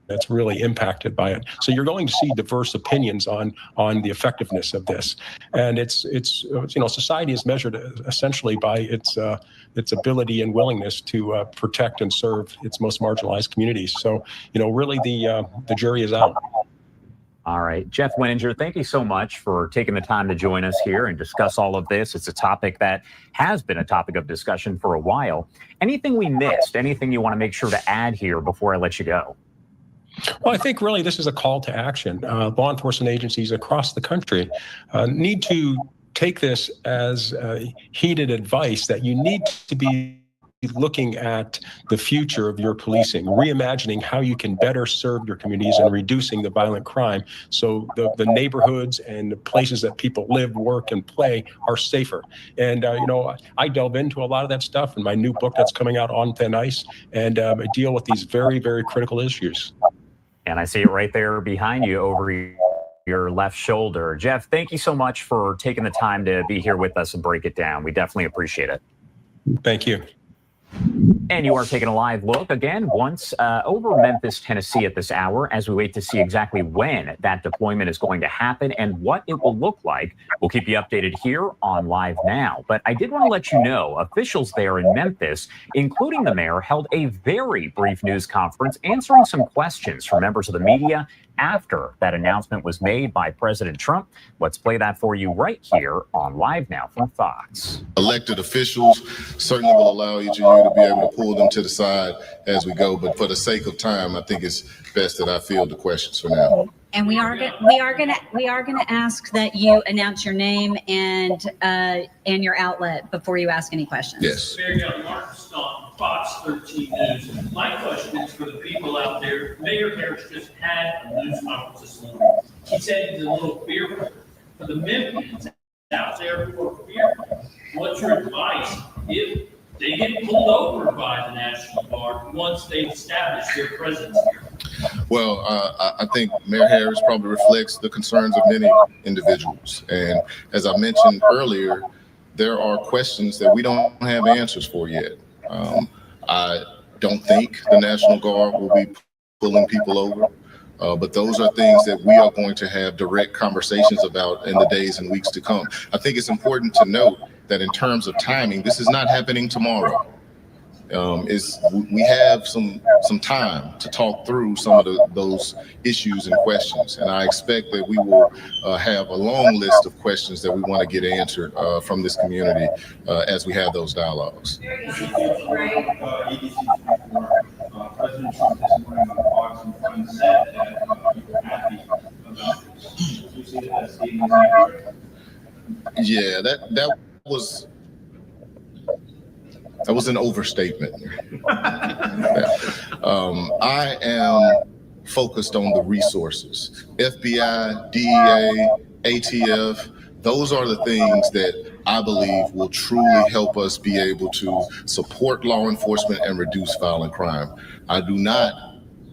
that's really impacted by it. So you're going to see diverse opinions on the effectiveness of this. And it's you know, society is measured essentially by its ability and willingness to protect and serve its most marginalized communities. So, you know, really the jury is out. All right, Jeff Winninger, thank you so much for taking the time to join us here and discuss all of this. It's a topic that has been a topic of discussion for a while. Anything we missed, anything you want to make sure to add here before I let you go? Well, I think really this is a call to action. Law enforcement agencies across the country need to take this as heeded advice that you need to be looking at the future of your policing, reimagining how you can better serve your communities and reducing the violent crime so the neighborhoods and the places that people live, work, and play are safer. And, you know, I delve into a lot of that stuff in my new book that's coming out, On Thin Ice, and I deal with these very, very critical issues. And I see it right there behind you over your left shoulder. Jeff, thank you so much for taking the time to be here with us and break it down. We definitely appreciate it. Thank you. And you are taking a live look again once over Memphis, Tennessee at this hour as we wait to see exactly when that deployment is going to happen and what it will look like. We'll keep you updated here on Live Now. But I did want to let you know officials there in Memphis, including the mayor, held a very brief news conference answering some questions from members of the media after that announcement was made by President Trump. Let's play that for you right here on Live Now from Fox. Elected officials certainly will allow each of you to be able to pull them to the side as we go, but for the sake of time, I think it's best that I field the questions for now. And we are gonna ask that you announce your name and your outlet before you ask any questions. Yes. Mayor Mark Stump, Fox 13 News. My question is for the people out there. Mayor Harris just had a news conference this morning. He said he's a little fearful. For the Memphians out there who are fearful, what's your advice if they get pulled over by the National Guard once they've established their presence here? Well, I think Mayor Harris probably reflects the concerns of many individuals. And as I mentioned earlier, there are questions that we don't have answers for yet. I don't think the National Guard will be pulling people over, but those are things that we are going to have direct conversations about in the days and weeks to come. I think it's important to note that in terms of timing, this is not happening tomorrow. We have some time to talk through some of those issues and questions, and I expect that we will have a long list of questions that we want to get answered from this community as we have those dialogues. President Trump this morning on Fox and Friends said that you were happy about this. Do you see that as being accurate? Yeah, that was an overstatement. I am focused on the resources. FBI, DEA, ATF, those are the things that I believe will truly help us be able to support law enforcement and reduce violent crime. I do not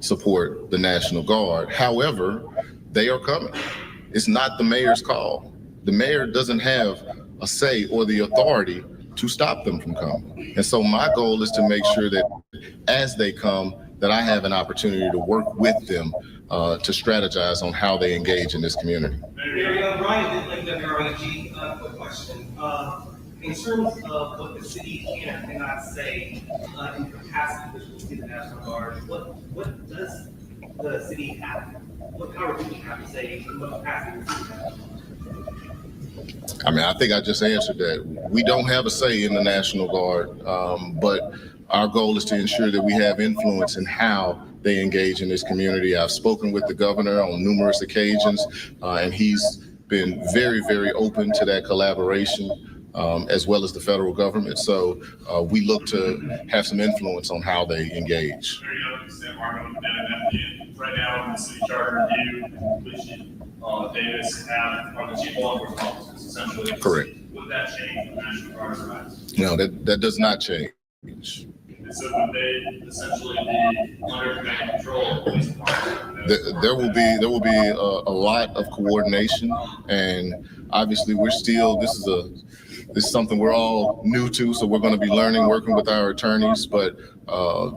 support the National Guard. However, they are coming. It's not the mayor's call. The mayor doesn't have a say or the authority to stop them from coming. And so my goal is to make sure that as they come, that I have an opportunity to work with them to strategize on how they engage in this community. Brian did like WRIG quick question. In terms of what the city can or cannot say in capacity, which will be the National Guard, what does the city have what power do we have to say and what capacity do we have? I mean, I think I just answered that. We don't have a say in the National Guard, but our goal is to ensure that we have influence in how they engage in this community. I've spoken with the governor on numerous occasions, and he's been very, very open to that collaboration, as well as the federal government. So we look to have some influence on how they engage. Right now in the city charter review, Police Chief Davis are the chief law enforcement officers, essentially. Correct. Would that change the National Guard's rights? No, that does not change. And so would they essentially be under command and control of the police department? There will be a lot of coordination, and obviously this is something we're all new to, so we're going to be learning, working with our attorneys, but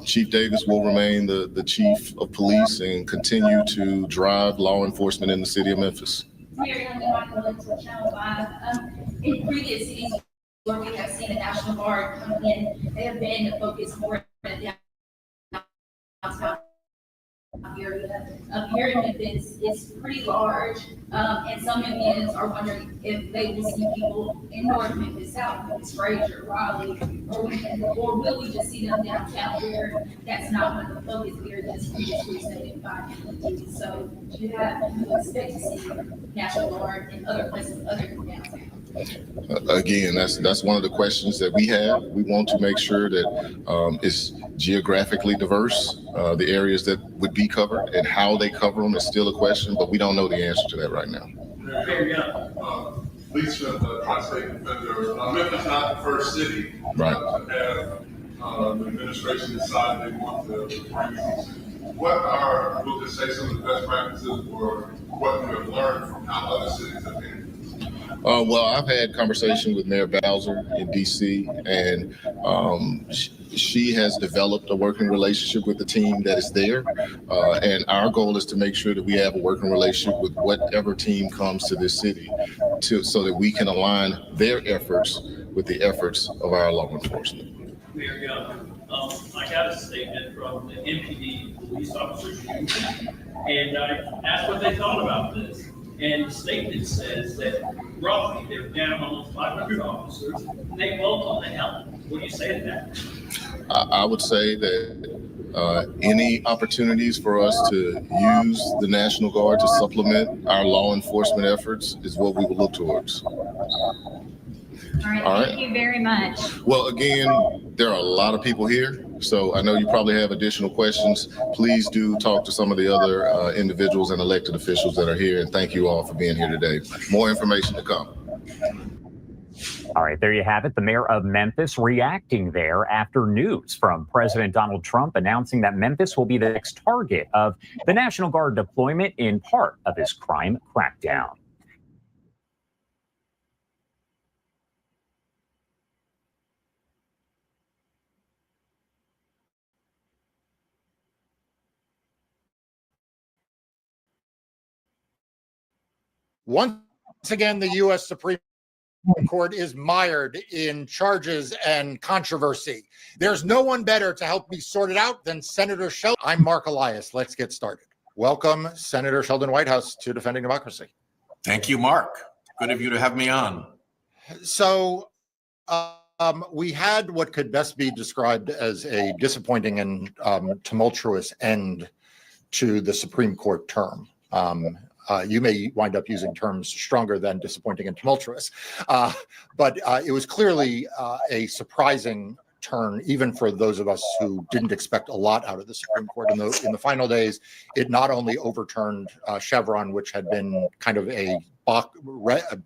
Chief Davis will remain the chief of police and continue to drive law enforcement in the city of Memphis. In previous cities where we have seen the National Guard come in, they have been focused more on the downtown area. Here in Memphis, it's pretty large, and some Memphians are wondering if they will see people in North Memphis, South Memphis, Frazier, Raleigh, or will we just see them downtown where that's not one of the focus areas previously stated by MPD. So you expect to see National Guard in other places other than downtown. Again, that's one of the questions that we have. We want to make sure that it's geographically diverse. The areas that would be covered and how they cover them is still a question, but we don't know the answer to that right now. Lisa, Tri-State Defender, Memphis not the first city Right. to have the administration decide they want to bring these. What we'll just say some of the best practices or what you have learned from how other cities have been? Well, I've had conversation with Mayor Bowser in DC, and she has developed a working relationship with the team that is there. And our goal is to make sure that we have a working relationship with whatever team comes to this city so that we can align their efforts with the efforts of our law enforcement. Mayor Young, I got a statement from the MPD police officers union, and I asked what they thought about this. And the statement says that roughly they're down almost 500 officers, and they welcome the help. What do you say to that? I would say that any opportunities for us to use the National Guard to supplement our law enforcement efforts is what we will look towards. All right, thank you very much. Well, again, there are a lot of people here, so I know you probably have additional questions. Please do talk to some of the other individuals and elected officials that are here, and thank you all for being here today. More information to come. All right, there you have it. The mayor of Memphis reacting there after news from President Donald Trump announcing that Memphis will be the next target of the National Guard deployment in part of his crime crackdown. Once again, the U.S. Supreme Court is mired in charges and controversy. There's no one better to help me sort it out than Senator Sheldon. I'm Mark Elias. Let's get started. Welcome, Senator Sheldon Whitehouse, to Defending Democracy. Thank you, Mark. Good of you to have me on. So we had what could best be described as a disappointing and tumultuous end to the Supreme Court term. You may wind up using terms stronger than disappointing and tumultuous, but it was clearly a surprising turn, even for those of us who didn't expect a lot out of the Supreme Court. In the final days, it not only overturned Chevron, which had been kind of a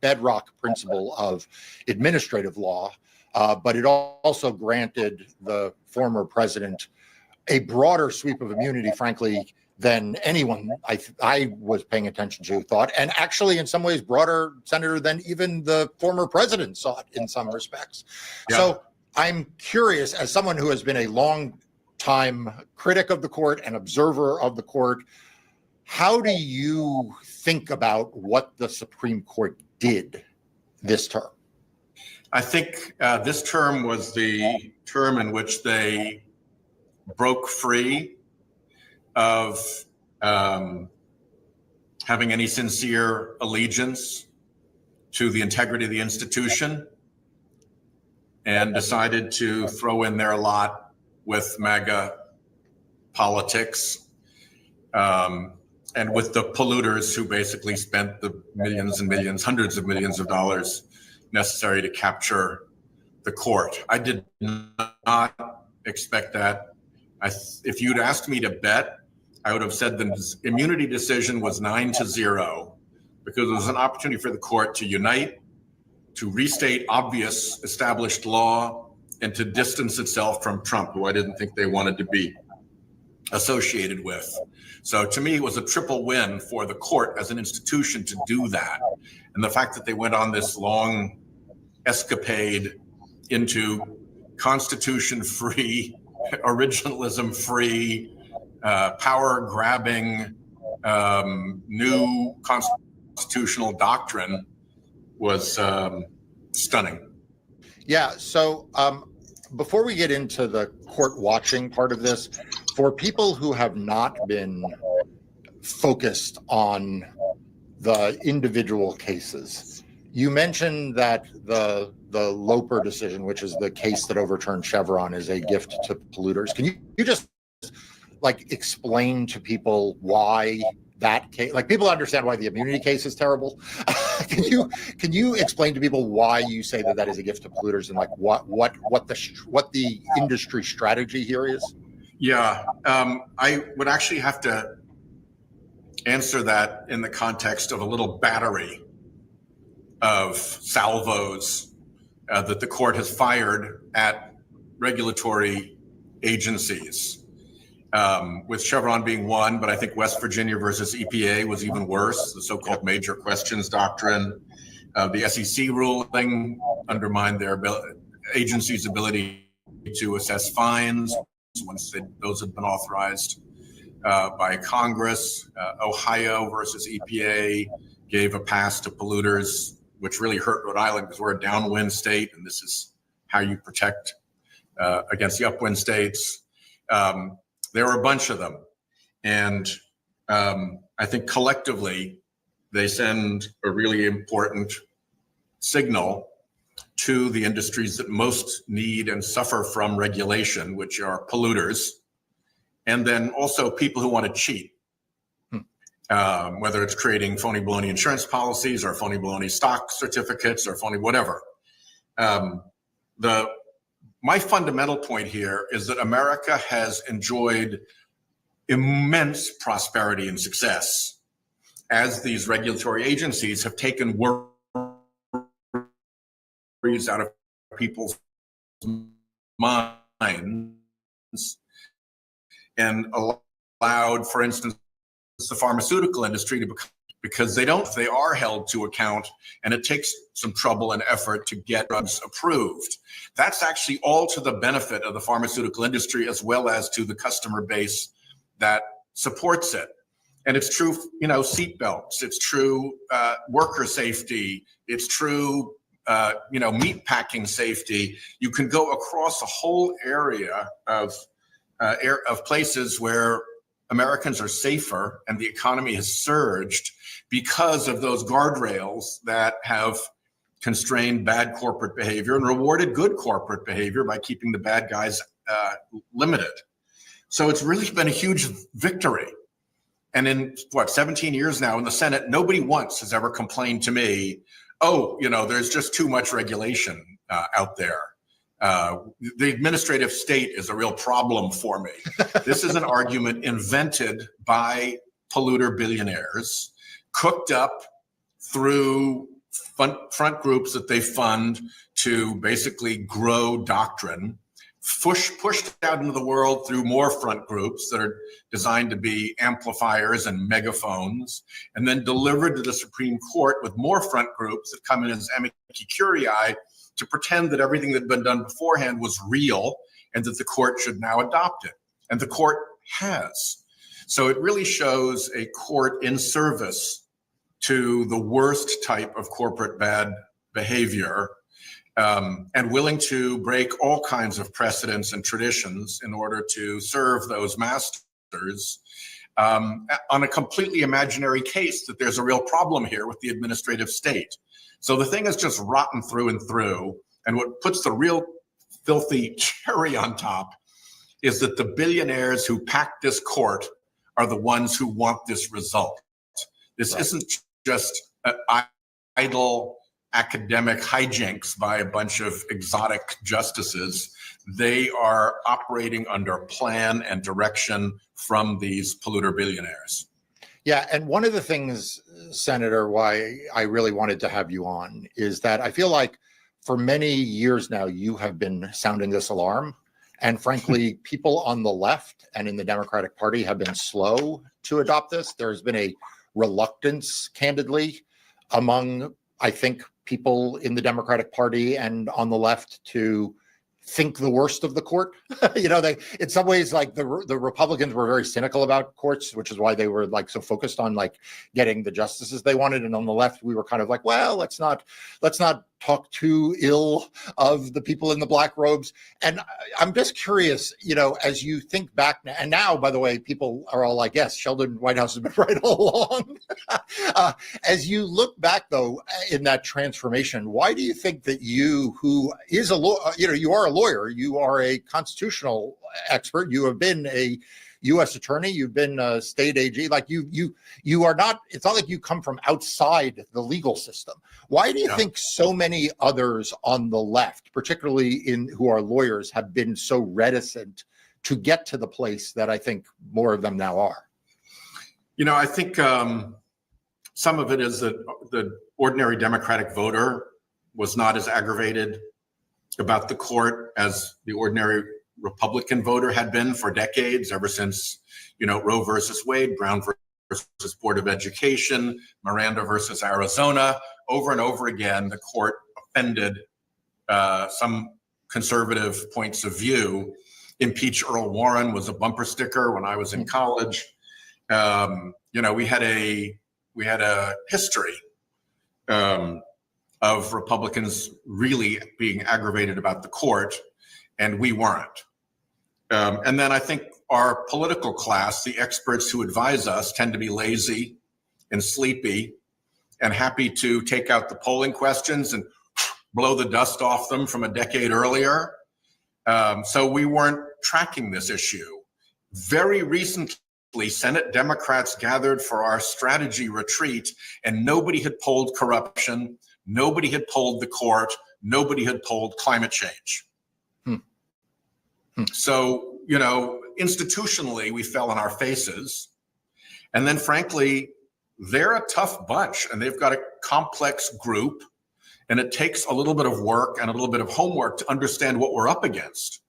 bedrock principle of administrative law, but it also granted the former president a broader sweep of immunity, frankly, than anyone I was paying attention to thought, and actually in some ways broader, Senator, than even the former president sought in some respects. Yeah. So I'm curious, as someone who has been a long time critic of the court and observer of the court, how do you think about what the Supreme Court did this term? I think this term was the term in which they broke free of having any sincere allegiance to the integrity of the institution, and decided to throw in their lot with MAGA politics, and with the polluters who basically spent the millions and millions, hundreds of millions of dollars necessary to capture the court. I did not expect that. If you'd asked me to bet, I would have said the immunity decision was 9-0, because it was an opportunity for the court to unite, to restate obvious established law, and to distance itself from Trump, who I didn't think they wanted to be associated with. So to me, it was a triple win for the court as an institution to do that. And the fact that they went on this long escapade into constitution-free, originalism-free, power-grabbing, new constitutional doctrine was stunning. Yeah, so before we get into the court watching part of this, for people who have not been focused on the individual cases, you mentioned that the Loper decision, which is the case that overturned Chevron, is a gift to polluters. Can you just like explain to people why that case, like people understand why the immunity case is terrible. Can you explain to people why you say that that is a gift to polluters, and like what the industry strategy here is? Yeah, I would actually have to answer that in the context of a little battery of salvos that the court has fired at regulatory agencies. With Chevron being one, but I think West Virginia versus EPA was even worse, the so-called major questions doctrine. The SEC ruling undermined their agency's ability to assess fines once those had been authorized by Congress. Ohio versus EPA gave a pass to polluters, which really hurt Rhode Island because we're a downwind state, and this is how you protect against the upwind states. There were a bunch of them. And I think collectively, they send a really important signal to the industries that most need and suffer from regulation, which are polluters, and then also people who want to cheat, whether it's creating phony baloney insurance policies or phony baloney stock certificates or phony whatever. My fundamental point here is that America has enjoyed immense prosperity and success as these regulatory agencies have taken worries out of people's minds and allowed, for instance, the pharmaceutical industry to become, because they are held to account, and it takes some trouble and effort to get drugs approved. That's actually all to the benefit of the pharmaceutical industry as well as to the customer base that supports it. And it's true, seat belts, it's true worker safety, it's true, meat packing safety. You can go across a whole area of places where Americans are safer and the economy has surged because of those guardrails that have constrained bad corporate behavior and rewarded good corporate behavior by keeping the bad guys limited. So it's really been a huge victory. And in 17 years now in the Senate, nobody once has ever complained to me, there's just too much regulation out there. The administrative state is a real problem for me. This is an argument invented by polluter billionaires, cooked up through front groups that they fund to basically grow doctrine, pushed out into the world through more front groups that are designed to be amplifiers and megaphones, and then delivered to the Supreme Court with more front groups that come in as amici curiae to pretend that everything that had been done beforehand was real and that the court should now adopt it. And the court has. So it really shows a court in service to the worst type of corporate bad behavior, and willing to break all kinds of precedents and traditions in order to serve those masters. on a completely imaginary case that there's a real problem here with the administrative state. So the thing is just rotten through and through. And what puts the real filthy cherry on top is that the billionaires who packed this court are the ones who want this result. This isn't just idle academic hijinks by a bunch of exotic justices. They are operating under plan and direction from these polluter billionaires. Yeah, and one of the things, Senator, why I really wanted to have you on is that I feel like for many years now, you have been sounding this alarm. And frankly, people on the left and in the Democratic Party have been slow to adopt this. There's been a reluctance, candidly, among, I think, people in the Democratic Party and on the left to think the worst of the court. You know, they, in some ways, like the Republicans were very cynical about courts, which is why they were like so focused on like getting the justices they wanted. And on the left, we were kind of like, well, let's not talk too ill of the people in the black robes. And I'm just curious, you know, as you think back, and now, by the way, people are all like, yes, Sheldon Whitehouse has been right all along. As you look back, though, in that transformation, why do you think that you, who is a lawyer, you know, you are a lawyer, you are a constitutional expert, you have been a U.S. attorney, you've been a state AG, like you are not, it's not like you come from outside the legal system. Why do you think so many others on the left, particularly who are lawyers, have been so reticent to get to the place that I think more of them now are? You know, I think some of it is that the ordinary Democratic voter was not as aggravated about the court as the ordinary Republican voter had been for decades, ever since, you know, Roe versus Wade, Brown versus Board of Education, Miranda versus Arizona. Over and over again, the court offended some conservative points of view. Impeach Earl Warren was a bumper sticker when I was in college. You know, we had a history of Republicans really being aggravated about the court, and we weren't. And then I think our political class, the experts who advise us, tend to be lazy and sleepy and happy to take out the polling questions and blow the dust off them from a decade earlier. So we weren't tracking this issue. Very recently, Senate Democrats gathered for our strategy retreat, and nobody had polled corruption, nobody had polled the court, nobody had polled climate change. So, you know, institutionally, we fell on our faces. And then, frankly, they're a tough bunch, and they've got a complex group, and it takes a little bit of work and a little bit of homework to understand what we're up against.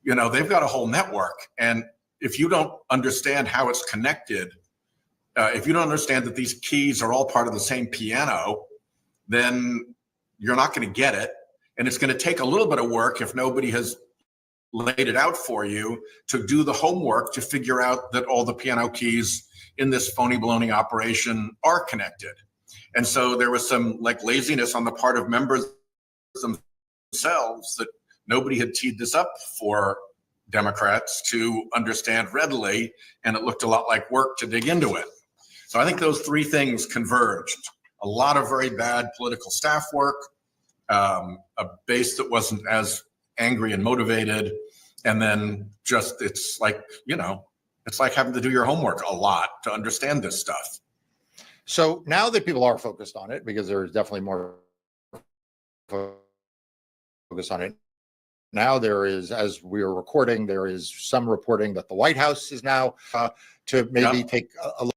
You know, they've got a whole network, and if you don't understand how it's connected, if you don't understand that these keys are all part of the same piano, then you're not going to get it. And it's going to take a little bit of work, if nobody has laid it out for you, to do the homework to figure out that all the piano keys in this phony baloney operation are connected. And so there was some like laziness on the part of members themselves that nobody had teed this up for Democrats to understand readily, and it looked a lot like work to dig into it. So I think those three things converged. A lot of very bad political staff work, a base that wasn't as angry and motivated, and then just, it's like, you know, it's like having to do your homework a lot to understand this stuff. So now that people are focused on it, because there's definitely more focus on it, now there is, as we are recording, there is some reporting that the White House is now to maybe take a look.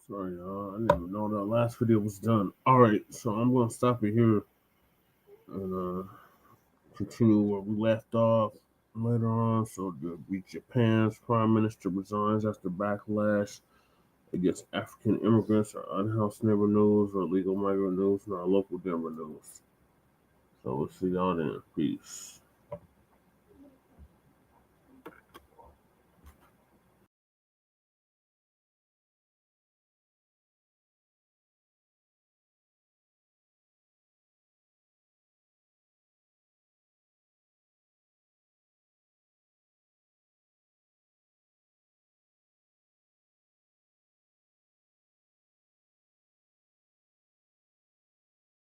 Sorry, y'all. I didn't even know that last video was done. All right, so I'm going to stop it here and continue where we left off later on. So Japan's prime minister resigns after backlash against African immigrants, our unhoused neighbor news, our legal migrant news, and our local Denver news. So we'll see y'all then. Peace.